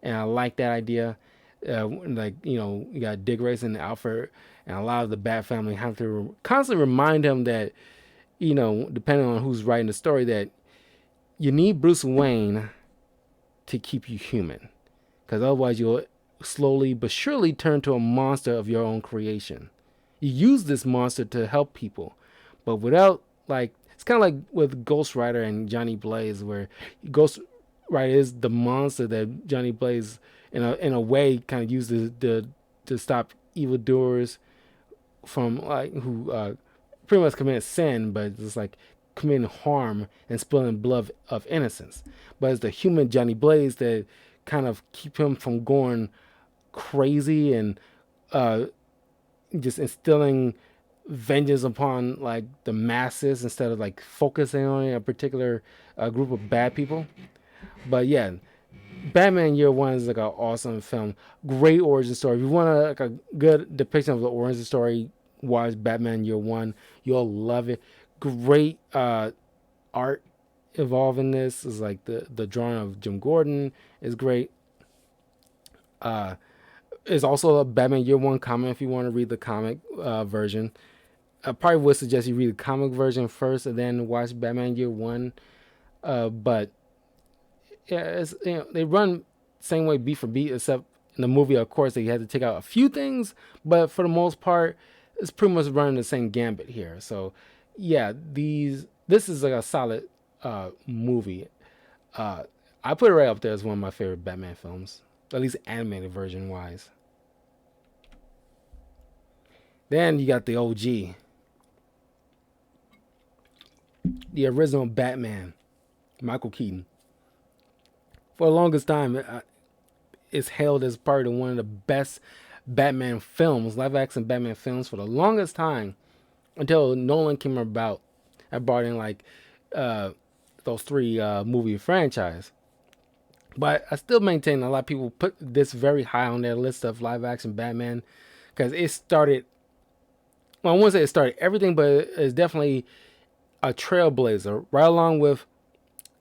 and I like that idea. Like you got Dick Grayson, Alfred, and a lot of the Bat family have to constantly remind him that depending on who's writing the story, that you need Bruce Wayne to keep you human, because otherwise you'll slowly but surely turn to a monster of your own creation. You use this monster to help people, but without it's kind of like with Ghost Rider and Johnny Blaze, where Ghost Rider is the monster that Johnny Blaze, in a way, kind of uses to stop evildoers from who pretty much commit sin, but it's like committing harm and spilling blood of innocence. But it's the human Johnny Blaze that kind of keep him from going crazy and just instilling vengeance upon the masses instead of focusing on a particular group of bad people. But yeah, Batman Year One is an awesome film, great origin story. If you want a good depiction of the origin story, watch Batman Year One. You'll love it. Great art involved in this. Is the drawing of Jim Gordon is great. It's also a Batman Year One comic if you want to read the comic version. I probably would suggest you read the comic version first and then watch Batman Year One. But yeah, it's, they run same way beat for beat, except in the movie, of course, they had to take out a few things, but for the most part, it's pretty much running the same gambit here. So yeah, this is a solid movie. I put it right up there as one of my favorite Batman films, at least animated version wise. Then you got the OG, the original Batman, Michael Keaton. For the longest time, it's hailed as part of one of the best Batman films, live action Batman films for the longest time, until Nolan came about. I brought in those three movie franchise. But I still maintain a lot of people put this very high on their list of live action Batman because it started. Well, I won't say it started everything, but it's definitely a trailblazer, right along with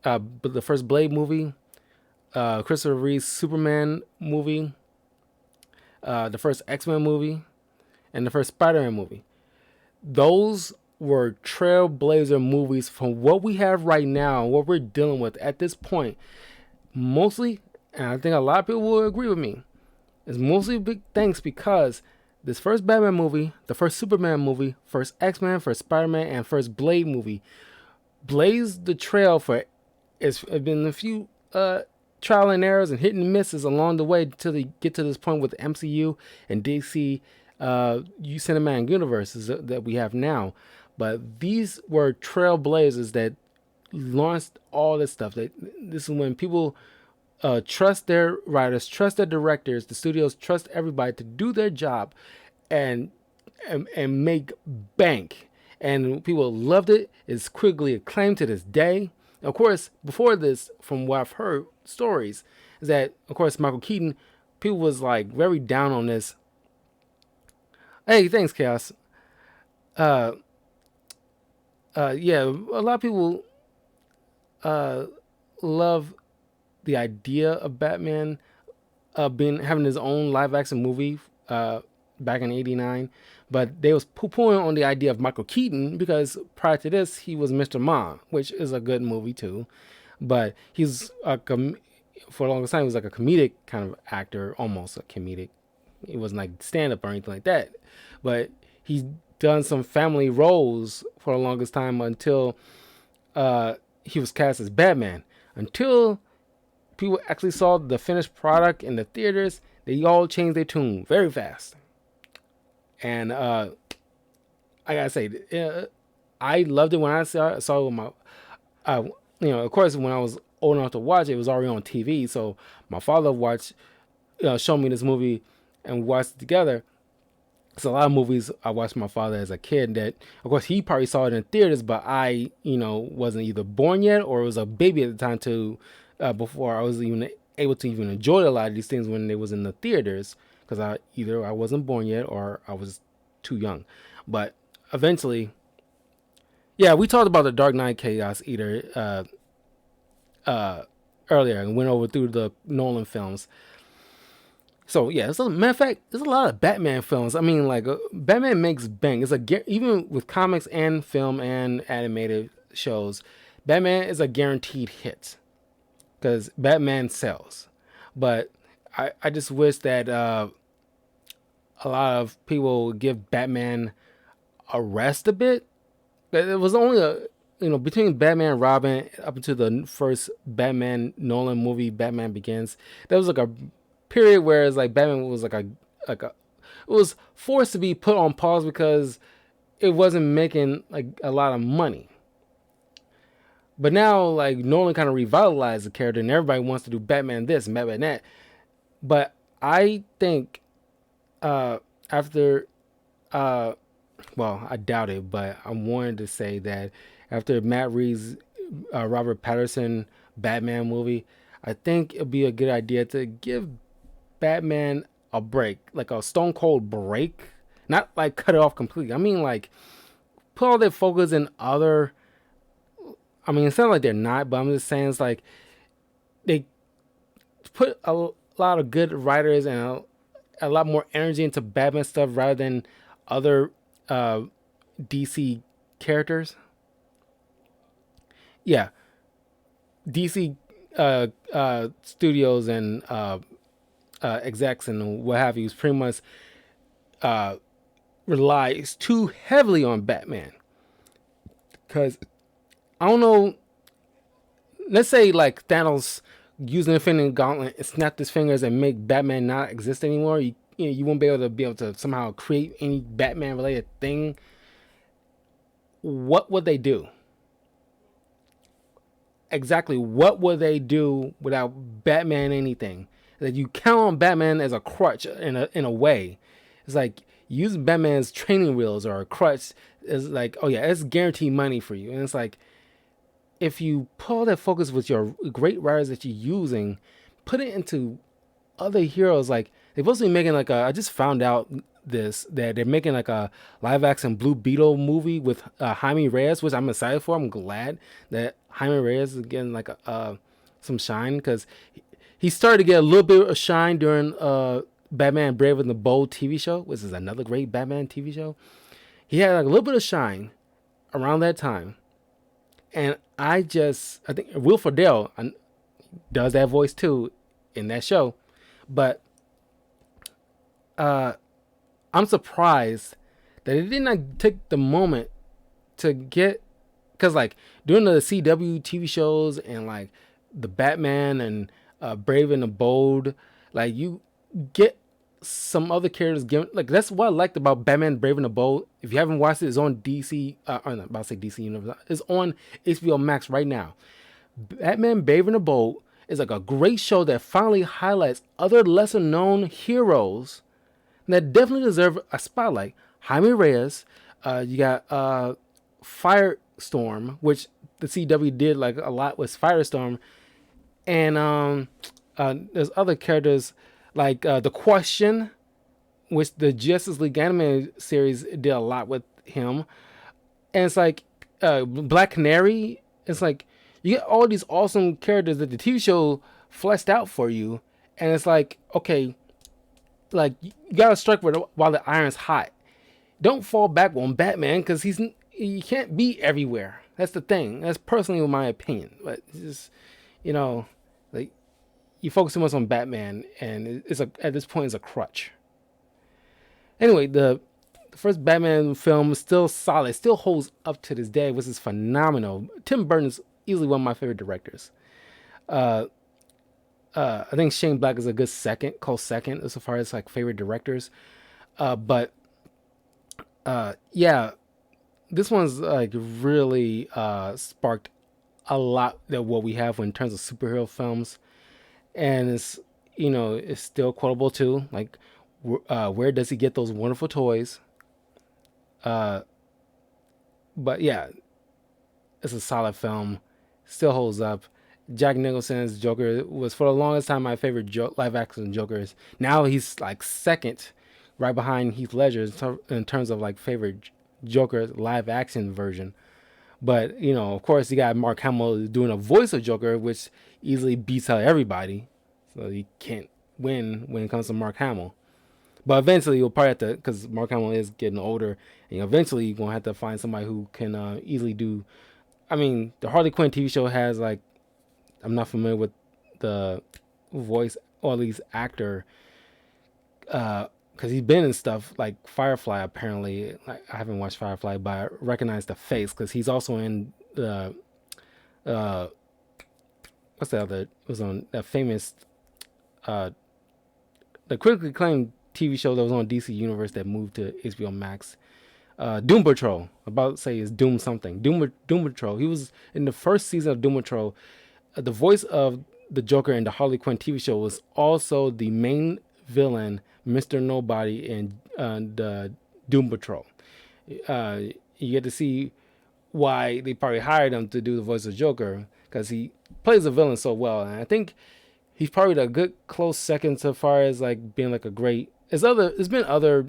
the first Blade movie, Christopher Reeve's Superman movie, the first X-Men movie, and the first Spider-Man movie. Those were trailblazer movies from what we have right now, what we're dealing with at this point. Mostly, and I think a lot of people will agree with me, it's mostly big thanks because this first Batman movie, the first Superman movie, first X-Men, first Spider-Man, and first Blade movie blazed the trail for. It's been a few trial and errors and hit and misses along the way till they get to this point with the MCU and DC cinematic universes that we have now. But these were trailblazers that launched all this stuff. This is when people trust their writers, trust their directors, the studios trust everybody to do their job and make bank. And people loved it. It's quickly acclaimed to this day. Of course, before this, from what I've heard stories, is that of course Michael Keaton, people was very down on this. Hey, thanks, Chaos. Yeah, a lot of people love the idea of Batman having his own live action movie back in '89, but they was poo-pooing on the idea of Michael Keaton because prior to this he was Mr. Mom, which is a good movie too, but he's for the longest time he was a comedic kind of actor, almost a comedic. It wasn't stand up or anything like that, but he's done some family roles for the longest time until he was cast as Batman. Until people actually saw the finished product in the theaters, they all changed their tune very fast. And I gotta say, I loved it when I saw it with my, of course, when I was old enough to watch it, it was already on TV. So my father showed me this movie and we watched it together. It's a lot of movies I watched with my father as a kid that, of course, he probably saw it in theaters, but I, wasn't either born yet or was a baby at the time before I was even able to even enjoy a lot of these things when they was in the theaters, because I wasn't born yet or I was too young. But eventually, yeah, we talked about the Dark Knight Chaos Eater earlier and went over through the Nolan films. So yeah, as a matter of fact, there's a lot of Batman films. I mean, like Batman makes bank. Even with comics and film and animated shows, Batman is a guaranteed hit because Batman sells. But I just wish that a lot of people would give Batman a rest a bit. It was only between Batman and Robin up until the first Batman Nolan movie, Batman Begins, there was like a period where it's like Batman was like a it was forced to be put on pause because it wasn't making like a lot of money. But now like Nolan kind of revitalized the character and everybody wants to do Batman this and Batman that. But I think after well, I doubt it, but I'm wanting to say that after Matt Reeves' Robert Pattinson Batman movie, I think it'd be a good idea to give Batman a break, like a stone cold break. Not like cut it off completely. I mean, like put all their focus in other. I mean, it's not like they're not, but I'm just saying it's like they put a lot of good writers and a lot more energy into Batman stuff rather than other DC characters. Yeah, DC studios and execs and what have you is pretty much relies too heavily on Batman. Because I don't know, let's say like Thanos used the Infinity Gauntlet and snapped his fingers and make Batman not exist anymore. You won't be able to somehow create any Batman related thing. What would they do? Exactly, what would they do without Batman anything? That you count on Batman as a crutch in a way. It's like using Batman's training wheels or a crutch is like, oh yeah, it's guaranteed money for you. And it's like if you pull that focus with your great writers that you're using, put it into other heroes. Like they're supposed to be making like I just found out this that they're making like a live action Blue Beetle movie with Jaime Reyes, which I'm excited for. I'm glad that Jaime Reyes is getting like some shine because he started to get a little bit of shine during Batman Brave and the Bold TV show, which is another great Batman TV show. He had like a little bit of shine around that time, and I think Will Friedle does that voice too in that show, but I'm surprised that it did not take the moment to get, because like during the CW TV shows and like the Batman and Brave and the Bold, like you get some other characters given, like that's what I liked about Batman Brave and the Bold. If you haven't watched it, it's on DC. I'm not about to say DC Universe. It's on HBO Max right now. Batman Brave and the Bold is like a great show that finally highlights other lesser known heroes that definitely deserve a spotlight. Jaime Reyes, you got Firestorm, which the CW did like a lot with Firestorm, and there's other characters like The Question, which the Justice League animated series did a lot with him, and it's like Black Canary. It's like you get all these awesome characters that the TV show fleshed out for you, and it's like, okay, like you gotta strike while the iron's hot. Don't fall back on Batman because he can't be everywhere. That's the thing. That's personally my opinion, but it's just, like you focus too much on Batman, and at this point it's a crutch. Anyway, the first Batman film is still solid, still holds up to this day, which is phenomenal. Tim Burton is easily one of my favorite directors. I think Shane Black is a good close second as far as like favorite directors. But yeah, this one's like really sparked a lot of what we have in terms of superhero films, and it's still quotable too. Like, where does he get those wonderful toys? But yeah, it's a solid film, still holds up. Jack Nicholson's Joker was for the longest time my favorite live action Jokers. Now he's like second, right behind Heath Ledger in terms of like favorite Joker live action version. But of course, you got Mark Hamill doing a voice of Joker, which easily beats out everybody. So you can't win when it comes to Mark Hamill. But eventually, you'll probably have to, because Mark Hamill is getting older, and eventually you're gonna have to find somebody who can easily do. I mean, the Harley Quinn TV show has like, I'm not familiar with the voice or at least actor, because he's been in stuff like Firefly. Apparently, like, I haven't watched Firefly, but I recognize the face because he's also in the what's the other? It was on that famous uh the critically acclaimed TV show that was on DC Universe that moved to HBO Max. Doom Patrol. About to say is Doom something. Doom Patrol. He was in the first season of Doom Patrol. The voice of the Joker in the Harley Quinn TV show was also the main villain, Mr. Nobody, in the Doom Patrol. You get to see why they probably hired him to do the voice of Joker, because he plays a villain so well, and I think he's probably a good close second so far as like being like a great. There's been other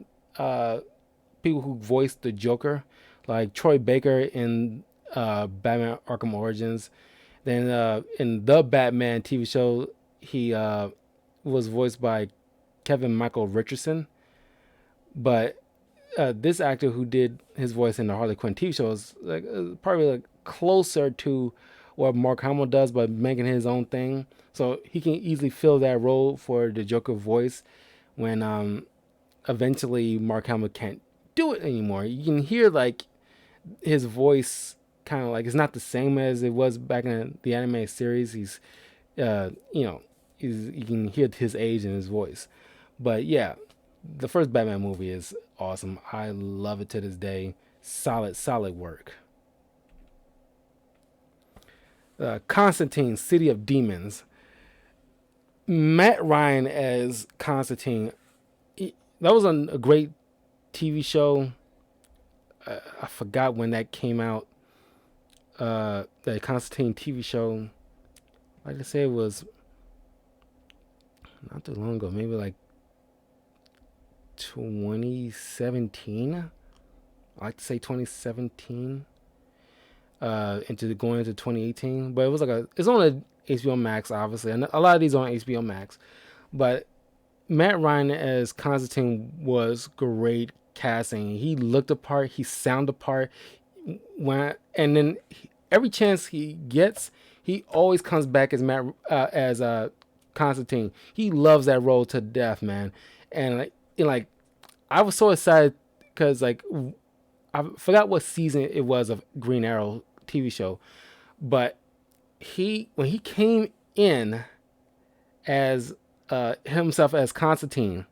people who voiced the Joker, like Troy Baker in Batman Arkham Origins. Then in the Batman TV show, he was voiced by Kevin Michael Richardson. But this actor who did his voice in the Harley Quinn TV show is like probably like closer to what Mark Hamill does, but making his own thing. So he can easily fill that role for the Joker voice when eventually Mark Hamill can't do it anymore. You can hear like his voice kind of like it's not the same as it was back in the animated series. He's you can hear his age in his voice. But yeah, the first Batman movie is awesome. I love it to this day. Solid work. Constantine, City of Demons. Matt Ryan as Constantine. That was a great TV show. I forgot when that came out. The Constantine TV show. Like I say, it was not too long ago. Maybe like 2017. I like to say 2017. Into going into 2018, but it was like it's on HBO Max, obviously, and a lot of these are on HBO Max. But Matt Ryan as Constantine was great casting. He looked the part, he sounded the part. And then every chance he gets, he always comes back as Constantine. He loves that role to death, man. And like I was so excited because like I forgot what season it was of Green Arrow TV show, but when he came in as himself as Constantine,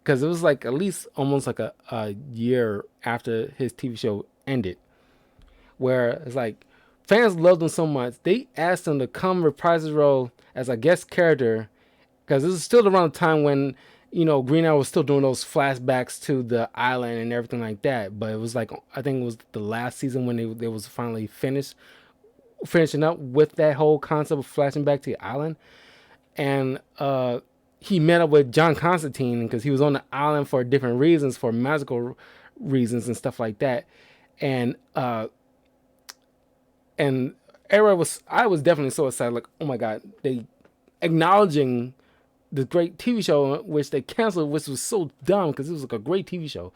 because it was like at least almost like a year after his TV show ended, where it's like fans loved him so much they asked him to come reprise his role as a guest character, because this is still around the time when Green Arrow was still doing those flashbacks to the island and everything like that. But it was like, I think it was the last season when they was finally finishing up with that whole concept of flashing back to the island. And he met up with John Constantine because he was on the island for different reasons, for magical reasons and stuff like that. And I was definitely so excited, like, oh my God, they acknowledging the great TV show which they canceled, which was so dumb because it was like a great TV show,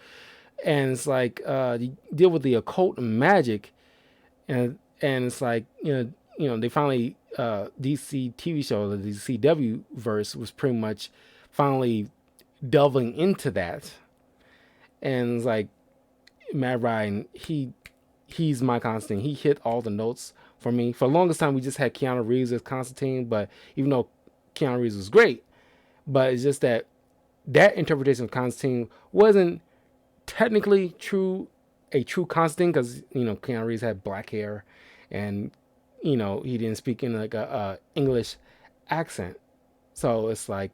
and it's like you deal with the occult and magic, and it's like they finally DC TV show, the CW verse was pretty much finally delving into that, and it's like Matt Ryan, he's my Constantine. He hit all the notes for me. For the longest time, we just had Keanu Reeves as Constantine, but even though Keanu Reeves was great, but it's just that interpretation of Constantine wasn't technically a true Constantine, because Keanu Reeves had black hair, and he didn't speak in like a English accent. So it's like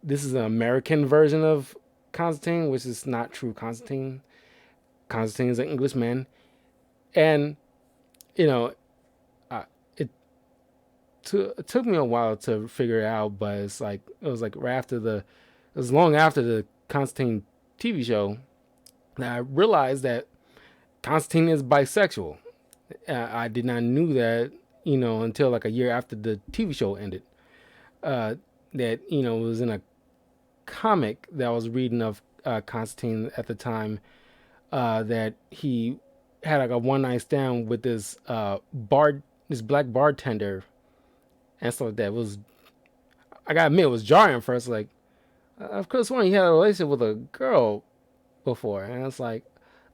this is an American version of Constantine, which is not true Constantine. Constantine is an Englishman, and it took me a while to figure it out, but it was long after the Constantine TV show that I realized that Constantine is bisexual. I did not knew that, until like a year after the TV show ended. That it was in a comic that I was reading of Constantine at the time, that he had like a one night stand with this black bartender and stuff like that. It was, I gotta admit, it was jarring first. Like, of course, when he had a relationship with a girl before, and it's like,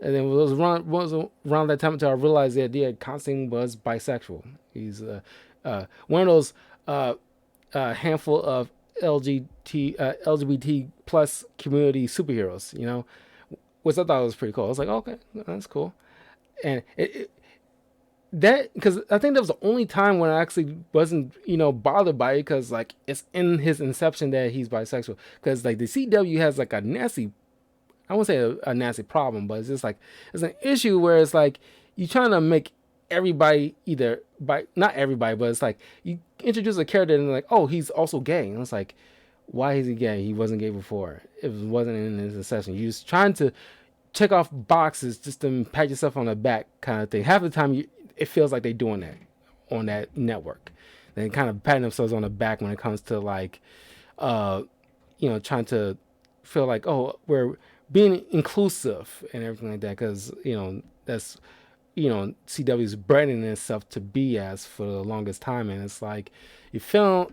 and then it was around that time until I realized that Constantine was bisexual. He's one of those handful of LGBT plus community superheroes, which I thought was pretty cool. I was like, okay, that's cool, and that because I think that was the only time when I actually wasn't bothered by it, because like it's in his inception that he's bisexual, because like the CW has like a nasty, I won't say a nasty problem, but it's just like it's an issue where it's like you trying to make everybody either by not everybody, but it's like you introduce a character and like, oh, he's also gay, and it's like, why is he gay? He wasn't gay before. It wasn't in his inception. You're just trying to check off boxes just to pat yourself on the back kind of thing. Half the time it feels like they're doing that on that network. They kind of patting themselves on the back when it comes to like, trying to feel like, oh, we're being inclusive and everything like that, because that's CW's branding itself to be as for the longest time, and it's like you feel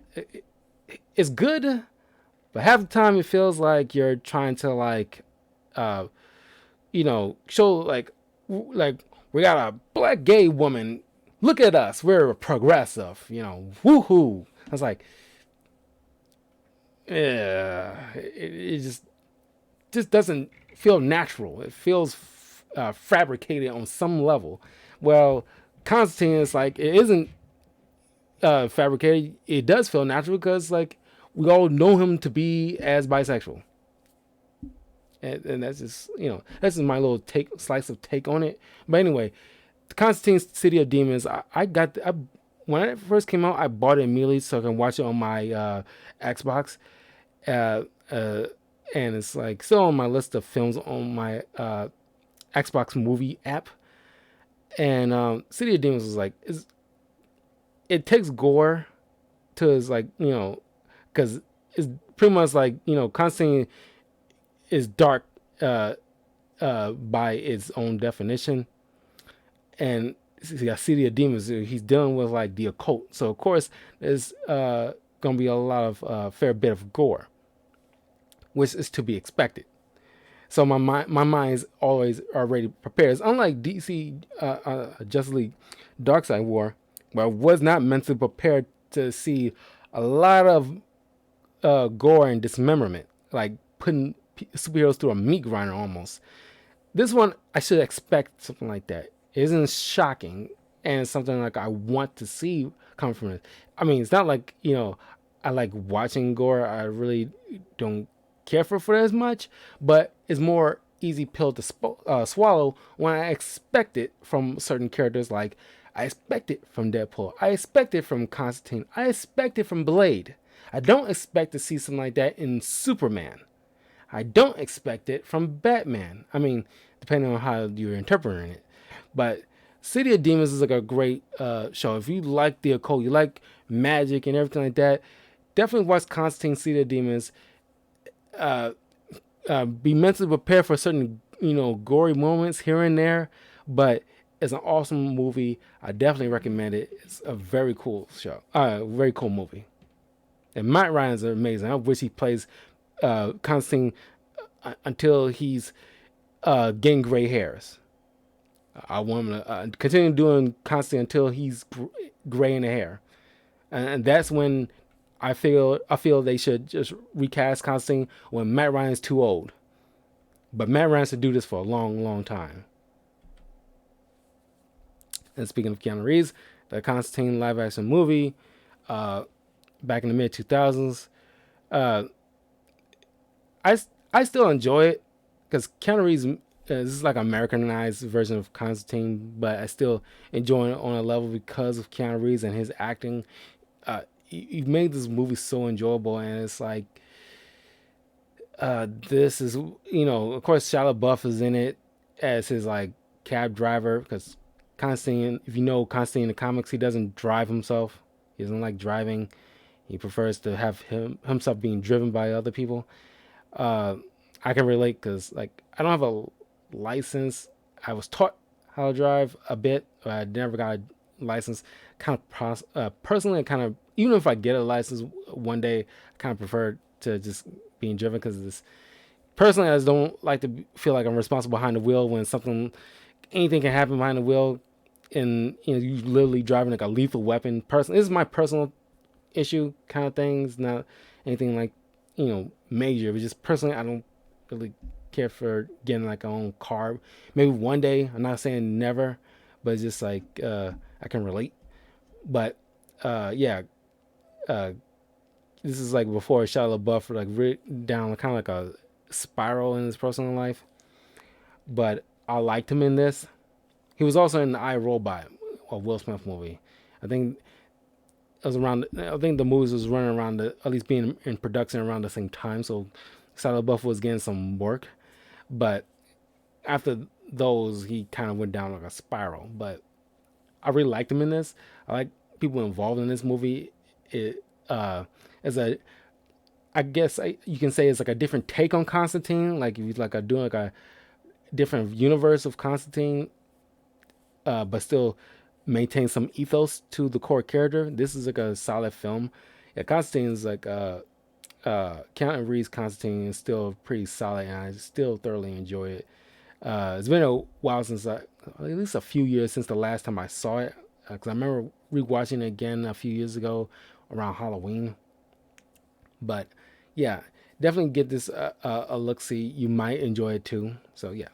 it's good, but half the time it feels like you're trying to like, show like we got a black gay woman. Look at us, we're progressive. Woohoo! I was like, yeah, it just doesn't feel natural. It feels fabricated on some level. Well, Constantine is like, it isn't fabricated. It does feel natural because like we all know him to be as bisexual, and that's just that's just my little slice of take on it. But anyway, Constantine's City of Demons. When it first came out, I bought it immediately so I can watch it on my Xbox. And it's like still on my list of films on my Xbox movie app. And City of Demons was like, it takes gore to its like, because it's pretty much like, Constantine is dark by its own definition. And you got City of Demons, he's dealing with like the occult. So of course there's gonna be a lot of fair bit of gore, which is to be expected. So my mind's always already prepared. It's unlike DC Justice League Darkseid War, where I was not mentally prepared to see a lot of gore and dismemberment, like putting superheroes through a meat grinder almost. This one, I should expect something like that. It isn't shocking, and it's something like I want to see come from it. I mean, it's not like, I like watching gore. I really don't care for it as much, but it's more easy pill to swallow when I expect it from certain characters. Like I expect it from Deadpool, I expect it from Constantine, I expect it from Blade. I don't expect to see something like that in Superman. I don't expect it from Batman. I mean, depending on how you're interpreting it. But City of Demons is like a great show. If you like the occult, you like magic and everything like that, definitely watch Constantine City of Demons. Be mentally prepared for certain, gory moments here and there, but it's an awesome movie. I definitely recommend it. It's a very cool show. Very cool movie. And Matt Ryan's amazing. I wish he plays Constantine until he's getting gray hairs. I want him to continue doing Constantine until he's gray in the hair, and that's when I feel they should just recast Constantine when Matt Ryan's too old. But Matt Ryan should do this for a long, long time. And speaking of Keanu Reeves, the Constantine live action movie, back in the mid 2000s, I still enjoy it because Keanu Reeves. This is like an Americanized version of Constantine, but I still enjoy it on a level because of Keanu Reeves and his acting. He made this movie so enjoyable, and it's like, this is, of course Shia LaBeouf is in it as his like cab driver because Constantine, if you know Constantine in the comics, he doesn't drive himself. He doesn't like driving. He prefers to have himself being driven by other people. Uh, I can relate because like I don't have a license. I was taught how to drive a bit, but I never got a license. Personally, I kind of even if I get a license one day, I kind of prefer to just being driven because this. Personally, I just don't like to feel like I'm responsible behind the wheel when anything can happen behind the wheel, and you literally driving like a lethal weapon. This is my personal issue kind of things, not anything like major, but just personally I don't really care for getting like a own car. Maybe one day, I'm not saying never, but it's just like I can relate. But yeah, uh this is like before Shia LaBeouf like down kind of like a spiral in his personal life. But I liked him in this. He was also in the I, Robot, a Will Smith movie. I think it was around. I think the movies was running around at least being in production around the same time. So Shia LaBeouf was getting some work, but after those, he kind of went down like a spiral. But I really liked him in this. I like people involved in this movie. It as a I guess you can say it's like a different take on Constantine. Like if you like doing like a different universe of Constantine, but still maintain some ethos to the core character. This is like a solid film. Yeah, Constantine is like Keanu Reeves Constantine is still pretty solid, and I still thoroughly enjoy it. It's been a while since at least a few years since the last time I saw it, because I remember rewatching it again a few years ago around Halloween. But yeah, definitely get this a look. See, you might enjoy it too. So yeah.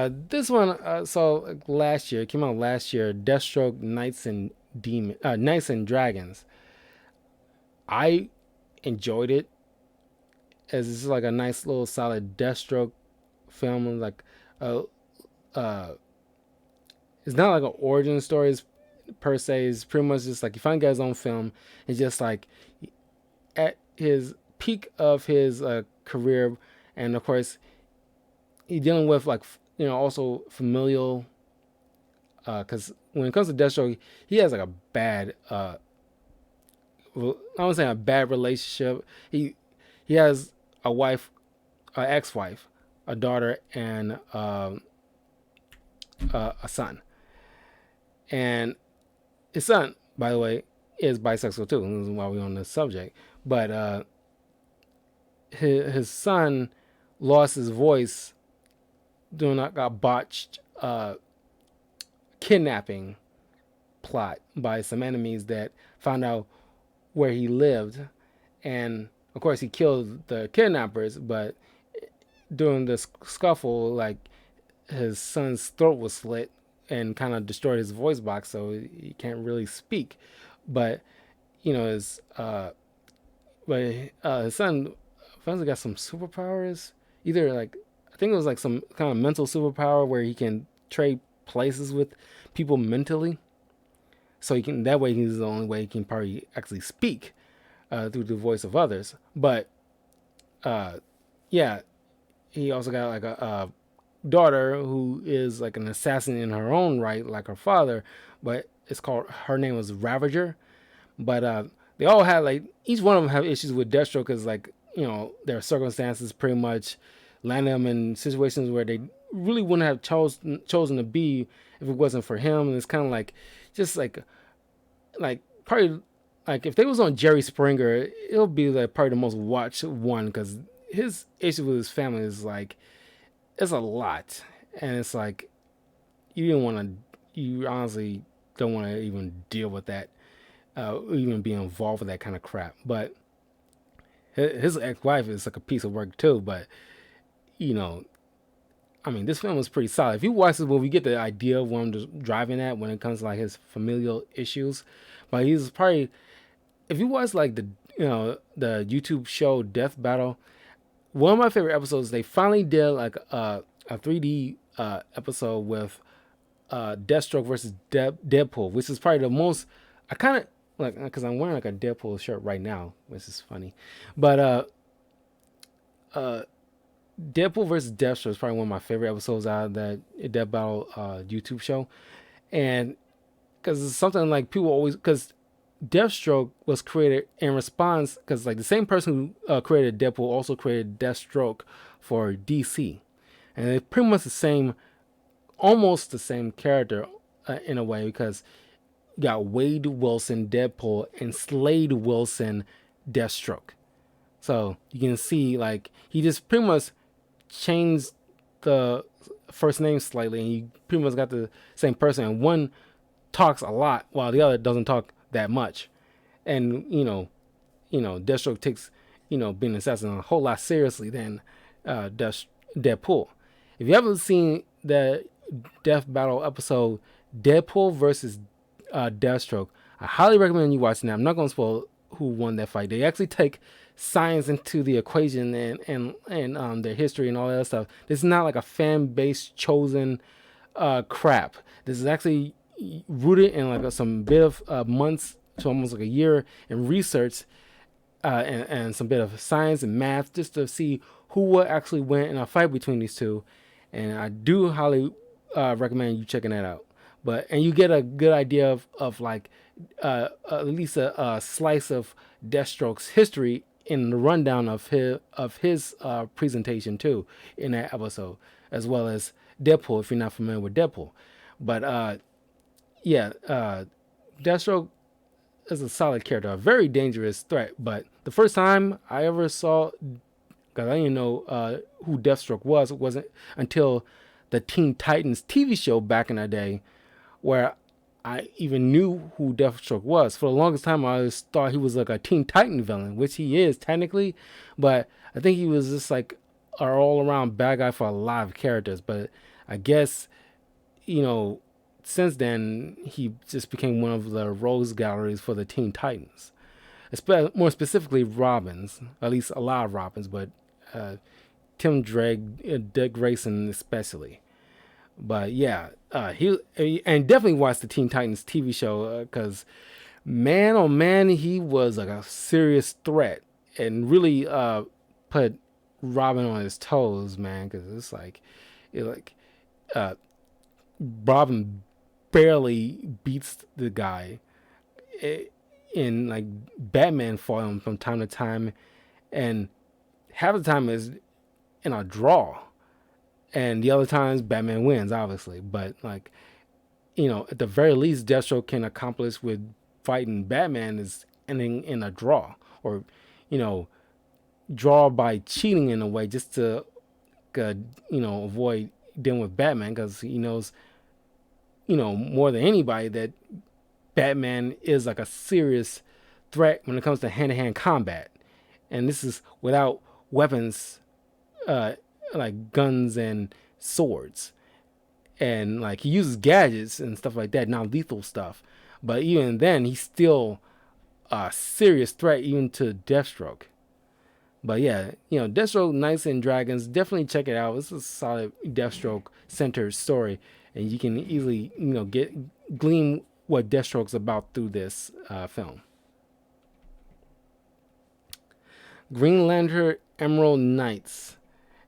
This one, so last year, it came out last year. Deathstroke, Knights and Dragons. I enjoyed it as this is like a nice little solid Deathstroke film. Like, uh, uh, it's not like an origin story per se. It's pretty much just like he finally got his own film. It's just like at his peak of his career, and of course, he's dealing with like also familial. Because when it comes to Deathstroke, he has like a bad. I don't say a bad relationship. He has a wife, an ex-wife, a daughter, and a son. And his son, by the way, is bisexual too. This is why we're on this subject. But his son lost his voice doing like a botched kidnapping plot by some enemies that found out where he lived, and of course he killed the kidnappers. But during the scuffle, like his son's throat was slit and kind of destroyed his voice box, so he can't really speak. But his his son finally got some superpowers. Either like I think it was like some kind of mental superpower where he can trade places with people mentally. So he can that way he's the only way he can probably actually speak through the voice of others. But yeah, he also got like a daughter who is like an assassin in her own right, like her father. But her name was Ravager. But they all had like each one of them have issues with Deathstroke because like their circumstances pretty much land them in situations where they really wouldn't have chosen to be if it wasn't for him. And it's kind of like just like probably like if they was on Jerry Springer, it'll be like probably the most watched one because his issue with his family is like it's a lot, and it's like you honestly don't want to even deal with that, even be involved with that kind of crap. But his ex-wife is like a piece of work too. But I mean, this film is pretty solid. If you watch this movie, you get the idea of what I'm driving at when it comes to like his familial issues. But he's probably, if you watch like the YouTube show Death Battle, one of my favorite episodes, they finally did like a 3D episode with Deathstroke versus Deadpool, which is probably the most. I kind of like because I'm wearing like a Deadpool shirt right now, which is funny, but Deadpool versus Deathstroke is probably one of my favorite episodes out of that Death Battle YouTube show, and because it's something like people always because Deathstroke was created in response because like the same person who created Deadpool also created Deathstroke for DC, and it's pretty much the same, almost the same character in a way because you got Wade Wilson Deadpool and Slade Wilson Deathstroke. So you can see like he just pretty much changed the first name slightly, and you pretty much got the same person. And one talks a lot while the other doesn't talk that much. And Deathstroke takes being an assassin a whole lot seriously than Deadpool. If you haven't seen the Death Battle episode, Deadpool versus Deathstroke, I highly recommend you watching that. I'm not going to spoil who won that fight. They actually take science into the equation and their history and all that stuff. This is not like a fan base chosen crap. This is actually rooted in like some bit of months to almost like a year in research and some bit of science and math just to see who would actually win in a fight between these two. And I do highly recommend you checking that out. And you get a good idea of like at least a slice of Deathstroke's history in the rundown of his presentation too in that episode, as well as Deadpool if you're not familiar with Deadpool. But Deathstroke is a solid character, a very dangerous threat. But the first time I ever saw, because I didn't know who Deathstroke was, it wasn't until the Teen Titans TV show back in the day where I even knew who Deathstroke was. For the longest time, I always thought he was like a Teen Titan villain, which he is technically, but I think he was just like an all-around bad guy for a lot of characters. But I guess, since then, he just became one of the rogues galleries for the Teen Titans. More specifically, Robins, at least a lot of Robins, but Tim Drake, Dick Grayson especially. But yeah, he and definitely watched the Teen Titans TV show because man, oh man, he was like a serious threat and really put Robin on his toes, man. Because it's like, Robin barely beats the guy, in like Batman fought him from time to time, and half the time is in a draw. And the other times, Batman wins, obviously. But, at the very least, Deathstroke can accomplish with fighting Batman is ending in a draw. Or, draw by cheating in a way just to, avoid dealing with Batman. Because he knows, more than anybody that Batman is like a serious threat when it comes to hand-to-hand combat. And this is without weapons, like guns and swords, and like he uses gadgets and stuff like that, non-lethal stuff, but even then he's still a serious threat even to Deathstroke. But yeah, Deathstroke Knights and Dragons, definitely check it out. It's a solid Deathstroke centered story, and you can easily glean what Deathstroke's about through this film. Green Lantern Emerald Knights.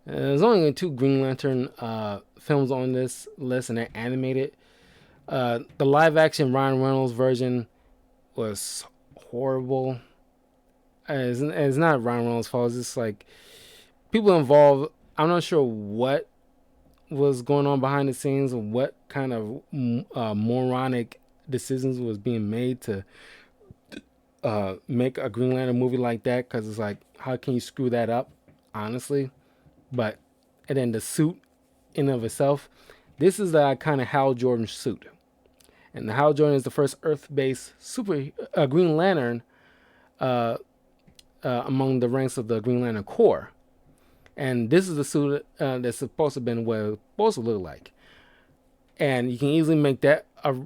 There's only 2 Green Lantern films on this list, and they're animated. The live-action Ryan Reynolds version was horrible. It's not Ryan Reynolds' fault. It's just like people involved. I'm not sure what was going on behind the scenes and what kind of moronic decisions was being made to make a Green Lantern movie like that. Because it's like, how can you screw that up? Honestly. And then the suit in of itself, this is the kind of Hal Jordan suit. And the Hal Jordan is the first Earth-based super Green Lantern among the ranks of the Green Lantern Corps. And this is the suit that's supposed to have been what it's supposed to look like. And you can easily make that a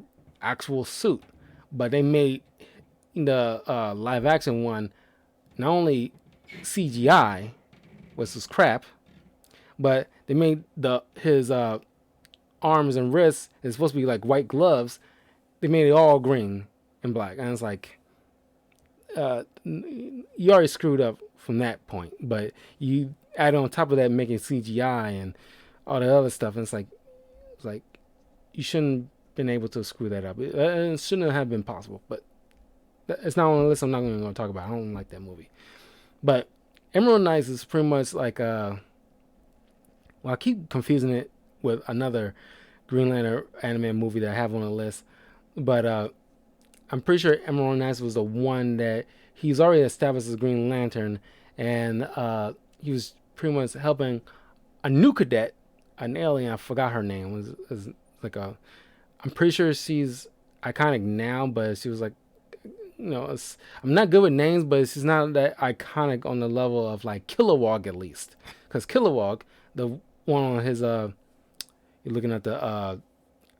actual suit. But they made the live-action one not only CGI, which was crap, but they made his arms and wrists, it's supposed to be like white gloves. They made it all green and black. And it's like, you already screwed up from that point. But you add on top of that making CGI and all the other stuff, and it's like you shouldn't been able to screw that up. It shouldn't have been possible. But it's not on the list. I'm not even going to talk about. I don't like that movie. But Emerald Knights is pretty much like well, I keep confusing it with another Green Lantern anime movie that I have on the list, but I'm pretty sure Emerald Knights was the one that he's already established as Green Lantern, and he was pretty much helping a new cadet, an alien. I forgot her name. Was like a. I'm pretty sure she's iconic now, but she was like, I'm not good with names, but she's not that iconic on the level of like Kilowog at least, because Kilowog, the one on his you're looking at the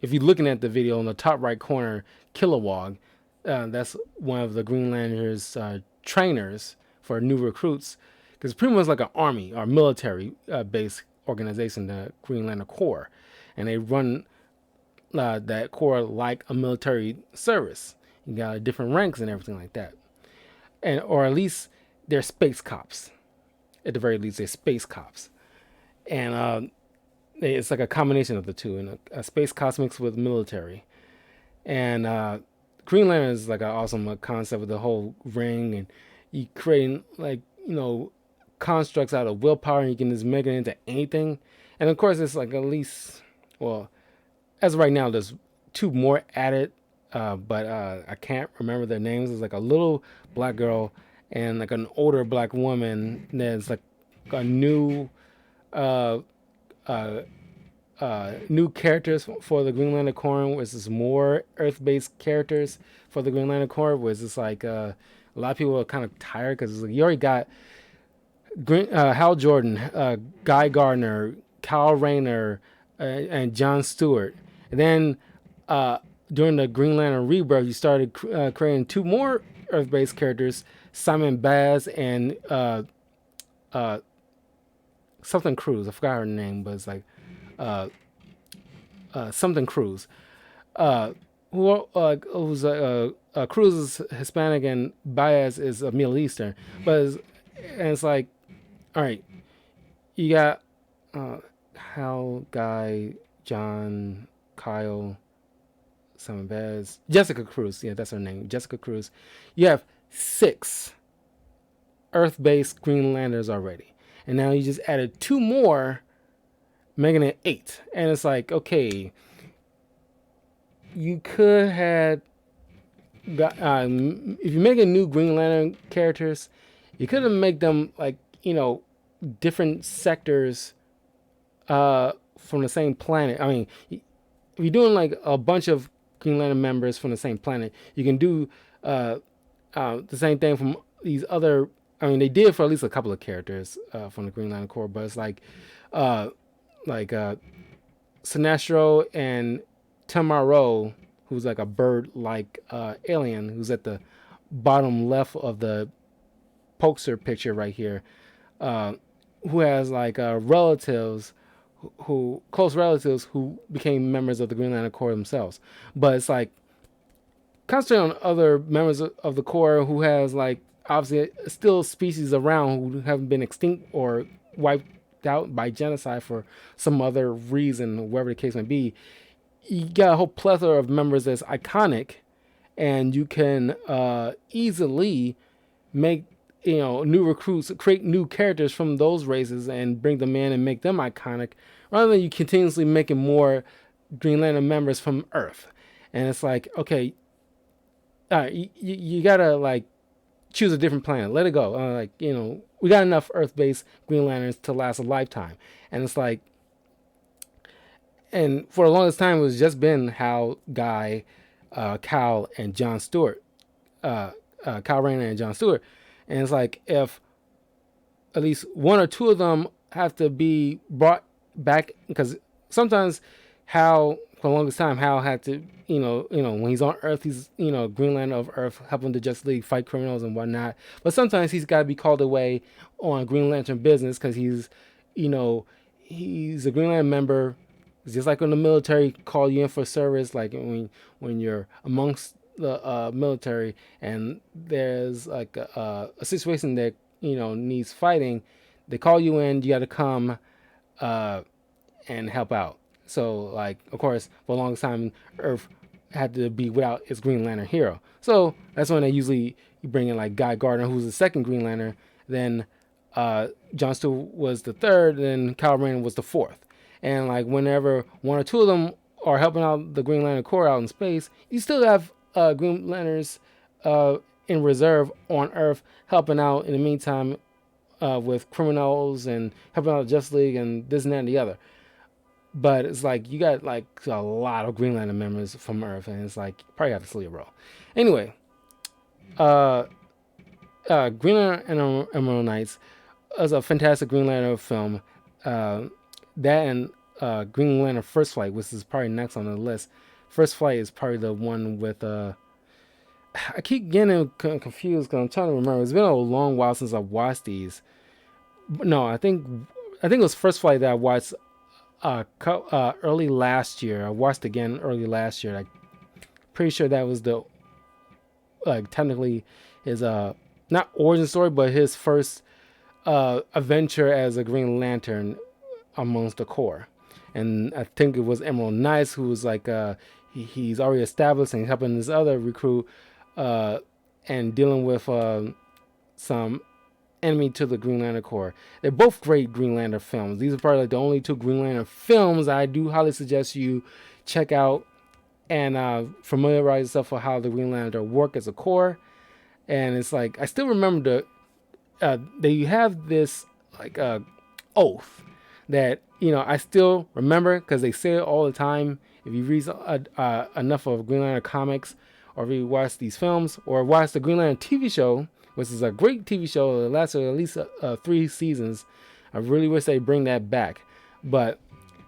if you're looking at the video on the top right corner, Kilowog, that's one of the Green Lantern's trainers for new recruits, because it's pretty much like an army or military based organization, the Green Lantern Corps, and they run that corps like a military service. You got different ranks and everything like that, and or at least they're space cops. At the very least, they're space cops, and it's like a combination of the two, and a space cops mixed with military. And Green Lantern is like an awesome concept with the whole ring, and you creating like constructs out of willpower, and you can just make it into anything. And of course, it's like at least, well, as of right now, there's two more added, but I can't remember their names. It's like a little black girl and like an older black woman. There's like a new uh, new characters for the Green Lantern Corps, which is more Earth-based characters for the Green Lantern Corps, which is like a lot of people are kind of tired because like, you already got Hal Jordan, Guy Gardner, Kyle Rayner, and John Stewart. And then during the Green Lantern Rebirth, you started creating two more Earth-based characters, Simon Baz and something Cruz. I forgot her name, but it's like something Cruz. Who's Cruz is Hispanic and Baez is Middle Eastern, and it's like, all right, you got Hal, Guy, John, Kyle, Simon Baz, Jessica Cruz. Yeah, that's her name, Jessica Cruz. You have 6 Earth-based Green Lanterns already, and now you just added 2 more, making it 8. And it's like, okay, you could have got if you make a new Green Lantern characters, you could have make them like different sectors from the same planet. I mean, if you're doing like a bunch of Green Lantern members from the same planet, you can do the same thing from these other. I mean, they did for at least a couple of characters from the Green Lantern Corps, but it's like Sinestro and Tamaro, who's like a bird-like alien, who's at the bottom left of the poster picture right here, who has like relatives, close relatives who became members of the Green Lantern Corps themselves. But it's like concentrate on other members of the Corps who has like obviously still species around who haven't been extinct or wiped out by genocide for some other reason, whatever the case may be. You got a whole plethora of members that's iconic, and you can easily make new recruits, create new characters from those races and bring them in and make them iconic, rather than you continuously making more Green Lantern members from Earth. And it's like, okay, you gotta like choose a different planet, let it go. We got enough Earth-based Green Lanterns to last a lifetime. And it's like, and for the longest time, it was just been Hal, Guy, Kyle, and John Stewart, Kyle Rayner and John Stewart. And it's like, if at least 1 or 2 of them have to be brought back, because sometimes Hal, for the longest time, Hal had to, when he's on Earth, he's, Green Lantern of Earth, helping the Justice League fight criminals and whatnot. But sometimes he's got to be called away on Green Lantern business because he's a Green Lantern member. It's just like when the military call you in for service, like when you're amongst the military, and there's like a situation that needs fighting. They call you in. You got to come uh, and help out. So, like, of course, for a long time, Earth had to be without its Green Lantern hero. So that's when they usually bring in like Guy Gardner, who's the second Green Lantern. Then John Stewart was the third. Then Kyle Rayner was the fourth. And like whenever one or two of them are helping out the Green Lantern Corps out in space, you still have Green Lanterns in reserve on Earth helping out in the meantime with criminals and helping out the Justice League and this and that and the other. But it's like you got like a lot of Green Lantern members from Earth, and it's like you probably have to sleep bro. Anyway, Green Lantern and Emerald Knights is a fantastic Green Lantern film. That and Green Lantern First Flight, which is probably next on the list. First Flight is probably the one with I keep getting confused because I'm trying to remember. It's been a long while since I watched these. No, I think it was First Flight that I watched early last year. I watched again early last year. I'm pretty sure that was the technically his not origin story, but his first adventure as a Green Lantern amongst the Corps. And I think it was Emerald Knights who was like he's already established and helping this other recruit and dealing with some enemy to the Green Lantern Corps. They're both great Green Lantern films. These are probably like the only two Green Lantern films I do highly suggest you check out and familiarize yourself with how the Green Lantern work as a Corps. And it's like I still remember they have this like oath that I still remember because they say it all the time. If you read enough of Green Lantern comics, or if you watch these films, or watch the Green Lantern TV show, which is a great TV show that lasted at least 3 seasons. I really wish they bring that back. But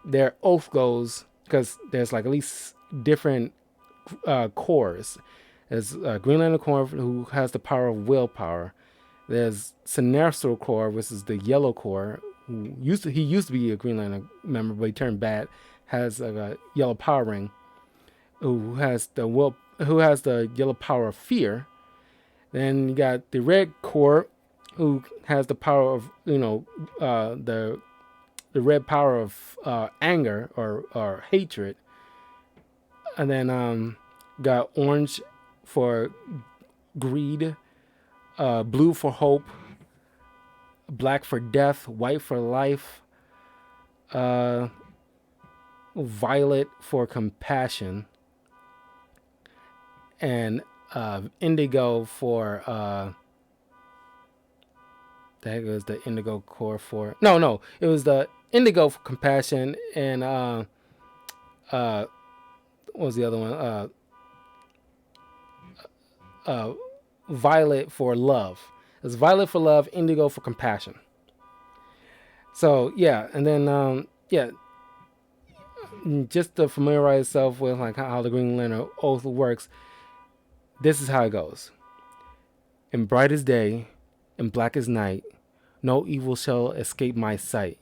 their oath goes, because there's like at least different corps. There's Green Lantern Corps, who has the power of willpower. There's Sinestro Corps, which is the Yellow Corps. He used to be a Green Lantern member, but he turned bad. Has a yellow power ring. Who has the yellow power of fear. Then you got the Red Corps, who has the power of the red power of anger or hatred. And then got Orange for greed, blue for hope, black for death, white for life, violet for compassion, and indigo for the heck was the indigo core for? No, it was the indigo for compassion and what was the other one? Violet for love. It's violet for love, indigo for compassion. So yeah, and then just to familiarize yourself with like how the Green Lantern oath works. This is how it goes. In bright as day, in black as night, no evil shall escape my sight.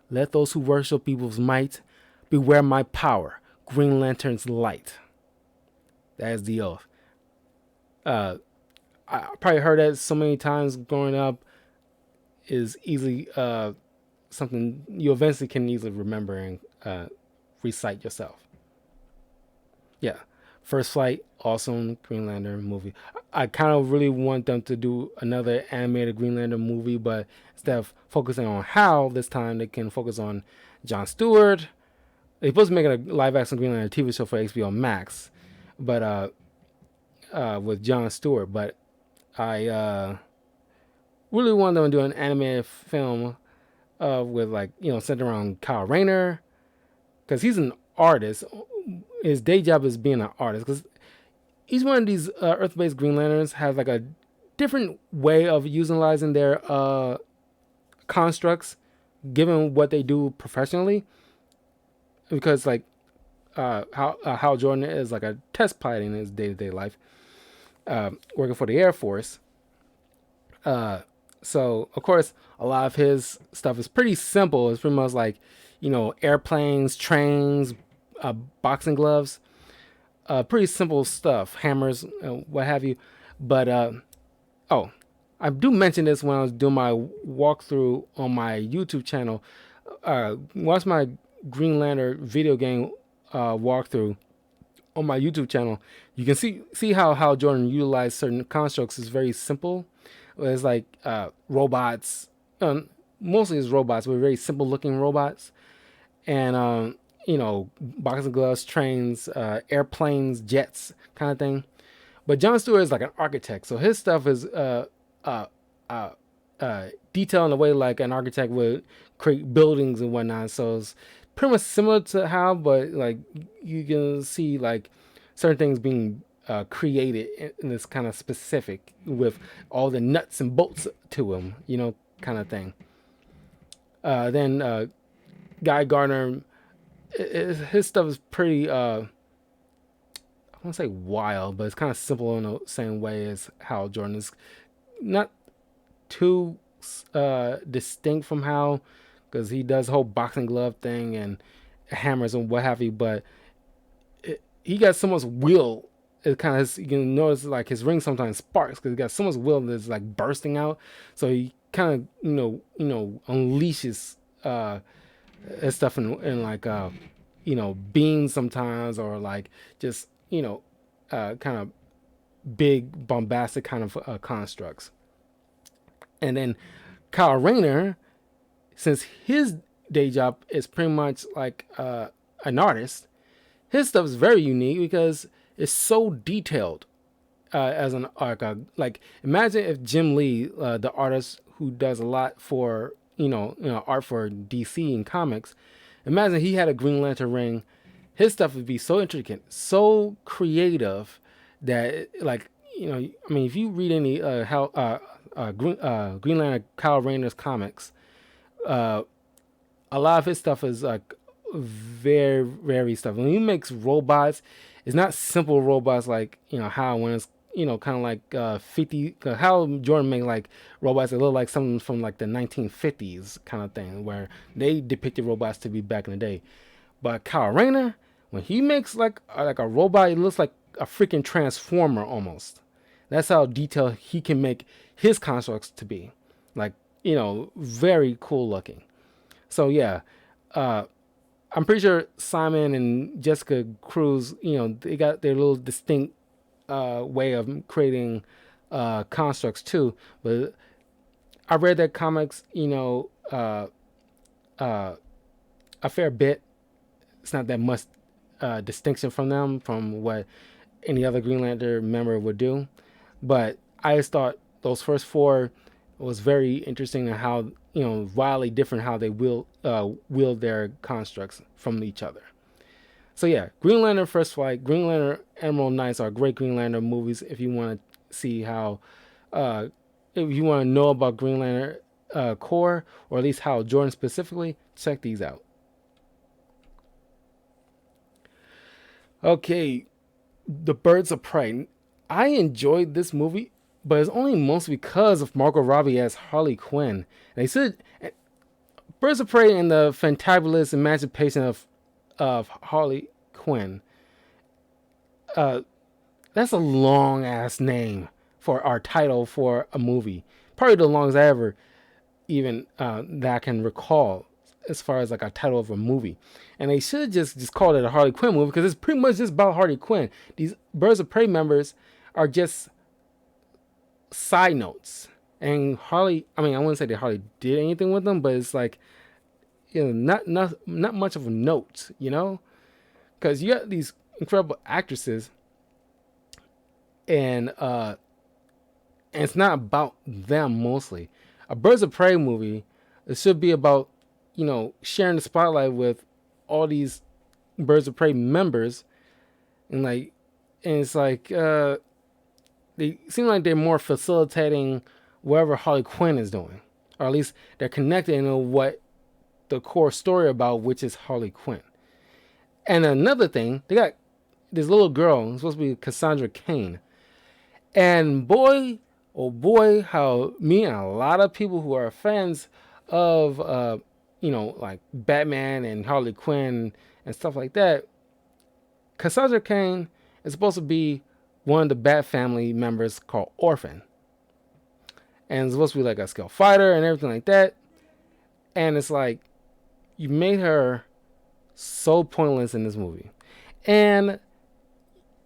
Let those who worship evil's might beware my power, Green Lantern's light. That is the oath. I probably heard that so many times growing up. Is easily something you eventually can easily remember and recite yourself. Yeah. First Flight, awesome Green Lantern movie. I kind of really want them to do another animated Green Lantern movie, but instead of focusing on Hal this time, they can focus on Jon Stewart. They're supposed to make a live action Green Lantern TV show for HBO Max, but with Jon Stewart. But I really want them to do an animated film with centered around Kyle Rayner, because he's an artist. His day job is being an artist, because each one of these Earth-based Green Lanterns has like a different way of utilizing their constructs, given what they do professionally. Because Hal Jordan is like a test pilot in his day-to-day life, working for the Air Force. So of course a lot of his stuff is pretty simple. It's pretty much like airplanes, trains, boxing gloves. pretty simple stuff, hammers, what have you. But oh, I do mention this when I was doing my walkthrough on my YouTube channel. Watch my Green Lantern video game walkthrough on my YouTube channel. You can see how Jordan utilized certain constructs is very simple. It's like robots, mostly it's robots, but very simple looking robots, and boxing gloves, trains, airplanes, jets, kind of thing. But John Stewart is like an architect, so his stuff is uh, uh, detailed in a way like an architect would create buildings and whatnot. So it's pretty much similar to how, but like you can see like certain things being created in this kind of specific with all the nuts and bolts to them, kind of thing. Then Guy Gardner, his stuff is pretty. I won't say wild, but it's kind of simple in the same way as Hal Jordan is. Not too distinct from Hal, because he does the whole boxing glove thing and hammers and what have you, but he got so much will. It kind of, you can notice like his ring sometimes sparks because he got so much will that's like bursting out. So he kind of unleashes his stuff in like beams sometimes, or like just kind of big bombastic kind of constructs. And then Kyle Rayner, since his day job is pretty much like an artist, his stuff is very unique because it's so detailed. As an like imagine if Jim Lee, the artist who does a lot for art for DC and comics, imagine he had a Green Lantern ring. His stuff would be so intricate, so creative that like I mean, if you read any Green Lantern Kyle Rayner's comics, a lot of his stuff is like very, very stuff. When he makes robots, it's not simple robots like how when it's kind of like 50. How Jordan made like robots that look like something from like the 1950s kind of thing, where they depicted robots to be back in the day. But Kyle Rayner, when he makes like a robot, it looks like a freaking transformer almost. That's how detailed he can make his constructs to be, like very cool looking. So yeah, I'm pretty sure Simon and Jessica Cruz, they got their little distinct way of creating constructs too. But I read their comics, a fair bit. It's not that much distinction from them from what any other Green Lantern member would do. But I just thought those first four was very interesting in how wildly different how they wield their constructs from each other. So yeah, Green Lantern First Flight, Green Lantern Emerald Knights are great Green Lantern movies. If you want to see how, if you want to know about Green Lantern Corps, or at least Hal Jordan specifically, check these out. Okay, The Birds of Prey. I enjoyed this movie, but it's only mostly because of Margot Robbie as Harley Quinn. And they said Birds of Prey and the Fantabulous Emancipation of Harley Quinn. That's a long ass name for our title for a movie. Probably the longest I ever even that I can recall as far as like a title of a movie. And they should just call it a Harley Quinn movie because it's pretty much just about Harley Quinn. These Birds of Prey members are just side notes. And Harley, I mean, I wouldn't say that Harley did anything with them, but it's like, not much of a note, because you got these incredible actresses, and it's not about them mostly. A Birds of Prey movie, it should be about sharing the spotlight with all these Birds of Prey members, and it's like they seem like they're more facilitating whatever Harley Quinn is doing, or at least they're connected in what the core story about, which is Harley Quinn. And another thing, they got this little girl, supposed to be Cassandra Cain, and boy, oh boy, how me and a lot of people who are fans of like Batman and Harley Quinn and stuff like that, Cassandra Cain is supposed to be one of the Bat family members called Orphan, and it's supposed to be like a skilled fighter and everything like that. And it's like you made her so pointless in this movie, and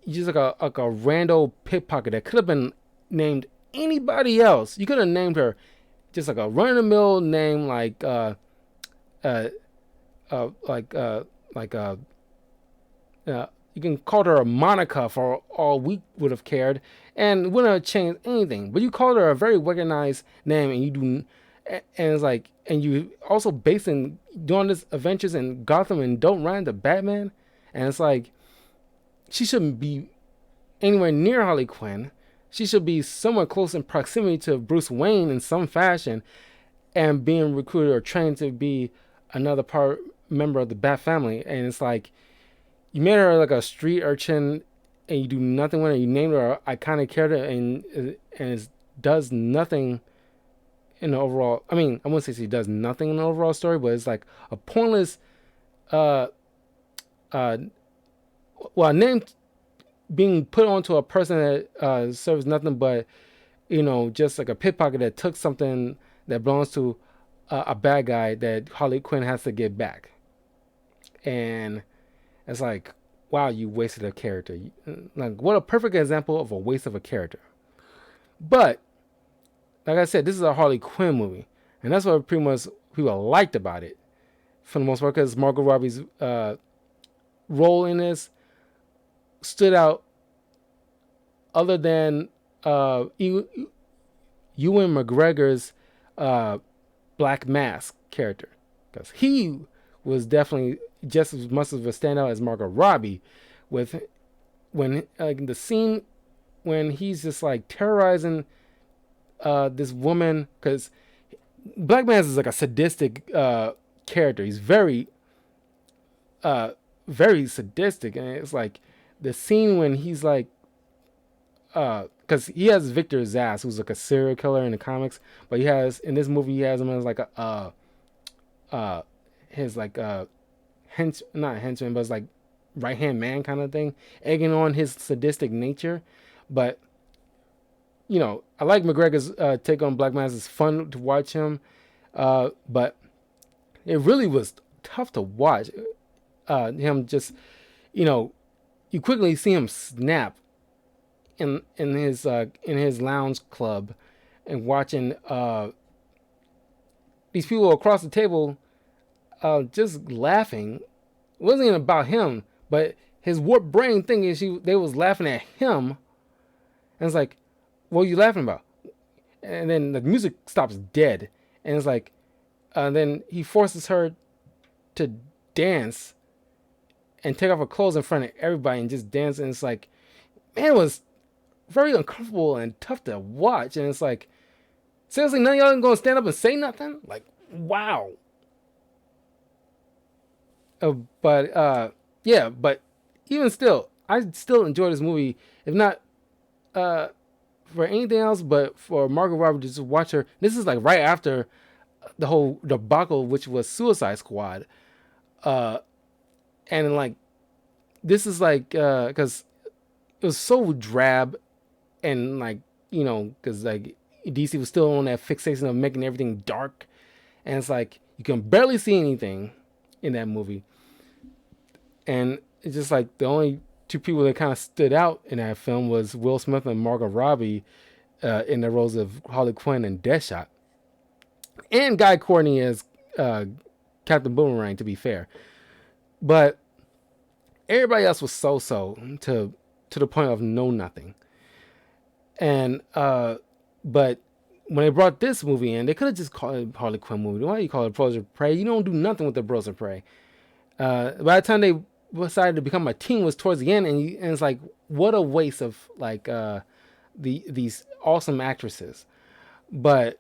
you just like a rando pickpocket that could have been named anybody else. You could have named her just like a run of the mill name uh like you can call her a Monica for all we would have cared, and wouldn't have changed anything. But you called her a very recognized name, and you do, and it's like, and you also based in doing this adventures in Gotham and don't run into Batman, and it's like she shouldn't be anywhere near Harley Quinn. She should be somewhere close in proximity to Bruce Wayne in some fashion, and being recruited or trained to be another member of the Bat family. And it's like you made her like a street urchin, and you do nothing with her. You named her an iconic character, and it does nothing in the overall. I mean, I wouldn't say she does nothing in the overall story, but it's like a pointless, uh, uh, well, a name being put onto a person that serves nothing but, just like a pickpocket that took something that belongs to a bad guy that Harley Quinn has to get back. And it's like, wow, you wasted a character. Like, what a perfect example of a waste of a character. But, like I said, this is a Harley Quinn movie. And that's what pretty much people liked about it, for the most part, because Margot Robbie's role in this stood out other than Ewan McGregor's Black Mask character. Because he was definitely just as much of a standout as Margot Robbie, with when the scene when he's just like terrorizing this woman, because Black Mask is like a sadistic character. He's very very sadistic, and it's like the scene when he's like because he has Victor Zsasz, who's like a serial killer in the comics, but he has in this movie he has him as like a his like not henchman, but it's like right hand man kind of thing, egging on his sadistic nature. But I like McGregor's take on Black Mask. It's fun to watch him, but it really was tough to watch him. Just you quickly see him snap in his lounge club, and watching these people across the table just laughing. It wasn't even about him, but his warped brain thinking they was laughing at him, and it's like, what are you laughing about? And then the music stops dead, and it's like, then he forces her to dance and take off her clothes in front of everybody and just dance, and it's like, man, it was very uncomfortable and tough to watch. And it's like, seriously, none of y'all gonna stand up and say nothing? Like, wow. But even still, I still enjoy this movie, if not for anything else, but for Margot Robbie to just watch her. This is like right after the whole debacle, which was Suicide Squad, and like this is like because it was so drab, and like because like DC was still on that fixation of making everything dark, and it's like you can barely see anything in that movie. And it's just like the only two people that kind of stood out in that film was Will Smith and Margot Robbie in the roles of Harley Quinn and Deadshot, and Guy Courtney as Captain Boomerang, to be fair. But everybody else was so to the point of know nothing. And but when they brought this movie in, they could have just called it a Harley Quinn movie. Why do you call it Birds of Prey? You don't do nothing with the Birds of Prey. By the time they decided to become a team was towards the end, and it's like, what a waste of like these awesome actresses. But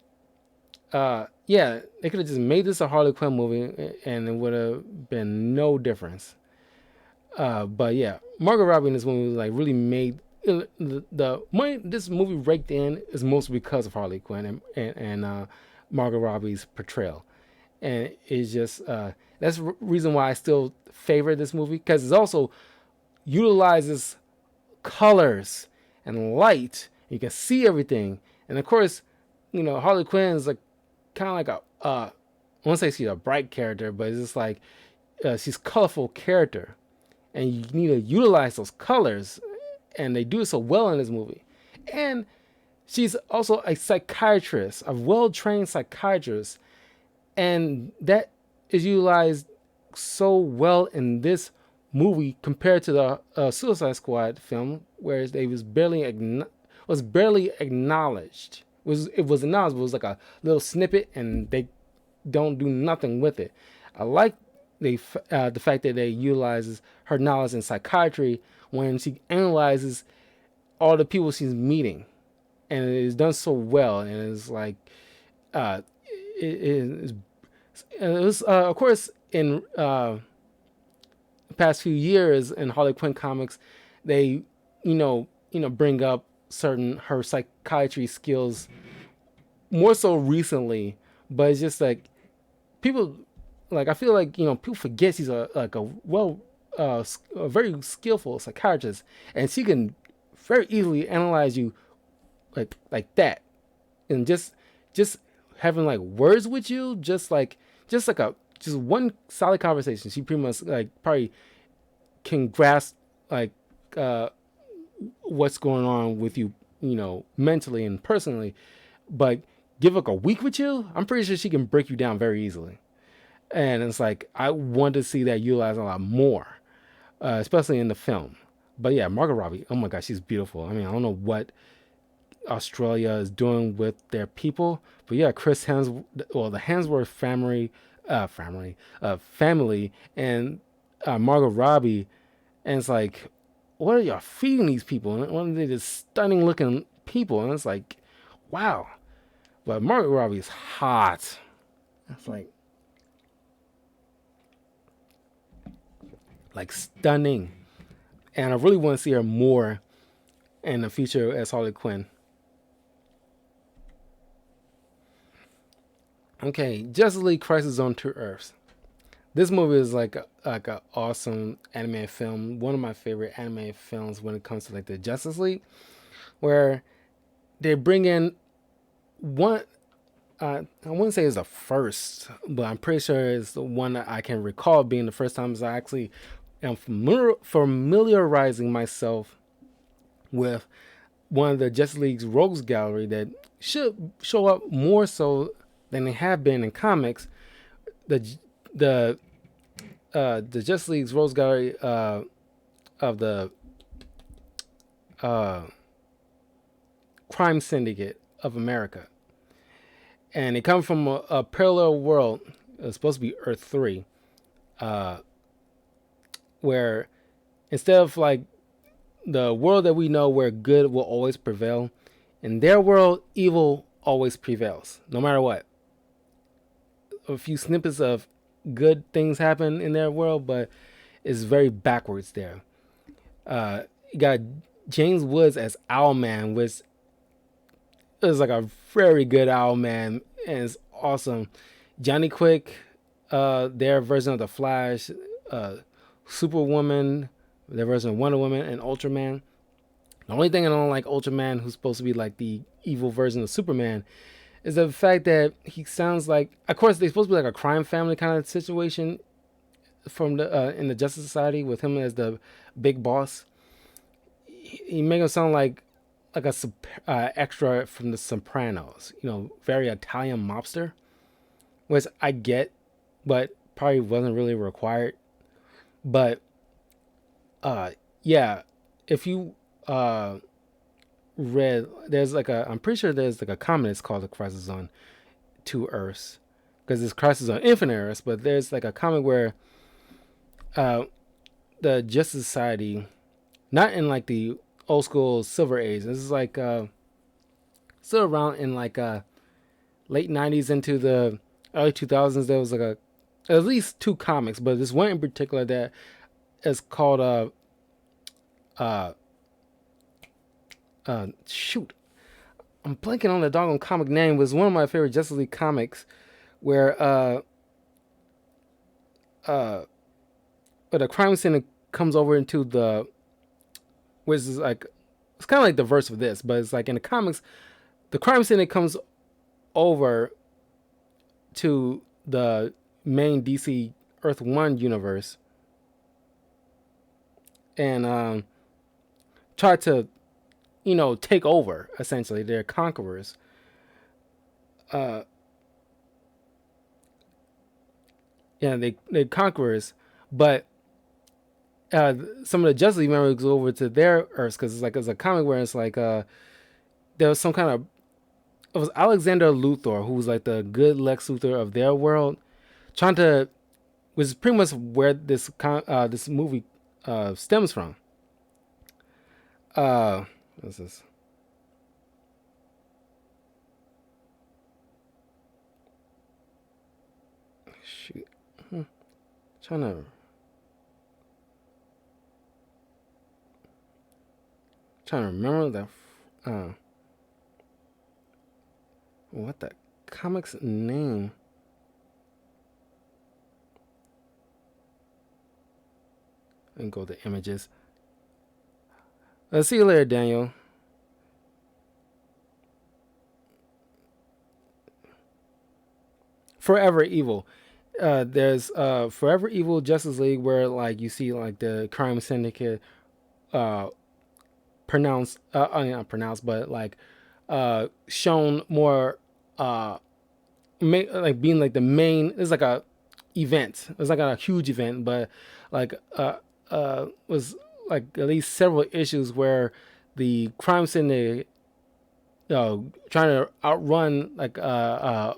yeah, they could have just made this a Harley Quinn movie, and it would have been no difference. But yeah, Margot Robbie in this movie like really made the money this movie raked in is mostly because of Harley Quinn and Margot Robbie's portrayal, and it's just that's the reason why I still favor this movie, because it also utilizes colors and light. You can see everything, and of course, Harley Quinn is like kind of like I won't say she's a bright character, but it's just like she's a colorful character, and you need to utilize those colors, and they do it so well in this movie. And she's also a psychiatrist, a well-trained psychiatrist, and that is utilized so well in this movie compared to the Suicide Squad film, where they was barely acknowledged. It was acknowledged, but it was like a little snippet, and they don't do nothing with it. I like the fact that they utilizes her knowledge in psychiatry when she analyzes all the people she's meeting, and it is done so well, and it's like it was of course in the past few years in Harley Quinn comics, they bring up certain her psychiatry skills more so recently, but it's just like people I feel like people forget she's a very skillful psychiatrist, and she can very easily analyze you like that, and just having like words with you, just one solid conversation, she pretty much probably can grasp what's going on with you, mentally and personally. But give a week with you, I'm pretty sure she can break you down very easily. And it's like I want to see that utilized a lot more, especially in the film. But yeah, Margot Robbie, oh my gosh, she's beautiful. I mean, I don't know what Australia is doing with their people, but yeah, Chris Hemsworth, the Hemsworth family, and Margot Robbie, and it's like, what are y'all feeding these people? And one of these stunning looking people, and it's like, wow. But Margot Robbie is hot. It's like stunning, and I really want to see her more in the future as Harley Quinn. Okay, Justice League Crisis on Two Earths. This movie is like a awesome animated film. One of my favorite animated films when it comes to like the Justice League, where they bring in one. I wouldn't say it's the first, but I'm pretty sure it's the one that I can recall being the first time I actually am familiarizing myself with one of the Justice League's Rogues Gallery that should show up more so than they have been in comics. The Justice League's Rogues Gallery of the Crime Syndicate of America, and they come from a parallel world. It's supposed to be Earth 3, where instead of like the world that we know where good will always prevail, in their world evil always prevails no matter what. A few snippets of good things happen in their world, but it's very backwards there. You got James Woods as Owlman, which is like a very good Owlman, and it's awesome. Johnny Quick, their version of the Flash, Superwoman, their version of Wonder Woman, and Ultraman. The only thing I don't like Ultraman, who's supposed to be like the evil version of Superman, is the fact that he sounds like, of course, they're supposed to be like a crime family kind of situation from the in the Justice Society with him as the big boss. He make him sound like a extra from The Sopranos, very Italian mobster, which I get, but probably wasn't really required. But yeah, if you read, I'm pretty sure there's like a comic that's called The Crisis on Two Earths, because it's Crisis on Infinite Earths, but there's like a comic where the Justice Society, not in like the old school Silver Age, this is like still around in like late 90s into the early 2000s, there was like at least two comics, but this one in particular that is called shoot, I'm blanking on the doggone comic name. It was one of my favorite Justice League comics, where the crime syndicate comes over into the which is like it's kind of like the verse of this, but it's like in the comics, the crime syndicate comes over to the main DC Earth One universe and try to, take over. Essentially, they're conquerors. Uh, yeah, they conquerors, but some of the Justice League members go over to their Earths because it's a comic where it's like there was some kind of it was Alexander Luthor who was like the good Lex Luthor of their world, trying to which is pretty much where this movie stems from. What's this? Shoot, trying to remember that. What the comic's name? And go to images. See you later, Daniel. Forever Evil. There's Forever Evil Justice League where like you see like the crime syndicate pronounced not pronounced but like shown more like being like the main. It's like a event. It's like a huge event, but like was like at least several issues where the crime syndicate trying to outrun like a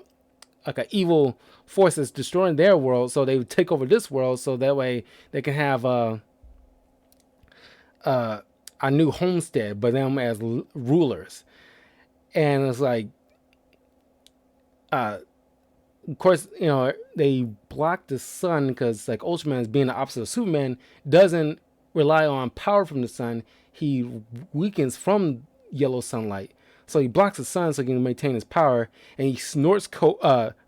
evil forces destroying their world, so they would take over this world, so that way they can have a new homestead, but them as rulers. And it's like, of course, they block the sun because like Ultraman, being the opposite of Superman, doesn't rely on power from the sun. He weakens from yellow sunlight. So he blocks the sun so he can maintain his power, and he snorts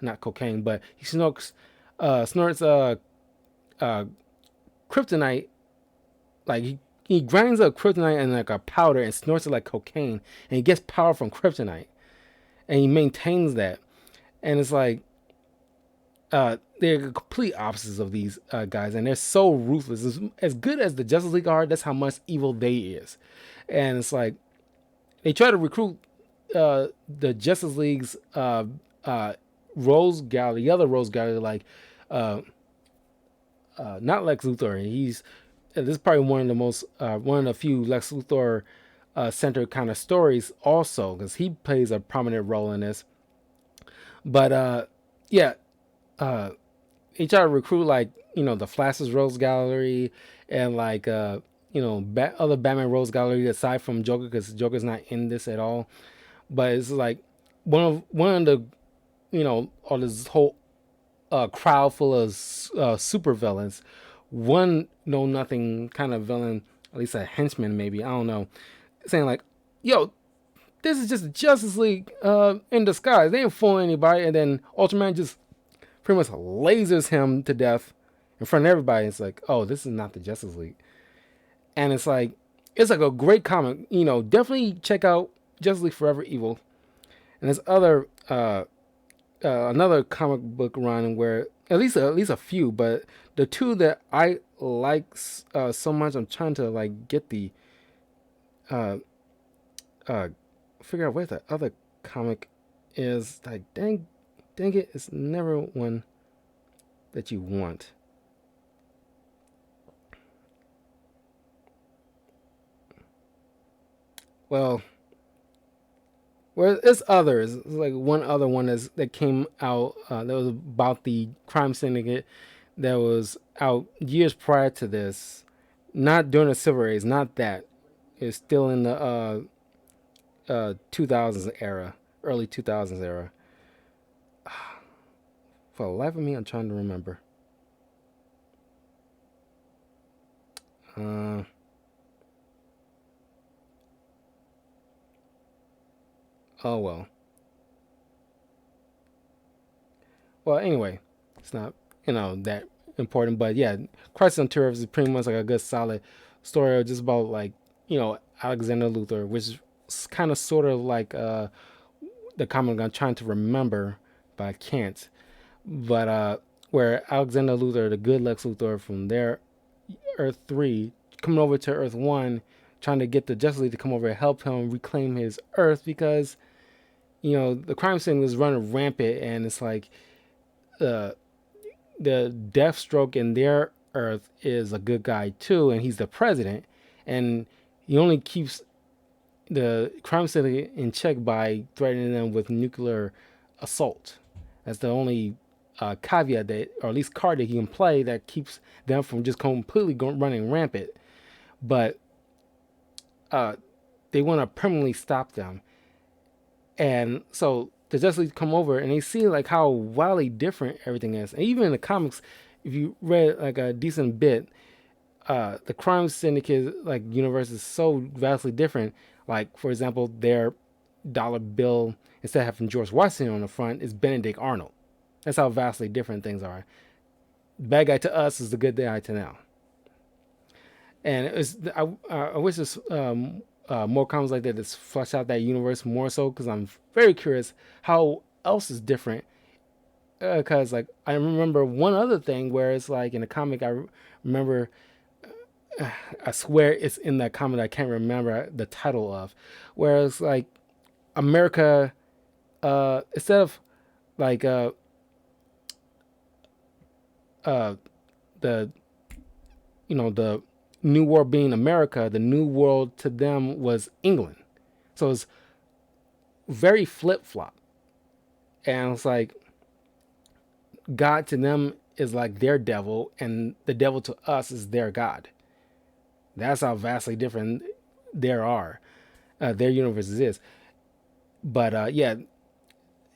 not cocaine, but he snorts kryptonite. Like he grinds up kryptonite and like a powder and snorts it like cocaine, and he gets power from kryptonite, and he maintains that. And it's like they're complete opposites of these guys, and they're so ruthless. As good as the Justice League are, that's how much evil they is. And it's like they try to recruit the Justice League's Rose Gallery, the other Rose Gallery, like not Lex Luthor. This is probably one of the few Lex Luthor centered kind of stories, also because he plays a prominent role in this. But yeah, he tried to recruit like the Flash's Rose Gallery and like other Batman Rose Gallery aside from Joker, because Joker's not in this at all. But it's like one of the all this whole crowd full of super villains. One know nothing kind of villain, at least a henchman maybe, I don't know, saying like, "Yo, this is just Justice League in disguise. They ain't fooling anybody." And then Ultraman just pretty much lasers him to death in front of everybody. It's like, oh, this is not the Justice League. And it's like a great comic. Definitely check out Justice League Forever Evil. And there's another comic book run where at least a few, but the two that I like so much, I'm trying to like get the figure out where the other comic is. Like dang it, it's never one that you want. Well, it's others. It's like one other one that came out that was about the crime syndicate that was out years prior to this. Not during the Civil Age, not that. It's still in the 2000s era, early 2000s era. For the life of me, I'm trying to remember. Oh well. Well, anyway, it's not that important, but yeah, Crisis on Turf is pretty much like a good solid story just about like Alexander Luthor, which is kind of sort of like the comic I'm trying to remember, but I can't. But where Alexander Luthor, the good Lex Luthor from their Earth 3, coming over to Earth 1, trying to get the Justice League to come over and help him reclaim his Earth because, the crime scene was running rampant, and it's like uh, the Deathstroke in their Earth is a good guy too, and he's the president, and he only keeps the crime scene in check by threatening them with nuclear assault. That's the only caveat that, or at least card that he can play that keeps them from just completely running rampant. But uh, they want to permanently stop them, and so the Justice League come over and they see like how wildly different everything is. And even in the comics, if you read like a decent bit, the crime syndicate like universe is so vastly different. Like for example, their dollar bill, instead of having George Washington on the front, is Benedict Arnold. That's how vastly different things are. The bad guy to us is the good guy to now. And I wish there's more comics like that that's flesh out that universe more so, because I'm very curious how else is different. Because like I remember one other thing where it's like in the comic I remember, I swear it's in that comic I can't remember the title of, where it's like America, instead of like uh the the new world being America, the new world to them was England. So it's very flip flop. And it's like God to them is like their devil, and the devil to us is their God. That's how vastly different their universes is. But yeah,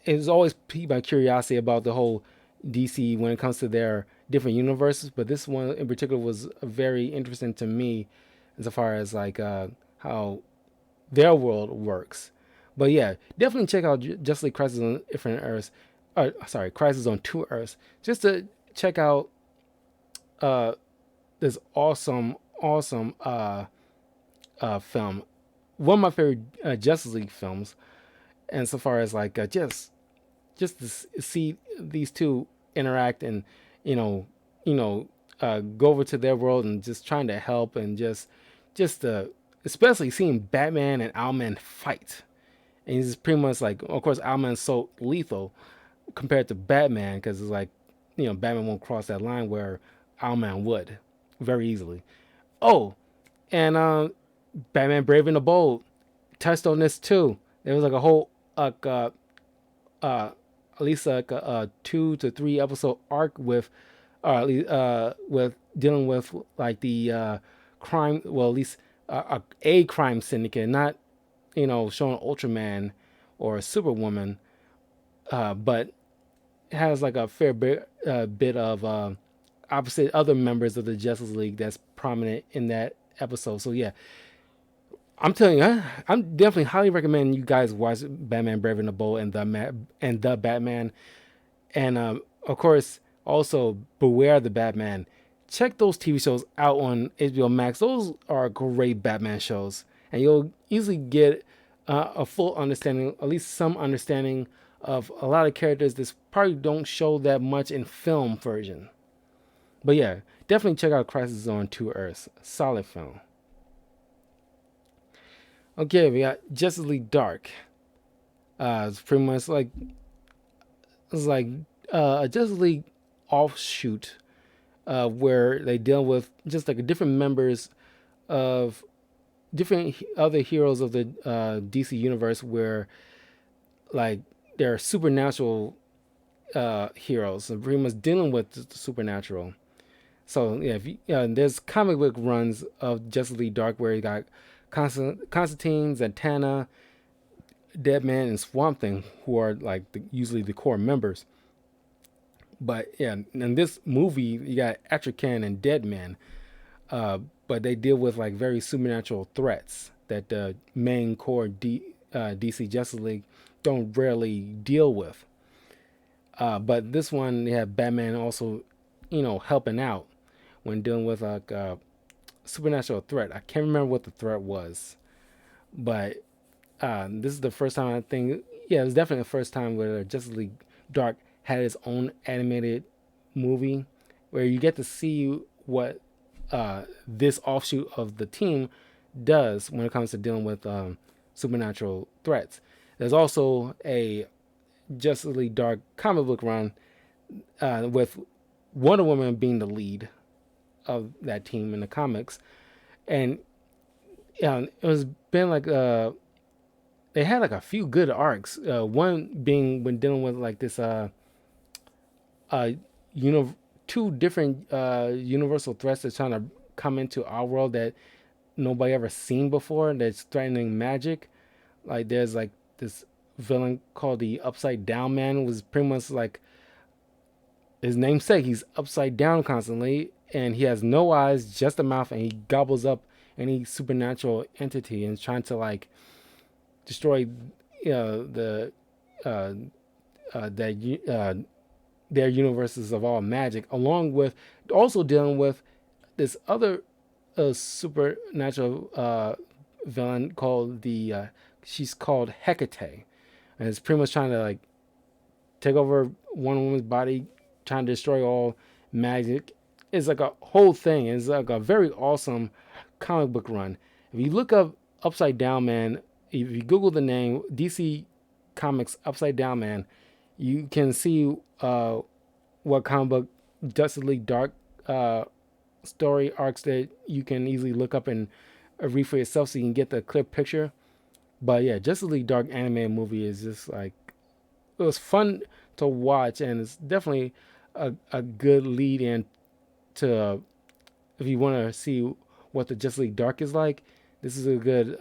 it was always piqued my curiosity about the whole DC when it comes to their different universes. But this one in particular was very interesting to me, as far as like how their world works. But yeah, definitely check out Justice League Crisis on Different Earths. Sorry, Crisis on Two Earths, just to check out uh, this awesome film. One of my favorite Justice League films, and so far as like just to see these two interact and you know go over to their world and just trying to help, and just especially seeing Batman and Owlman fight. And he's pretty much like, of course, Owlman's so lethal compared to Batman, because it's like, Batman won't cross that line where Owlman would very easily. Oh, and Batman Brave and the Bold touched on this too. There was like a whole at least like a 2 to 3 episode arc with with dealing with like the crime, well at least a crime syndicate, not showing Ultraman or Superwoman, but it has like a fair bit of opposite other members of the Justice League that's prominent in that episode. So yeah, I'm telling you, I'm definitely highly recommend you guys watch Batman Brave and the Bold and the Batman, and of course also Beware the Batman. Check those TV shows out on HBO Max. Those are great Batman shows, and you'll easily get a full understanding, at least some understanding of a lot of characters that probably don't show that much in film version. But yeah, definitely check out Crisis on Two Earths. Solid film. Okay, we got Justice League Dark. It's pretty much like a Justice League offshoot where they deal with just like different members of different other heroes of the DC universe, where like they're supernatural heroes, and pretty much dealing with the supernatural. So yeah, there's comic book runs of Justice League Dark where you got Constantine, Zatanna, Deadman, and Swamp Thing, who are like usually the core members. But yeah, in this movie you got Atrakan and Deadman, but they deal with like very supernatural threats that the main core DC Justice League don't rarely deal with. But this one, they have Batman also, helping out when dealing with like supernatural threat. I can't remember what the threat was, but this is the first time I think. Yeah, it was definitely the first time where Justice League Dark had its own animated movie, where you get to see what this offshoot of the team does when it comes to dealing with supernatural threats. There's also a Justice League Dark comic book run with Wonder Woman being the lead of that team in the comics, and it was been like they had like a few good arcs. One being when dealing with like this uh you know two different universal threats that's trying to come into our world that nobody ever seen before, that's threatening magic. Like there's like this villain called the Upside Down Man, was pretty much like his namesake. He's upside down constantly, and he has no eyes, just a mouth, and he gobbles up any supernatural entity and is trying to like destroy the uh, that their universes of all magic, along with also dealing with this other supernatural villain called the she's called Hecate, and it's pretty much trying to like take over one woman's body, trying to destroy all magic. It's like a whole thing. It's like a very awesome comic book run. If you look up Upside Down Man, if you Google the name DC Comics Upside Down Man, you can see what comic book Justice League Dark story arcs that you can easily look up and read for yourself so you can get the clear picture. But yeah, Justice League Dark animated movie is just like, it was fun to watch, and it's definitely a good lead in to if you want to see what the Justice League Dark is like. This is a good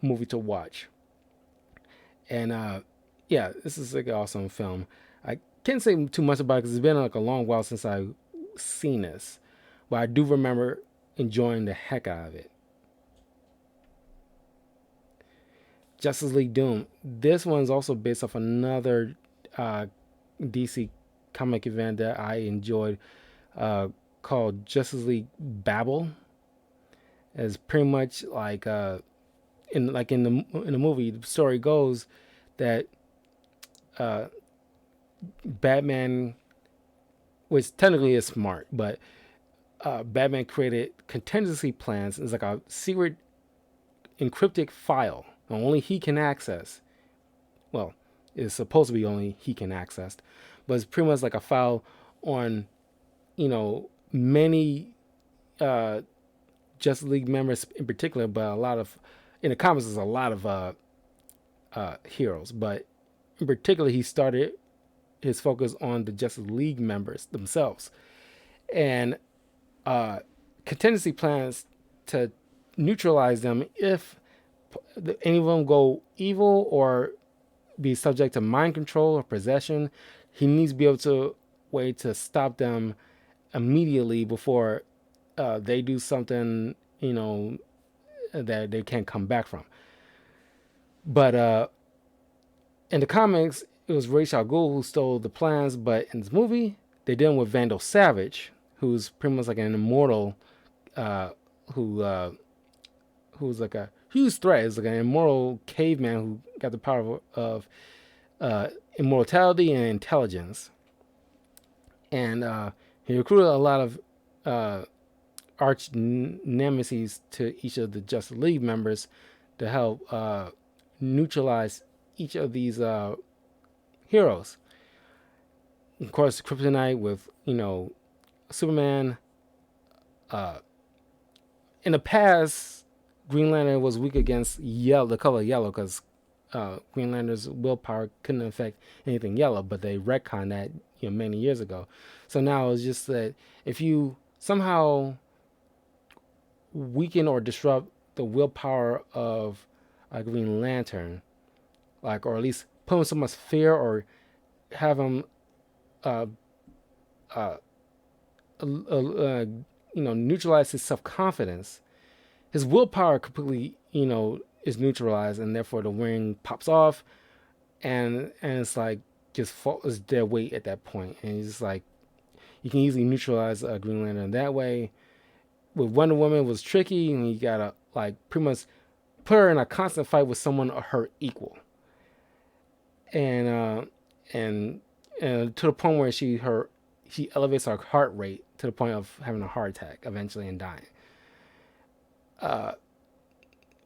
movie to watch. And yeah, this is like an awesome film. I can't say too much about it because it's been like a long while since I've seen this, but I do remember enjoying the heck out of it. Justice League Doom. This one's also based off another DC comic event that I enjoyed called Justice League Babel. It's pretty much like in the movie, the story goes that uh, Batman, which technically is smart, but Batman created contingency plans. It's like a secret encrypted file that only he can access. Well, it's supposed to be only he can access, but it's pretty much like a file on, many Justice League members in particular, but a lot of, in the comics, there's a lot of heroes, but in particular, he started his focus on the Justice League members themselves, and contingency plans to neutralize them if any of them go evil or be subject to mind control or possession. He needs to be able to way to stop them immediately before they do something, that they can't come back from. But in the comics, it was Ra's al Ghul who stole the plans, but in this movie, they did it with Vandal Savage, who's pretty much like an immortal, uh, who who's like a huge threat. Is like an immortal caveman who got the power of immortality and intelligence, and he recruited a lot of arch nemesis to each of the Justice League members to help neutralize each of these heroes. Of course, Kryptonite with Superman. In the past, Green Lantern was weak against yellow, the color yellow, because Green Lantern's willpower couldn't affect anything yellow, but they retconned that many years ago. So now it's just that if you somehow weaken or disrupt the willpower of a Green Lantern, like, or at least put him so much fear or have him uh, uh, neutralize his self-confidence, his willpower completely is neutralized, and therefore the wing pops off, and it's like just falls dead weight at that point, and it's like you can easily neutralize a Green Lantern that way. with Wonder Woman was tricky, and you gotta like pretty much put her in a constant fight with someone her equal, and and to the point where she elevates her heart rate to the point of having a heart attack eventually and dying. Uh,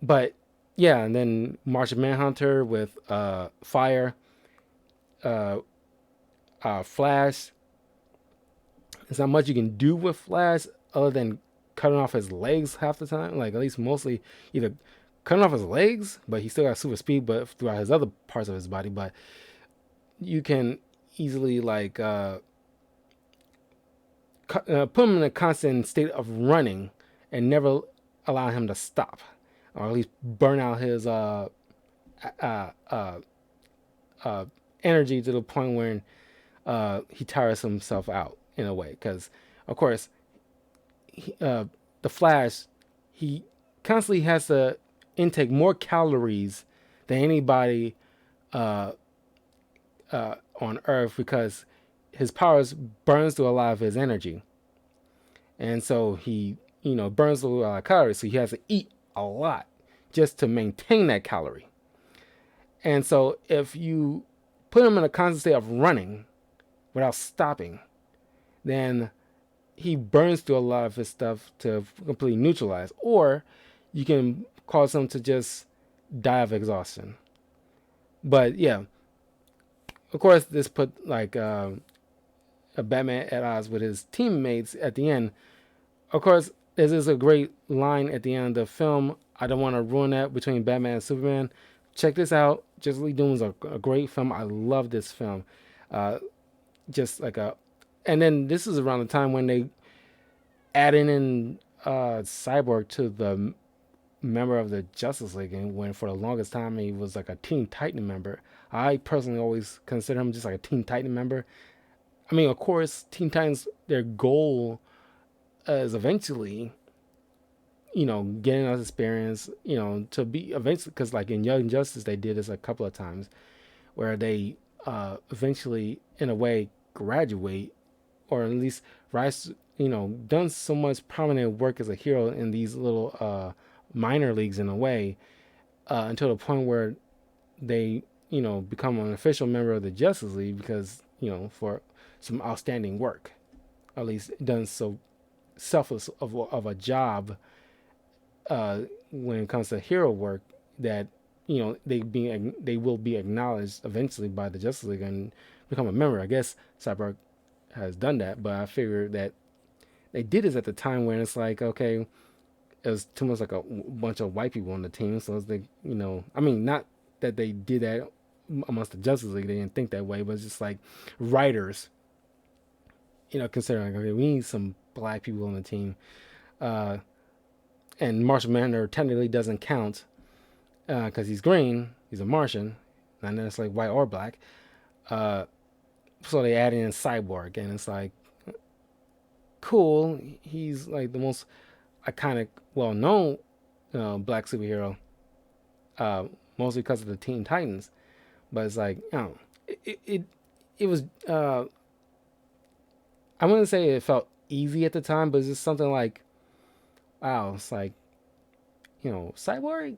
but yeah, and then Martian Manhunter with fire, uh, Flash. There's not much you can do with Flash other than cutting off his legs half the time. Like at least mostly either cutting off his legs, but he still got super speed, but throughout his other parts of his body. But you can easily like put him in a constant state of running and never allow him to stop, or at least burn out his uh, uh, uh, energy to the point where he tires himself out in a way. Because of course, the Flash, he constantly has to intake more calories than anybody uh, on Earth because his powers burns through a lot of his energy, and so he burns through a lot of calories. So he has to eat a lot just to maintain that calorie. And so if you put him in a constant state of running without stopping, then he burns through a lot of his stuff to completely neutralize, or you can cause him to just die of exhaustion. But yeah, of course, this put like a Batman at odds with his teammates at the end. Of course, this is a great line at the end of the film. I don't want to ruin that between Batman and Superman. Check this out. Justice League Doom is a great film. I love this film. Just like a, and then this is around the time when they added in Cyborg to the member of the Justice League, and when for the longest time he was like a Teen Titan member. I personally always consider him just like a Teen Titan member. I mean, of course, Teen Titans, their goal is eventually, getting us experience, to be eventually, because like in Young Justice, they did this a couple of times where they eventually, in a way, graduate or at least rise, done so much prominent work as a hero in these little minor leagues in a way until the point where they, become an official member of the Justice League because, for some outstanding work, at least done so selfless of a job when it comes to hero work that they will be acknowledged eventually by the Justice League and become a member. I guess Cyborg has done that, but I figured that they did this at the time when it's like, okay, it was too much like a bunch of white people on the team, so it's like, I mean, not that they did that amongst the Justice League, they didn't think that way, but it's just like writers, considering like, okay, we need some black people on the team, and Martian Manhunter technically doesn't count because he's green, he's a Martian, not necessarily white or black. So they add in Cyborg, and it's like, cool. He's like the most iconic, well-known black superhero, mostly because of the Teen Titans. But it's like, it was. I wouldn't say it felt easy at the time, but it's just something like, wow, it's like, Cyborg,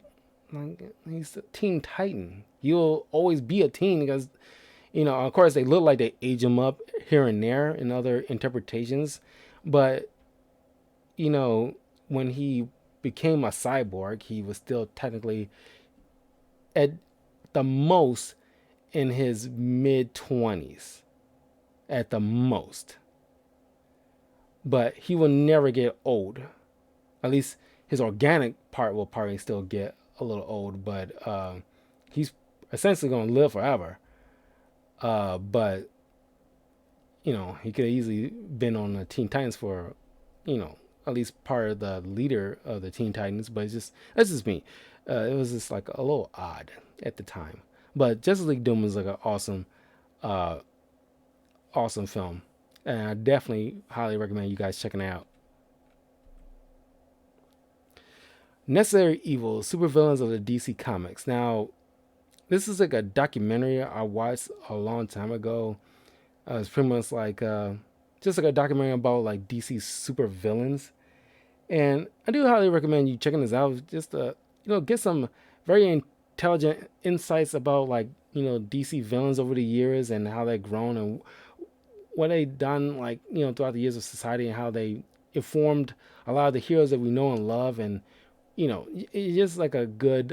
like he's a Teen Titan. You'll always be a teen because, of course they look like they age him up here and there in other interpretations, but when he became a cyborg, he was still technically at the most in his mid-20s, at the most. But he will never get old. At least his organic part will probably still get a little old, but he's essentially going to live forever. But he could have easily been on the Teen Titans for, at least part of the leader of the Teen Titans. But that's just me. It was just like a little odd at the time. But Justice League Doom is like an awesome, awesome film, and I definitely highly recommend you guys checking it out. Necessary Evil: Supervillains of the DC Comics. Now, this is like a documentary I watched a long time ago. It's pretty much like just like a documentary about like DC supervillains, And I do highly recommend you checking this out, just to get some very intelligent insights about, like, DC villains over the years and how they've grown and what they've done, like, throughout the years of society, and how they informed a lot of the heroes that we know and love. And it's just like a good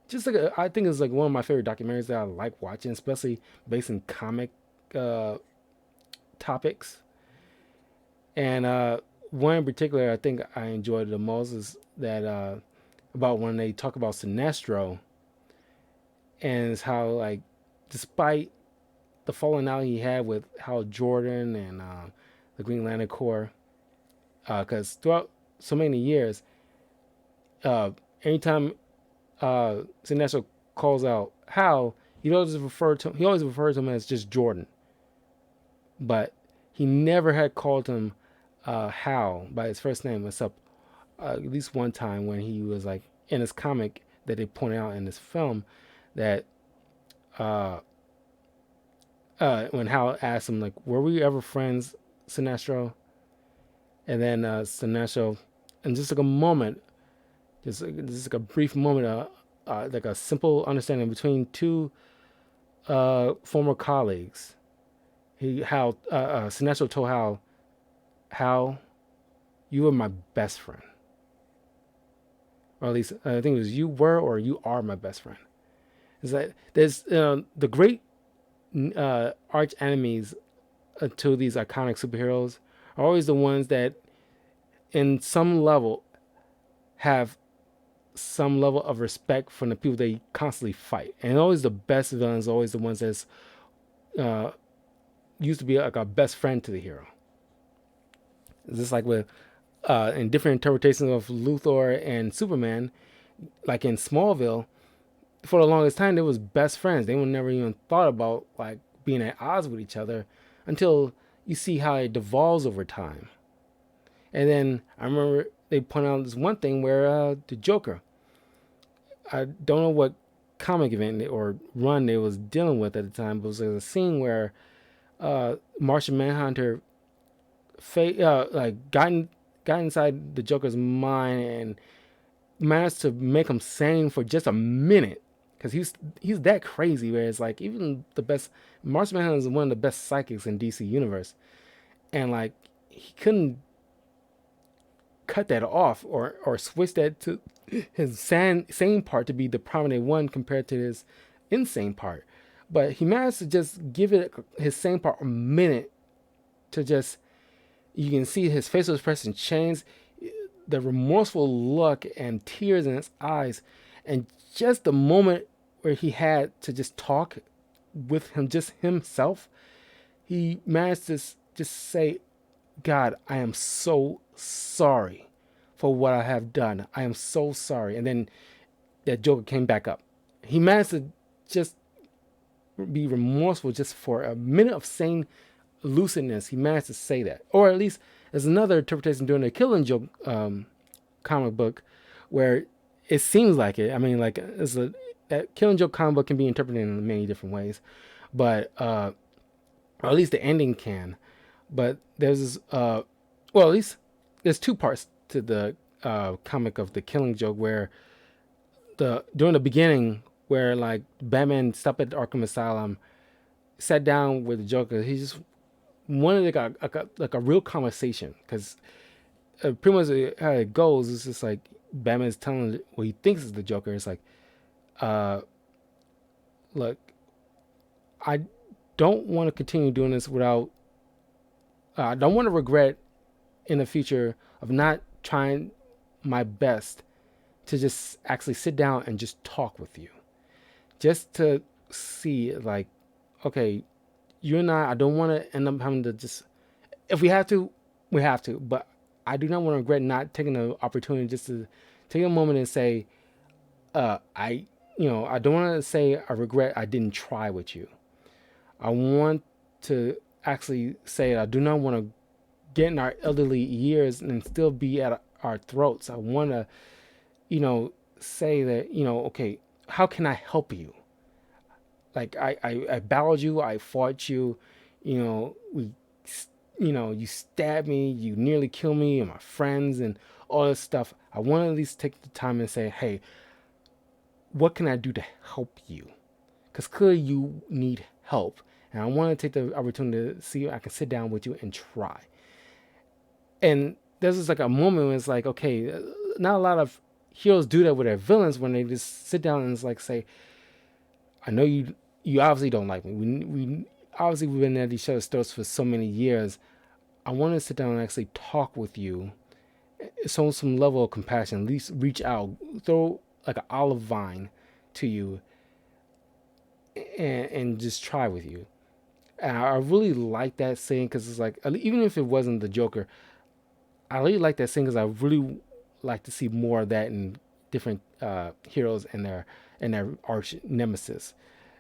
just like I think it's like one of my favorite documentaries that I like watching, especially based in comic uh topics. And one in particular I think I enjoyed the most is that about when they talk about Sinestro, and it's how, like, despite the falling out he had with Hal Jordan and the Green Lantern Corps, because throughout so many years, uh, anytime Sinestro calls out Hal, he always referred to him as just Jordan, but he never had called him Hal by his first name, except at least one time when he was, like, in his comic that they pointed out in this film, that uh, when Hal asked him, like, "Were we ever friends, Sinestro?" And then Sinestro, in just like a moment, just like a brief moment, like a simple understanding between two former colleagues. Sinestro told Hal, "You were my best friend," or at least I think it was, "You were or you are my best friend." Is that there's the great arch enemies to these iconic superheroes are always the ones that, in some level, have some level of respect from the people they constantly fight. And always the best villains, always the ones that's uh, used to be like a best friend to the hero. It's just like with in different interpretations of Luthor and Superman, like in Smallville, for the longest time they was best friends. They were never even thought about, like, being at odds with each other until you see how it devolves over time. And then I remember they point out this one thing where the Joker, I don't know what comic event or run they was dealing with at the time, but it was like a scene where Martian Manhunter got inside the Joker's mind and managed to make him sane for just a minute, because he's that crazy. Where it's like, even the best Martian Manhunter is one of the best psychics in DC Universe, and, like, he couldn't cut that off or switch that to his sane part to be the prominent one compared to his insane part. But he managed to just give it his sane part a minute to just, you can see his facial expression change, the remorseful look and tears in his eyes, and just the moment where he had to just talk with him, just himself, he managed to just say, "God, I am so sorry for what I have done. I am so sorry." And then that Joker came back up. He managed to just be remorseful just for a minute of sane lucidness. He managed to say that. Or at least there's another interpretation during the Killing Joke comic book where it seems like it. I mean, like, that Killing Joke comic book can be interpreted in many different ways, but or at least the ending can. But there's this, well, at least there's two parts to the comic of the Killing Joke, where during the beginning, where, like, Batman stopped at the Arkham Asylum, sat down with the Joker. He just wanted like a real conversation, because pretty much how it goes is just like Batman's telling what he thinks is the Joker. It's like, uh, look, I don't want to continue doing this without. I don't want to regret in the future of not trying my best to just actually sit down and just talk with you, just to see, like, okay, you and I don't want to end up having to just, if we have to, we have to, but I do not want to regret not taking the opportunity just to take a moment and say, I don't want to say I regret I didn't try with you. I want to actually say I do not want to get in our elderly years and still be at our throats. I want to, say that, okay, how can I help you? Like, I battled you, I fought you, we, you stabbed me, you nearly killed me and my friends and all this stuff. I want to at least take the time and say, hey, what can I do to help you? Because clearly you need help. And I want to take the opportunity to see if I can sit down with you and try. And there's just like a moment when it's like, okay, not a lot of heroes do that with their villains when they just sit down and it's like say, I know you obviously don't like me. We obviously we've been at each other's throats for so many years. I want to sit down and actually talk with you. Show some level of compassion. At least reach out, throw like an olive vine to you, and just try with you. And I really like that scene because it's like, even if it wasn't the Joker, I really like that scene because I really like to see more of that in different heroes and their arch nemesis,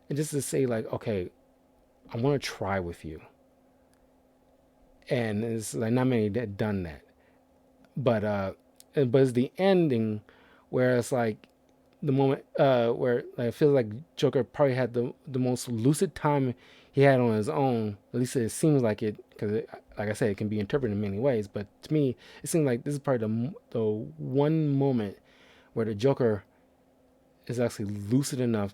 and just to say like, okay, I want to try with you, and it's like not many that done that, but it's the ending where it's like the moment where like, it feels like Joker probably had the most lucid time he had on his own. At least it seems like it, because like I said, it can be interpreted in many ways. But to me, it seems like this is probably the one moment where the Joker is actually lucid enough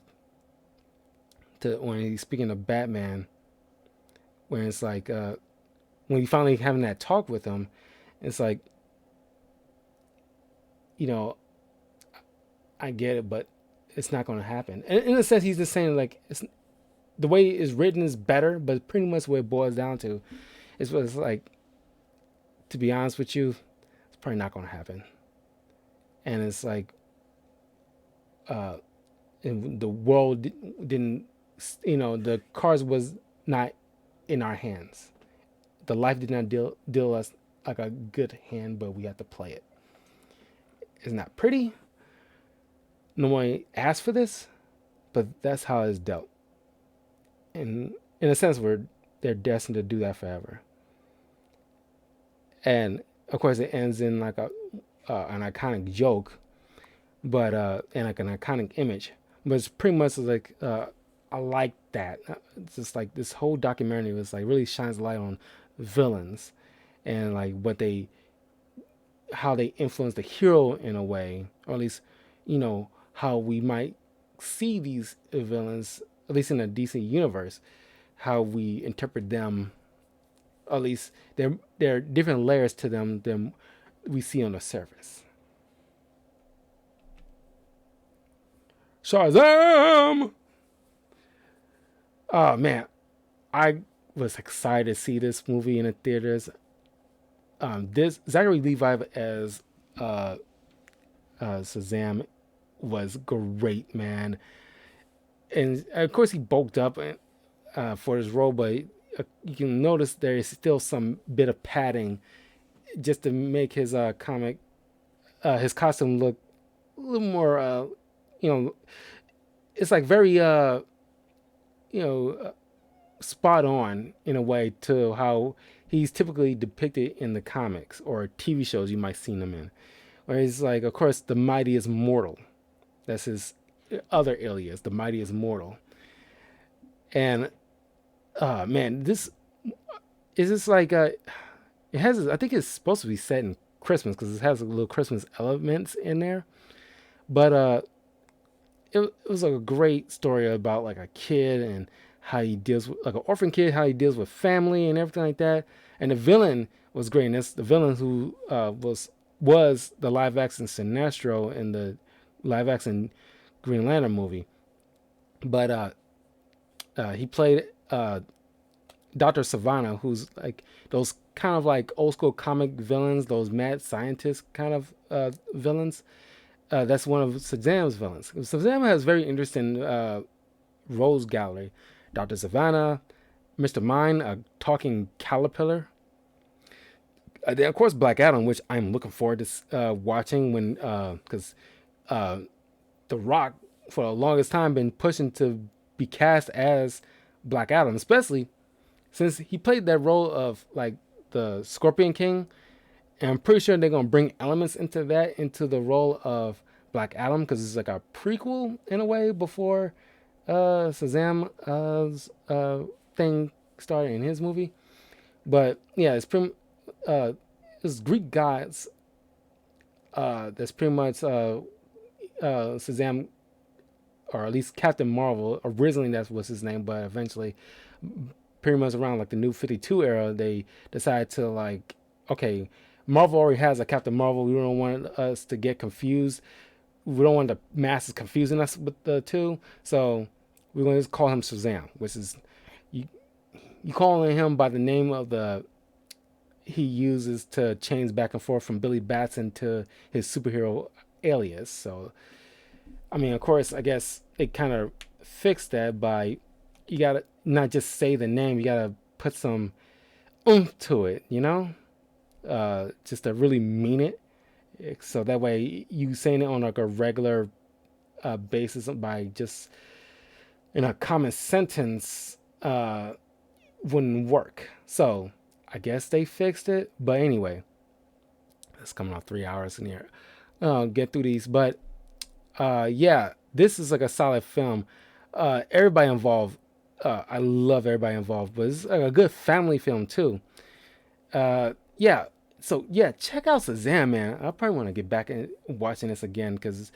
to, when he's speaking of Batman, when it's like when you finally having that talk with him, it's like, you know, I get it, but it's not going to happen. And in a sense, he's just saying like the way it's written is better, but pretty much what it boils down to is what it's like. To be honest with you, it's probably not going to happen. And it's like, and the world didn't, the cards was not in our hands. The life did not deal us like a good hand, but we have to play it. It's not pretty. No one asked for this, but that's how it's dealt. And in a sense, they're destined to do that forever. And of course, it ends in like an iconic joke, but and like an iconic image. But it's pretty much like I like that. It's just like this whole documentary was like really shines light on villains and like how they influence the hero in a way, or at least how we might see these villains, at least in the DC universe, how we interpret them. At least there are different layers to them than we see on the surface. Shazam! Oh man, I was excited to see this movie in the theaters. This Zachary Levi as Shazam was great, man, and of course he bulked up for his role, but you can notice there is still some bit of padding just to make his his costume look a little more it's like very spot on in a way to how he's typically depicted in the comics or TV shows you might see him in. Where he's like, of course, the mighty is mortal. That's his other alias, the mighty is mortal. And man, this is just like it has. I think it's supposed to be set in Christmas because it has a little Christmas elements in there. But it was like a great story about like a kid and how he deals with like an orphan kid, how he deals with family and everything like that. And the villain was great. And that's the villain who was the live action Sinestro in the live action Green Lantern movie. But he played Dr. Savannah, who's like those kind of like old school comic villains, those mad scientist kind of villains. That's one of Shazam's villains. Shazam has very interesting rogues gallery. Dr. Savannah, Mr. Mime, a talking caterpillar. Then of course Black Adam, which I'm looking forward to watching when because The Rock for the longest time been pushing to be cast as Black Adam, especially since he played that role of like the Scorpion King. And I'm pretty sure they're gonna bring elements into the role of Black Adam because it's like a prequel in a way before Shazam thing started in his movie. But yeah, uh, it's Greek gods. That's pretty much Shazam, or at least Captain Marvel. Originally, that was his name, but eventually, pretty much around like the New 52 era, they decided to like, okay, Marvel already has a Captain Marvel. We don't want us to get confused. We don't want the masses confusing us with the two. So we're going to just call him Shazam, which is you, you calling him by the name of the he uses to change back and forth from Billy Batson to his superhero alias. So I mean, of course, I guess it kind of fixed that by you gotta not just say the name, you gotta put some oomph to it, just to really mean it. So that way, you saying it on like a regular basis by just in a common sentence wouldn't work. So I guess they fixed it. But anyway, it's coming off 3 hours in here. Get through these, but yeah, this is like a solid film. Everybody involved. I love everybody involved, but it's like a good family film too. Yeah. So yeah, check out Shazam, man. I probably want to get back and watching this again because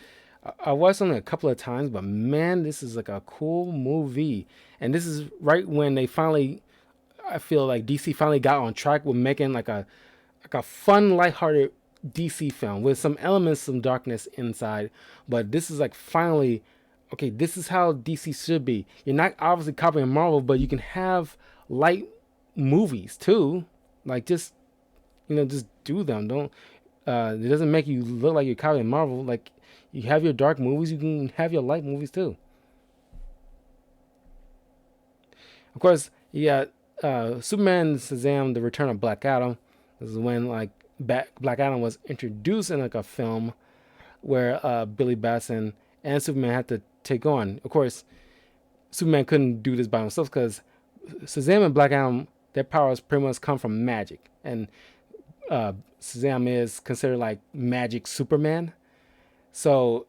I watched it a couple of times, but man, this is like a cool movie. And this is right when they finally, I feel like DC finally got on track with making like a fun, lighthearted DC film with some elements, some darkness inside. But this is like finally, okay, this is how DC should be. You're not obviously copying Marvel, but you can have light movies too. Like just do them. Don't. It doesn't make you look like you're copying Marvel. Like you have your dark movies, you can have your light movies too. Of course, you got Superman, Shazam, The Return of Black Adam. This is when like Black Adam was introduced in like a film where Billy Batson and Superman had to take on. Of course, Superman couldn't do this by himself because Shazam and Black Adam, their powers pretty much come from magic, and Shazam is considered like magic Superman. So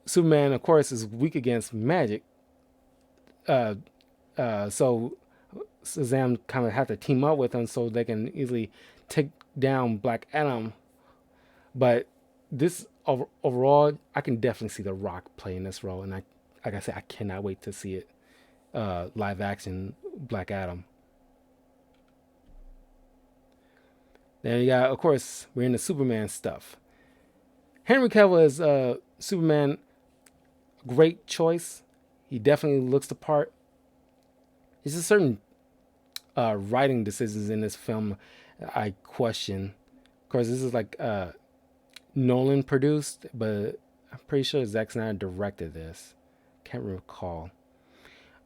Superman, of course, is weak against magic. Uh, so Shazam kind of have to team up with him so they can easily take down Black Adam. But this overall, I can definitely see The Rock playing this role, and like I said, I cannot wait to see it live action Black Adam. Then you got, of course, we're in the Superman stuff. Henry Cavill is Superman, great choice. He definitely looks the part. It's just certain writing decisions in this film I question. Of course, this is like Nolan produced, but I'm pretty sure Zack Snyder directed this. Can't recall.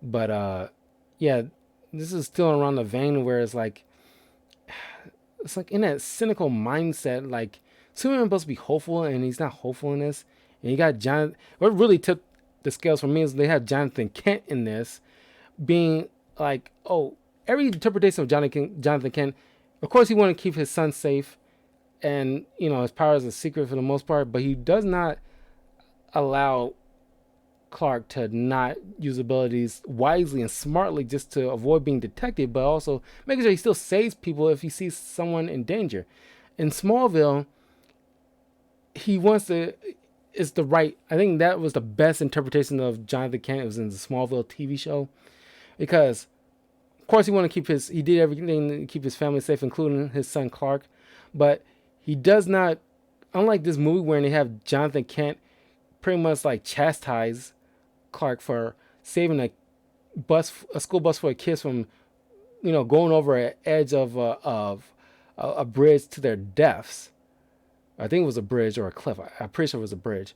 But yeah, this is still around the vein where it's like in that cynical mindset. Like Superman supposed to be hopeful, and he's not hopeful in this. And you got John. What really took the scales for me is they have Jonathan Kent in this, being like, oh, every interpretation of Jonathan Kent. Of course, he want to keep his son safe, and his power is a secret for the most part. But he does not allow Clark to not use abilities wisely and smartly just to avoid being detected, but also making sure he still saves people if he sees someone in danger. In Smallville, he wants to. It's the right. I think that was the best interpretation of Jonathan Kent. It was in the Smallville TV show, because of course he wanted to keep his. He did everything to keep his family safe, including his son Clark, but he does not. Unlike this movie where they have Jonathan Kent pretty much like chastise Clark for saving a school bus full of kids from going over an edge of a bridge to their deaths. I think it was a bridge or a cliff. I'm pretty sure it was a bridge.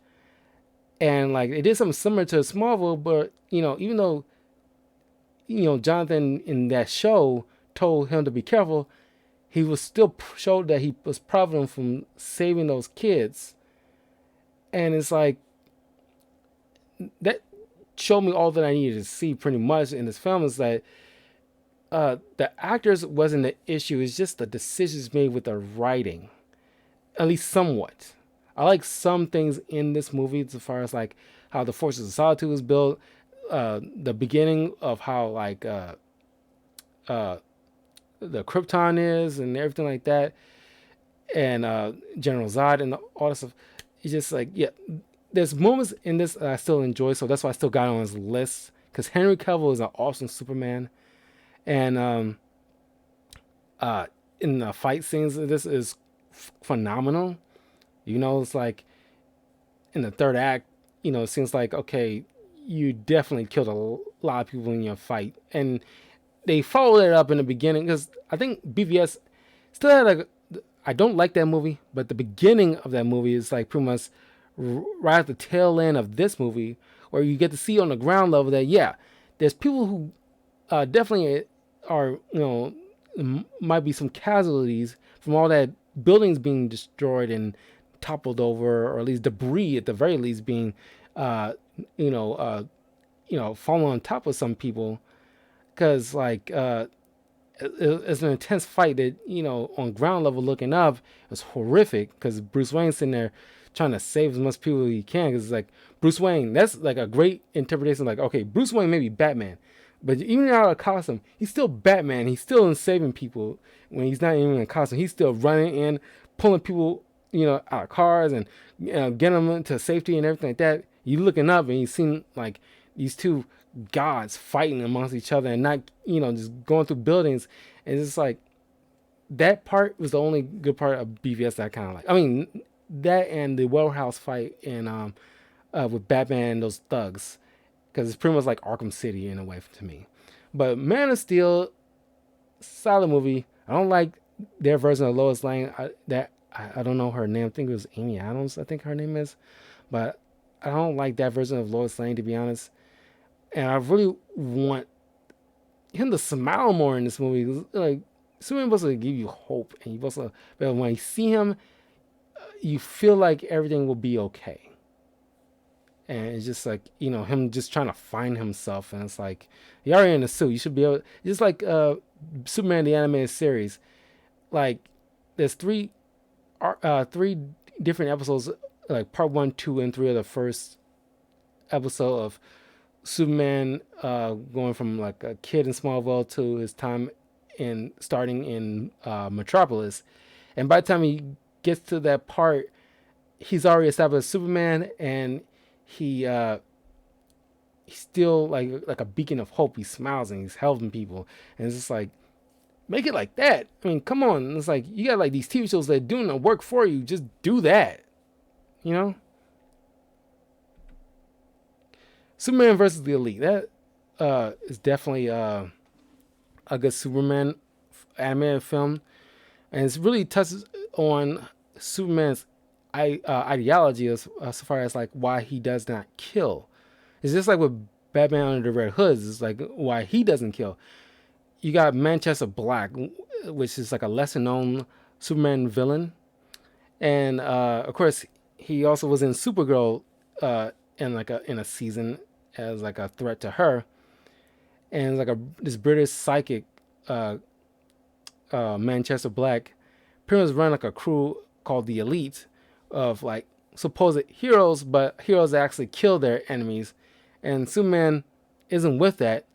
And like it did something similar to Smallville, but even though Jonathan in that show told him to be careful, he was still showed that he was proud from saving those kids. And it's like that showed me all that I needed to see pretty much in this film. Is that the actors wasn't the issue. It's just the decisions made with the writing, at least somewhat. I like some things in this movie as far as like how the Forces of Solitude was built, the beginning of how like the Krypton is and everything like that, and General Zod and all that stuff. It's just like, yeah, there's moments in this that I still enjoy, so that's why I still got it on his list. Because Henry Cavill is an awesome Superman, and uh, in the fight scenes, this is phenomenal. It's like in the third act, it seems like, okay, you definitely killed a lot of people in your fight, and they followed it up in the beginning because I think BVS still had like, I don't like that movie, but the beginning of that movie is like pretty much right at the tail end of this movie, where you get to see on the ground level that, yeah, there's people who definitely are, might be some casualties from all that buildings being destroyed and toppled over, or at least debris at the very least being, uh, you know, uh, falling on top of some people. Because like it's an intense fight that, on ground level looking up, it's horrific because Bruce Wayne's sitting there trying to save as much people as he can. Because it's like Bruce Wayne, that's like a great interpretation. Like, okay, Bruce Wayne may be Batman, but even out of costume, he's still Batman. He's still in saving people when he's not even in costume. He's still running in, pulling people, out of cars and getting them into safety and everything like that. You looking up and you see like these two gods fighting amongst each other and not, just going through buildings. And it's like that part was the only good part of BVS that I kind of like. I mean, that and the warehouse fight and with Batman and those thugs, because it's pretty much like Arkham City in a way to me. But Man of Steel, solid movie. I don't like their version of Lois Lane. I don't know her name. I think it was Amy Adams, I think her name is. But I don't like that version of Lois Lane, to be honest. And I really want him to smile more in this movie. Like, Superman supposed to give you hope, and you supposed to, but when you see him, you feel like everything will be okay. And it's just like, him just trying to find himself, and it's like, you're already in a suit. You should be able, just like Superman the animated series. Like, there's three different episodes, like part 1, 2, and 3 of the first episode of Superman going from like a kid in Smallville to his time in starting in Metropolis, and by the time he gets to that part, he's already established Superman, and he's still like a beacon of hope. He smiles and he's helping people, and it's just like, make it like that. I mean, come on. It's like you got like these TV shows that are doing the work for you. Just do that, you know. Superman versus the Elite. That is definitely a good Superman animated film, and it really touches on Superman's ideology as far as like why he does not kill. It's just like with Batman Under the Red Hoods. It's like why he doesn't kill. You got Manchester Black, which is like a lesser known Superman villain, and of course he also was in Supergirl in a season as like a threat to her, and like this British psychic Manchester Black pretty much run like a crew called the Elite of like supposed heroes, but heroes that actually kill their enemies, and Superman isn't with that,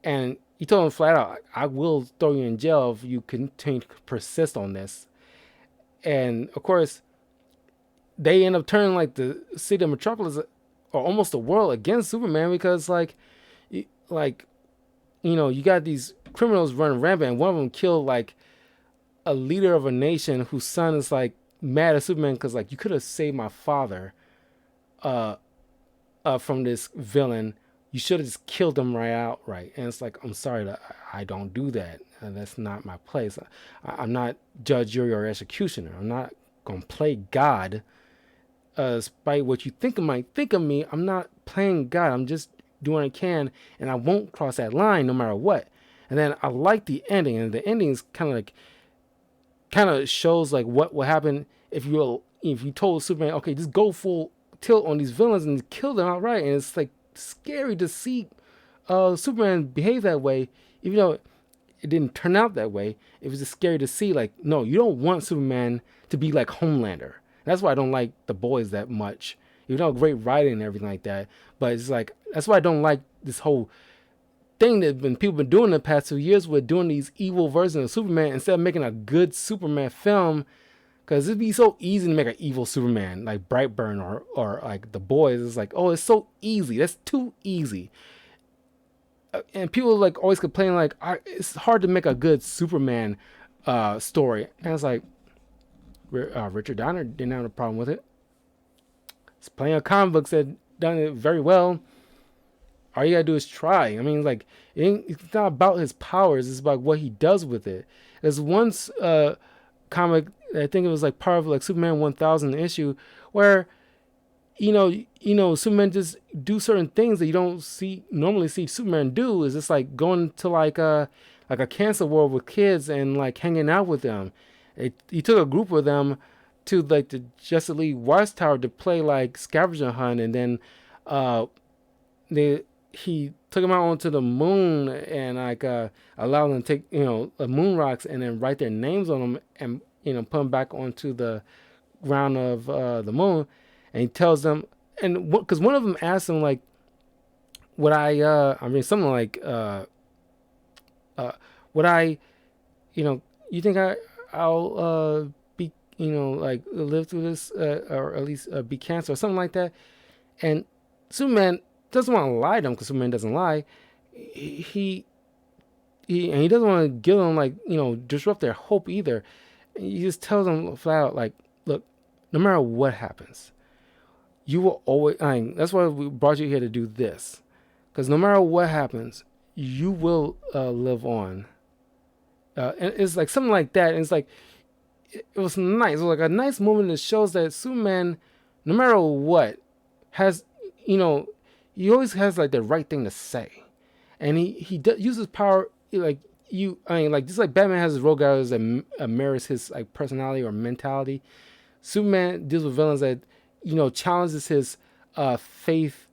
and he told him flat out, I will throw you in jail if you continue to persist on this. And of course they end up turning like the city of Metropolis or almost the world against Superman, because you got these criminals running rampant, and one of them killed like a leader of a nation whose son is like mad at Superman because like, you could have saved my father from this villain. You should have just killed him right outright. And it's like, I'm sorry, I don't do that. That's not my place. I'm not judge, jury, or executioner. I'm not gonna play God. Despite what you might think of me, I'm not playing God. I'm just doing what I can, and I won't cross that line no matter what. And then I like the ending, and the ending is kind of shows like what will happen if you told Superman, okay, just go full tilt on these villains and kill them outright. And it's like scary to see Superman behave that way, even though it didn't turn out that way. It was just scary to see, like, no, you don't want Superman to be like Homelander. That's why I don't like The Boys that much. Great writing and everything like that. But it's like, that's why I don't like this whole thing that people been doing the past 2 years with doing these evil versions of Superman instead of making a good Superman film. Because it'd be so easy to make an evil Superman, like Brightburn or like The Boys. It's like, oh, it's so easy. That's too easy. And people like always complain like, it's hard to make a good Superman story. And it's like, Richard Donner didn't have a problem with it. There's plenty of comic books that done it very well. All you gotta do is try. I mean, like, it's not about his powers. It's about what he does with it. There's once comic, I think it was like part of like Superman 1000 issue, where Superman just do certain things that you don't normally see Superman do. Is just like going to like a cancer ward with kids and like hanging out with them. He took a group of them to like the Justice League Watchtower to play like scavenger hunt, and then he took them out onto the moon and like allowed them to take moon rocks and then write their names on them and put them back onto the ground of the moon. And he tells them, and because one of them asked him like, would something like would I, you think I'll be like live through this or at least be cancer or something like that. And Superman doesn't want to lie to him because Superman doesn't lie. He doesn't want to give them like disrupt their hope either. He just tells them flat out like, look, no matter what happens, you will always. That's why we brought you here to do this, because no matter what happens, you will live on. And it's like something like that. And it's like it was nice. It was like a nice moment that shows that Superman, no matter what, has he always has like the right thing to say, and he uses power like just like Batman has his rogue guys that mirrors his like personality or mentality. Superman deals with villains that challenges his faith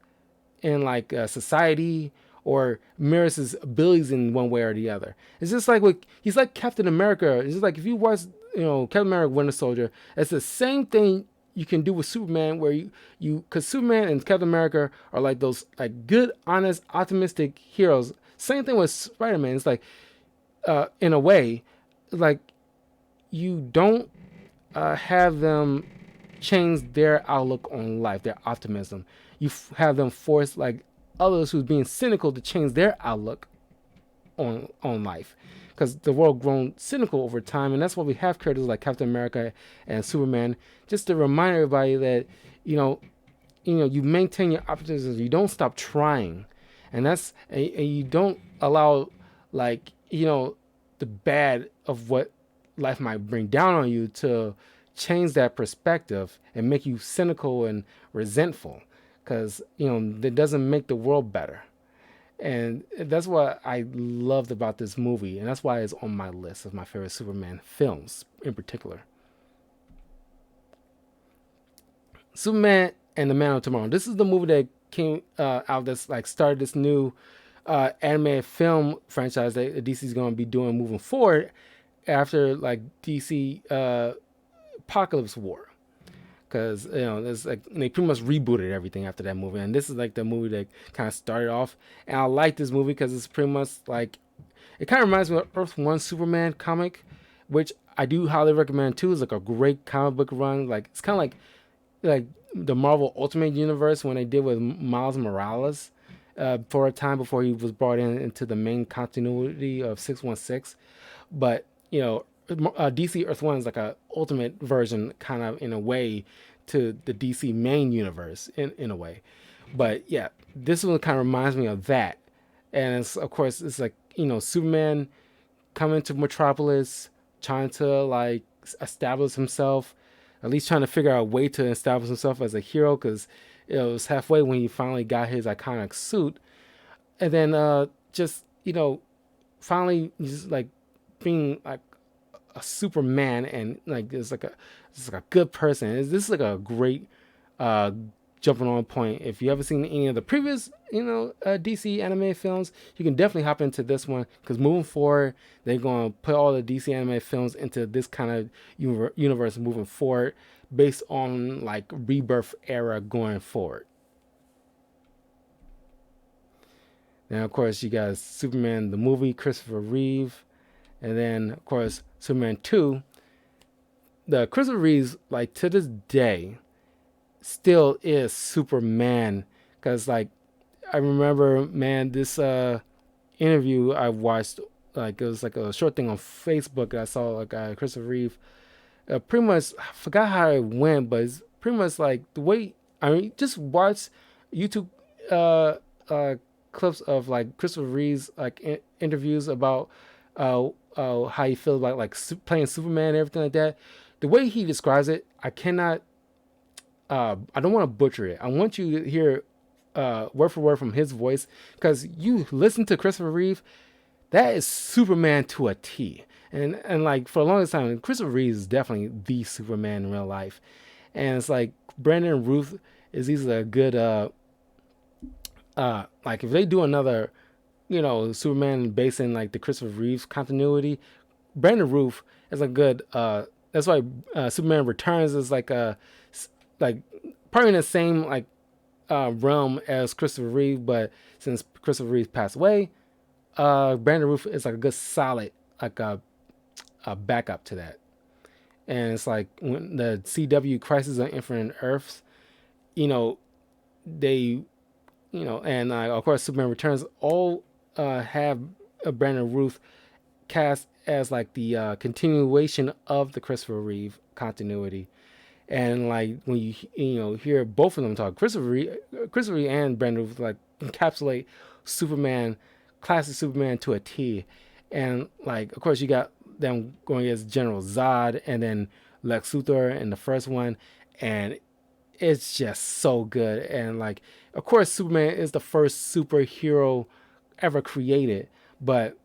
in like society or mirrors his abilities in one way or the other. It's just like he's like Captain America. It's just like if you watch Captain America Winter Soldier, it's the same thing you can do with Superman, where because Superman and Captain America are like those like good, honest, optimistic heroes. Same thing with Spider-Man. It's like in a way, like you don't have them change their outlook on life, their optimism. You have them force like others who's being cynical to change their outlook on life, because the world grown cynical over time, and that's why we have characters like Captain America and Superman, just to remind everybody that you maintain your optimism, you don't stop trying, and you don't allow like the bad of what life might bring down on you to change that perspective and make you cynical and resentful, because that doesn't make the world better. And that's what I loved about this movie, and that's why it's on my list of my favorite Superman films in particular. Superman and the Man of Tomorrow. This is the movie that came out that's like started this new animated film franchise that DC is going to be doing moving forward after like DC Apocalypse War. Because it's like they pretty much rebooted everything after that movie, and this is like the movie that kind of started off. And I like this movie because it's pretty much like it kind of reminds me of Earth One Superman comic, which I do highly recommend too. It's like a great comic book run. Like it's kind of like the Marvel Ultimate Universe when they did with Miles Morales for a time before he was brought into the main continuity of 616. But DC Earth One is like a ultimate version, kind of in a way, to the DC main universe in a way. But yeah, this one kind of reminds me of that, and of course it's like Superman coming to Metropolis, trying to like establish himself, at least trying to figure out a way to establish himself as a hero, because it was halfway when he finally got his iconic suit, and then just finally just like being like a Superman and like it's like a good person. This is like a great jumping on point. If you haven't seen any of the previous DC anime films, you can definitely hop into this one, because moving forward they're going to put all the DC anime films into this kind of universe moving forward, based on like rebirth era going forward. Then of course you got Superman the movie, Christopher Reeve, and then of course Superman 2. The Christopher Reeves, like to this day, still is Superman. Cause like I remember, man, this interview I watched, like it was like a short thing on Facebook. I saw like Christopher Reeve. Pretty much, I forgot how it went, but it's pretty much like the way I mean, just watch YouTube uh, uh, clips of like Christopher Reeve's like interviews about how he feels about like playing Superman and everything like that. The way he describes it, I cannot. I don't want to butcher it. I want you to hear word for word from his voice, because you listen to Christopher Reeve, that is Superman to a T. And like for the longest time, Christopher Reeve is definitely the Superman in real life. And it's like Brandon Ruth is easily a good like if they do another, Superman based in like the Christopher Reeves continuity, Brandon Ruth is a good that's why Superman Returns is like a like probably in the same like realm as Christopher Reeve, but since Christopher Reeve passed away, Brandon Ruth is like a good solid like a backup to that. And it's like when the CW Crisis on Infinite Earths, you know, they, and of course Superman Returns all have Brandon Ruth cast as like the continuation of the Christopher Reeve continuity. And like when you hear both of them talk, Christopher Reeve and Brandon Ruth like encapsulate Superman, classic Superman to a T. And like of course you got them going as General Zod and then Lex Luthor in the first one, and it's just so good. And like of course Superman is the first superhero ever created, but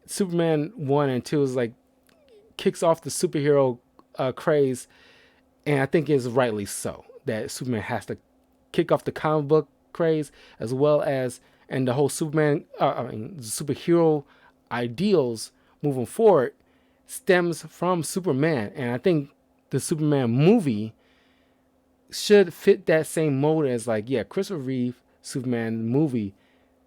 Superman 1 and 2 is like kicks off the superhero craze, and I think it's rightly so that Superman has to kick off the comic book craze as well as and the whole superhero ideals moving forward stems from Superman. And I think the Superman movie should fit that same mold as like, yeah, Christopher Reeve Superman movie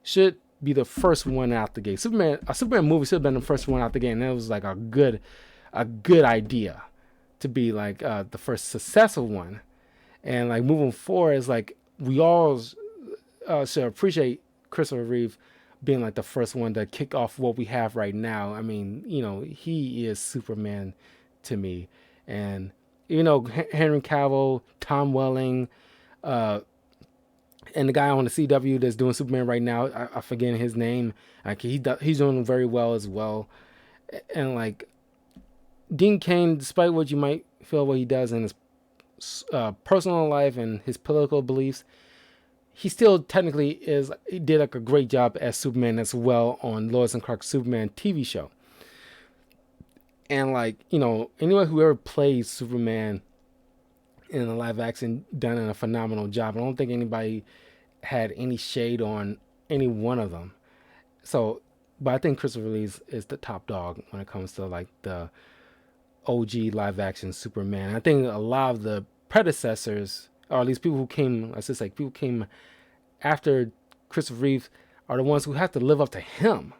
should be the first one out the gate. A Superman movie should have been the first one out the gate, and that was like a good idea to be like the first successful one. And like moving forward is like we all should appreciate Christopher Reeve being like the first one to kick off what we have right now. I mean, he is Superman to me. And Henry Cavill, Tom Welling, and the guy on the CW that's doing Superman right now, I forget his name. Like he's doing very well as well. And like Dean Cain, despite what you might feel what he does in his personal life and his political beliefs, he still technically he did like a great job as Superman as well on Lois and Clark's Superman TV show. And like, anyone who ever plays Superman in a live action done a phenomenal job. I don't think anybody had any shade on any one of them. So, but I think Christopher Reeve is the top dog when it comes to like the OG live action Superman. I think a lot of the predecessors, or at least people who came, let's just say people came after Christopher Reeve, are the ones who have to live up to him.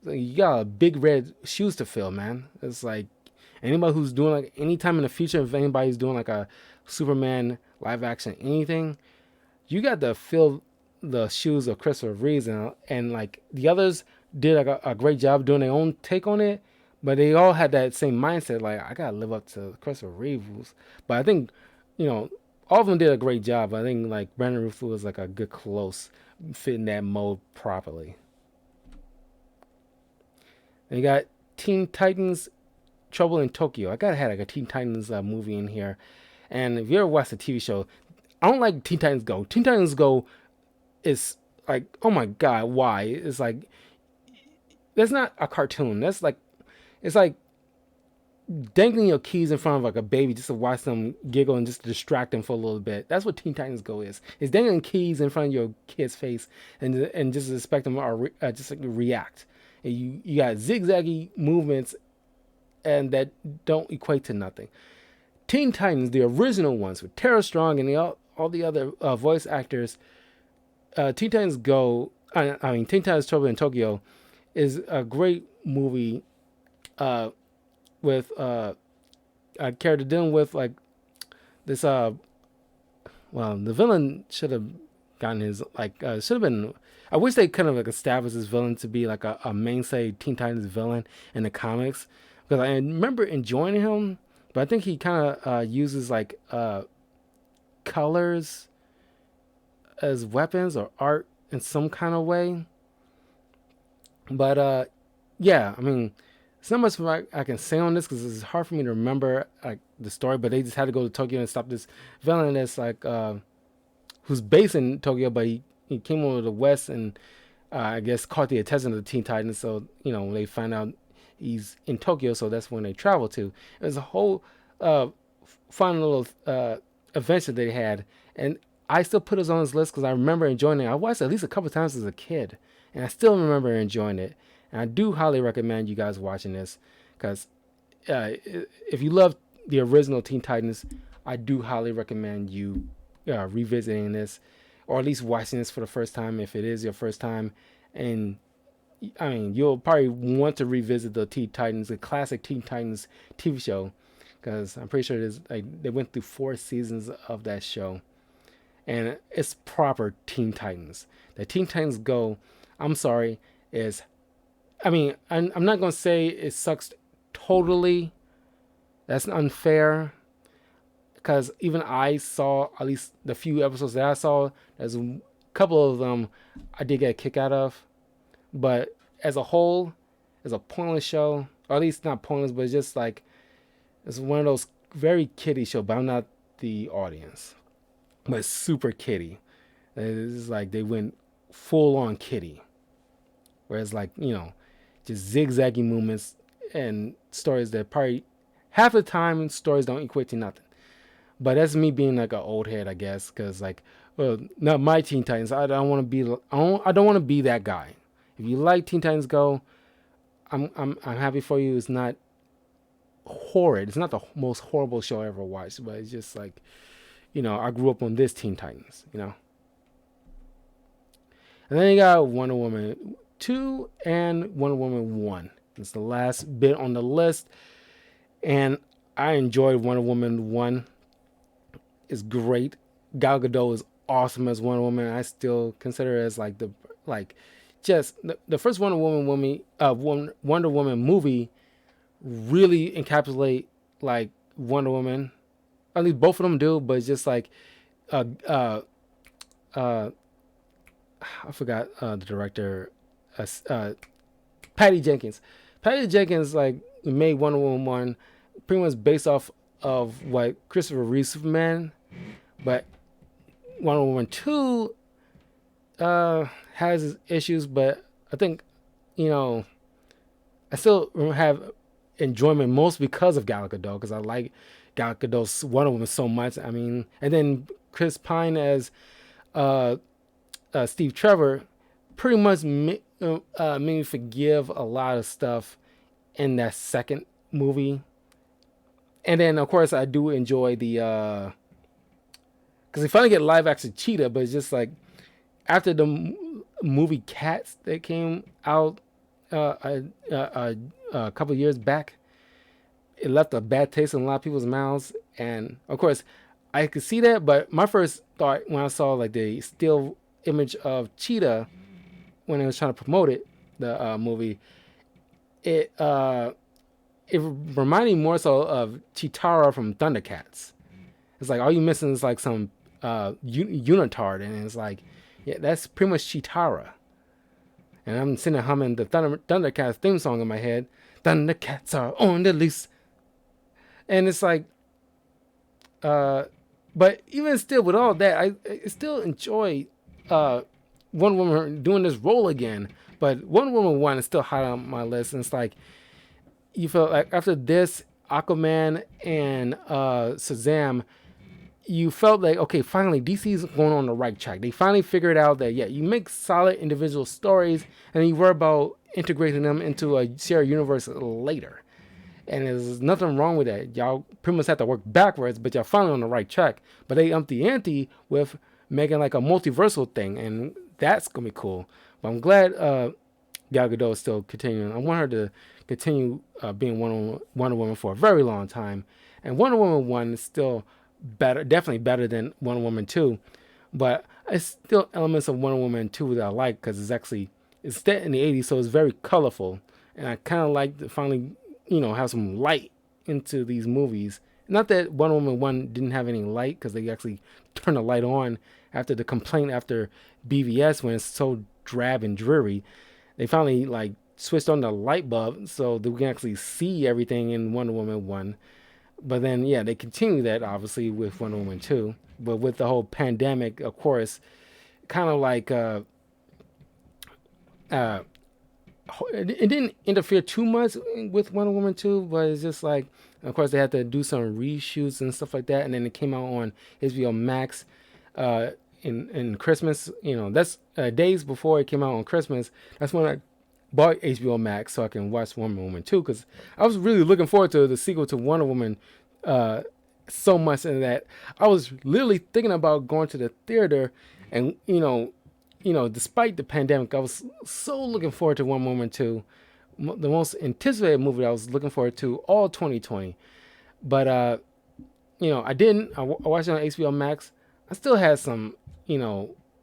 So you got a big red shoes to fill, man. It's like anybody who's doing like anytime in the future, if anybody's doing like a Superman live action anything, you got to fill the shoes of Christopher Reeve, and like the others did like a great job doing their own take on it, but they all had that same mindset, like I gotta live up to Christopher Reeve. But I think all of them did a great job. I think like Brandon Ruth was like a good close fitting that mold properly. And you got Teen Titans Trouble in Tokyo. I gotta have like a Teen Titans movie in here. And if you ever watched the TV show, I don't like Teen Titans Go. Teen Titans Go is like, oh my god, why? It's like, that's not a cartoon. That's like, it's like dangling your keys in front of like a baby just to watch them giggle and just to distract them for a little bit. That's what Teen Titans Go is. It's dangling keys in front of your kid's face and just expect them to just like react. And you got zigzaggy movements and that don't equate to nothing. Teen Titans, the original ones with Tara Strong and all the other voice actors, Teen Titans Go I mean, Teen Titans Trouble in Tokyo is a great movie uh, with a character dealing with like this. Well, the villain should have gotten his like should have been. I wish they kind of like established this villain to be like a mainstay Teen Titans villain in the comics because I remember enjoying him, but I think he kind of uses like colors as weapons or art in some kind of way. But yeah, I mean, it's not much I can say on this because it's hard for me to remember like the story. But they just had to go to Tokyo and stop this villain that's like who's based in Tokyo, but he came over to the West and I guess caught the attention of the Teen Titans. So when they find out he's in Tokyo, so that's when they travel to. There's a whole uh, fun little adventure they had, and I still put it on this list because I remember enjoying it. I watched it at least a couple times as a kid, and I still remember enjoying it. And I do highly recommend you guys watching this because if you love the original Teen Titans, I do highly recommend you revisiting this, or at least watching this for the first time if it is your first time. And I mean, you'll probably want to revisit the Teen Titans, the classic Teen Titans TV show, because I'm pretty sure they went through 4 seasons of that show, and it's proper Teen Titans. The Teen Titans Go, I'm sorry, is, I mean, I'm not gonna say it sucks totally. That's unfair, because even I saw at least the few episodes that I saw. There's a couple of them I did get a kick out of, but as a whole, it's a pointless show. Or at least not pointless, but it's just like it's one of those very kiddie show. But I'm not the audience, but it's super kiddie. It's like they went full on kiddie, whereas like just zigzaggy movements and stories that probably half the time stories don't equate to nothing. But that's me being like an old head, I guess, because like, well, not my Teen Titans. I don't want to be. I don't want to be that guy. If you like Teen Titans Go, I'm happy for you. It's not horrid. It's not the most horrible show I ever watched, but it's just like, I grew up on this Teen Titans. And then you got Wonder Woman 2 and Wonder Woman 1. It's the last bit on the list, and I enjoyed Wonder Woman 1. It's great. Gal Gadot is awesome as Wonder Woman. I still consider her as like the first Wonder Woman movie really encapsulate like Wonder Woman. At least both of them do, but it's just like I forgot the director, Patty Jenkins. Patty Jenkins like made Wonder Woman 1 pretty much based off of what Christopher Reeve Superman, but Wonder Woman 2 has its issues, but I think I still have enjoyment most because of Gal Gadot, because I like Gal Gadot's Wonder Woman so much. I mean, and then Chris Pine as Steve Trevor pretty much made me forgive a lot of stuff in that second movie. And then of course I do enjoy the because they finally get live action Cheetah, but it's just like after the movie Cats that came out a couple of years back, it left a bad taste in a lot of people's mouths. And of course I could see that, but my first thought when I saw like the still image of Cheetah when I was trying to promote it, the movie, it reminded me more so of Chitara from Thundercats. It's like all you missing is like some unitard, and it's like, yeah, that's pretty much Chitara. And I'm sitting there humming the Thundercats theme song in my head. Thundercats are on the loose, and it's like, but even still with all that, I still enjoy Wonder Woman doing this role again. But Wonder Woman 1 is still high on my list, and it's like, you feel like after this, Aquaman and Shazam, you felt like, okay, finally DC's going on the right track. They finally figured out that, yeah, you make solid individual stories and you worry about integrating them into a shared universe later. And there's nothing wrong with that. Y'all pretty much have to work backwards, but y'all finally on the right track. But they upped the ante with making like a multiversal thing, and that's gonna be cool. But I'm glad Gal Gadot is still continuing. I want her to continue being Wonder Woman for a very long time. And Wonder Woman 1 is still better, definitely better than Wonder Woman 2. But it's still elements of Wonder Woman 2 that I like because it's set in the 80s, so it's very colorful. And I kind of like to finally, have some light into these movies. Not that Wonder Woman 1 didn't have any light because they actually turned the light on after the complaint after BVS when it's so drab and dreary. They finally like switched on the light bulb so that we can actually see everything in Wonder Woman 1. But then, yeah, they continue that obviously with Wonder Woman 2. But with the whole pandemic, of course, kind of like uh, it didn't interfere too much with Wonder Woman 2, but it's just like, of course, they had to do some reshoots and stuff like that. And then it came out on HBO Max in Christmas. That's days before it came out on Christmas. That's when I bought HBO Max so I can watch Wonder Woman 2 because I was really looking forward to the sequel to Wonder Woman so much in that I was literally thinking about going to the theater and despite the pandemic I was so looking forward to Wonder Woman 2, the most anticipated movie I was looking forward to all 2020. But I didn't. I watched it on HBO Max. I still had some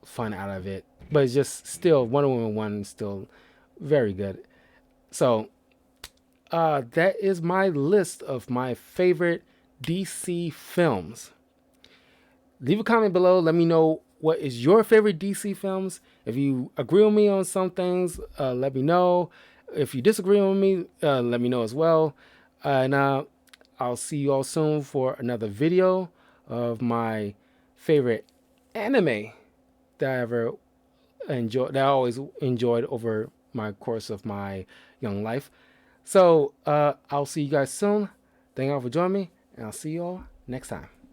fun out of it, but it's just still Wonder Woman 1 is still very good. So that is my list of my favorite DC films. Leave a comment below. Let me know what is your favorite DC films. If you agree with me on some things, let me know. If you disagree with me, let me know as well. And I'll see you all soon for another video of my favorite anime that I ever enjoyed, that I always enjoyed over my course of my young life. So I'll see you guys soon. Thank you all for joining me, and I'll see you all next time.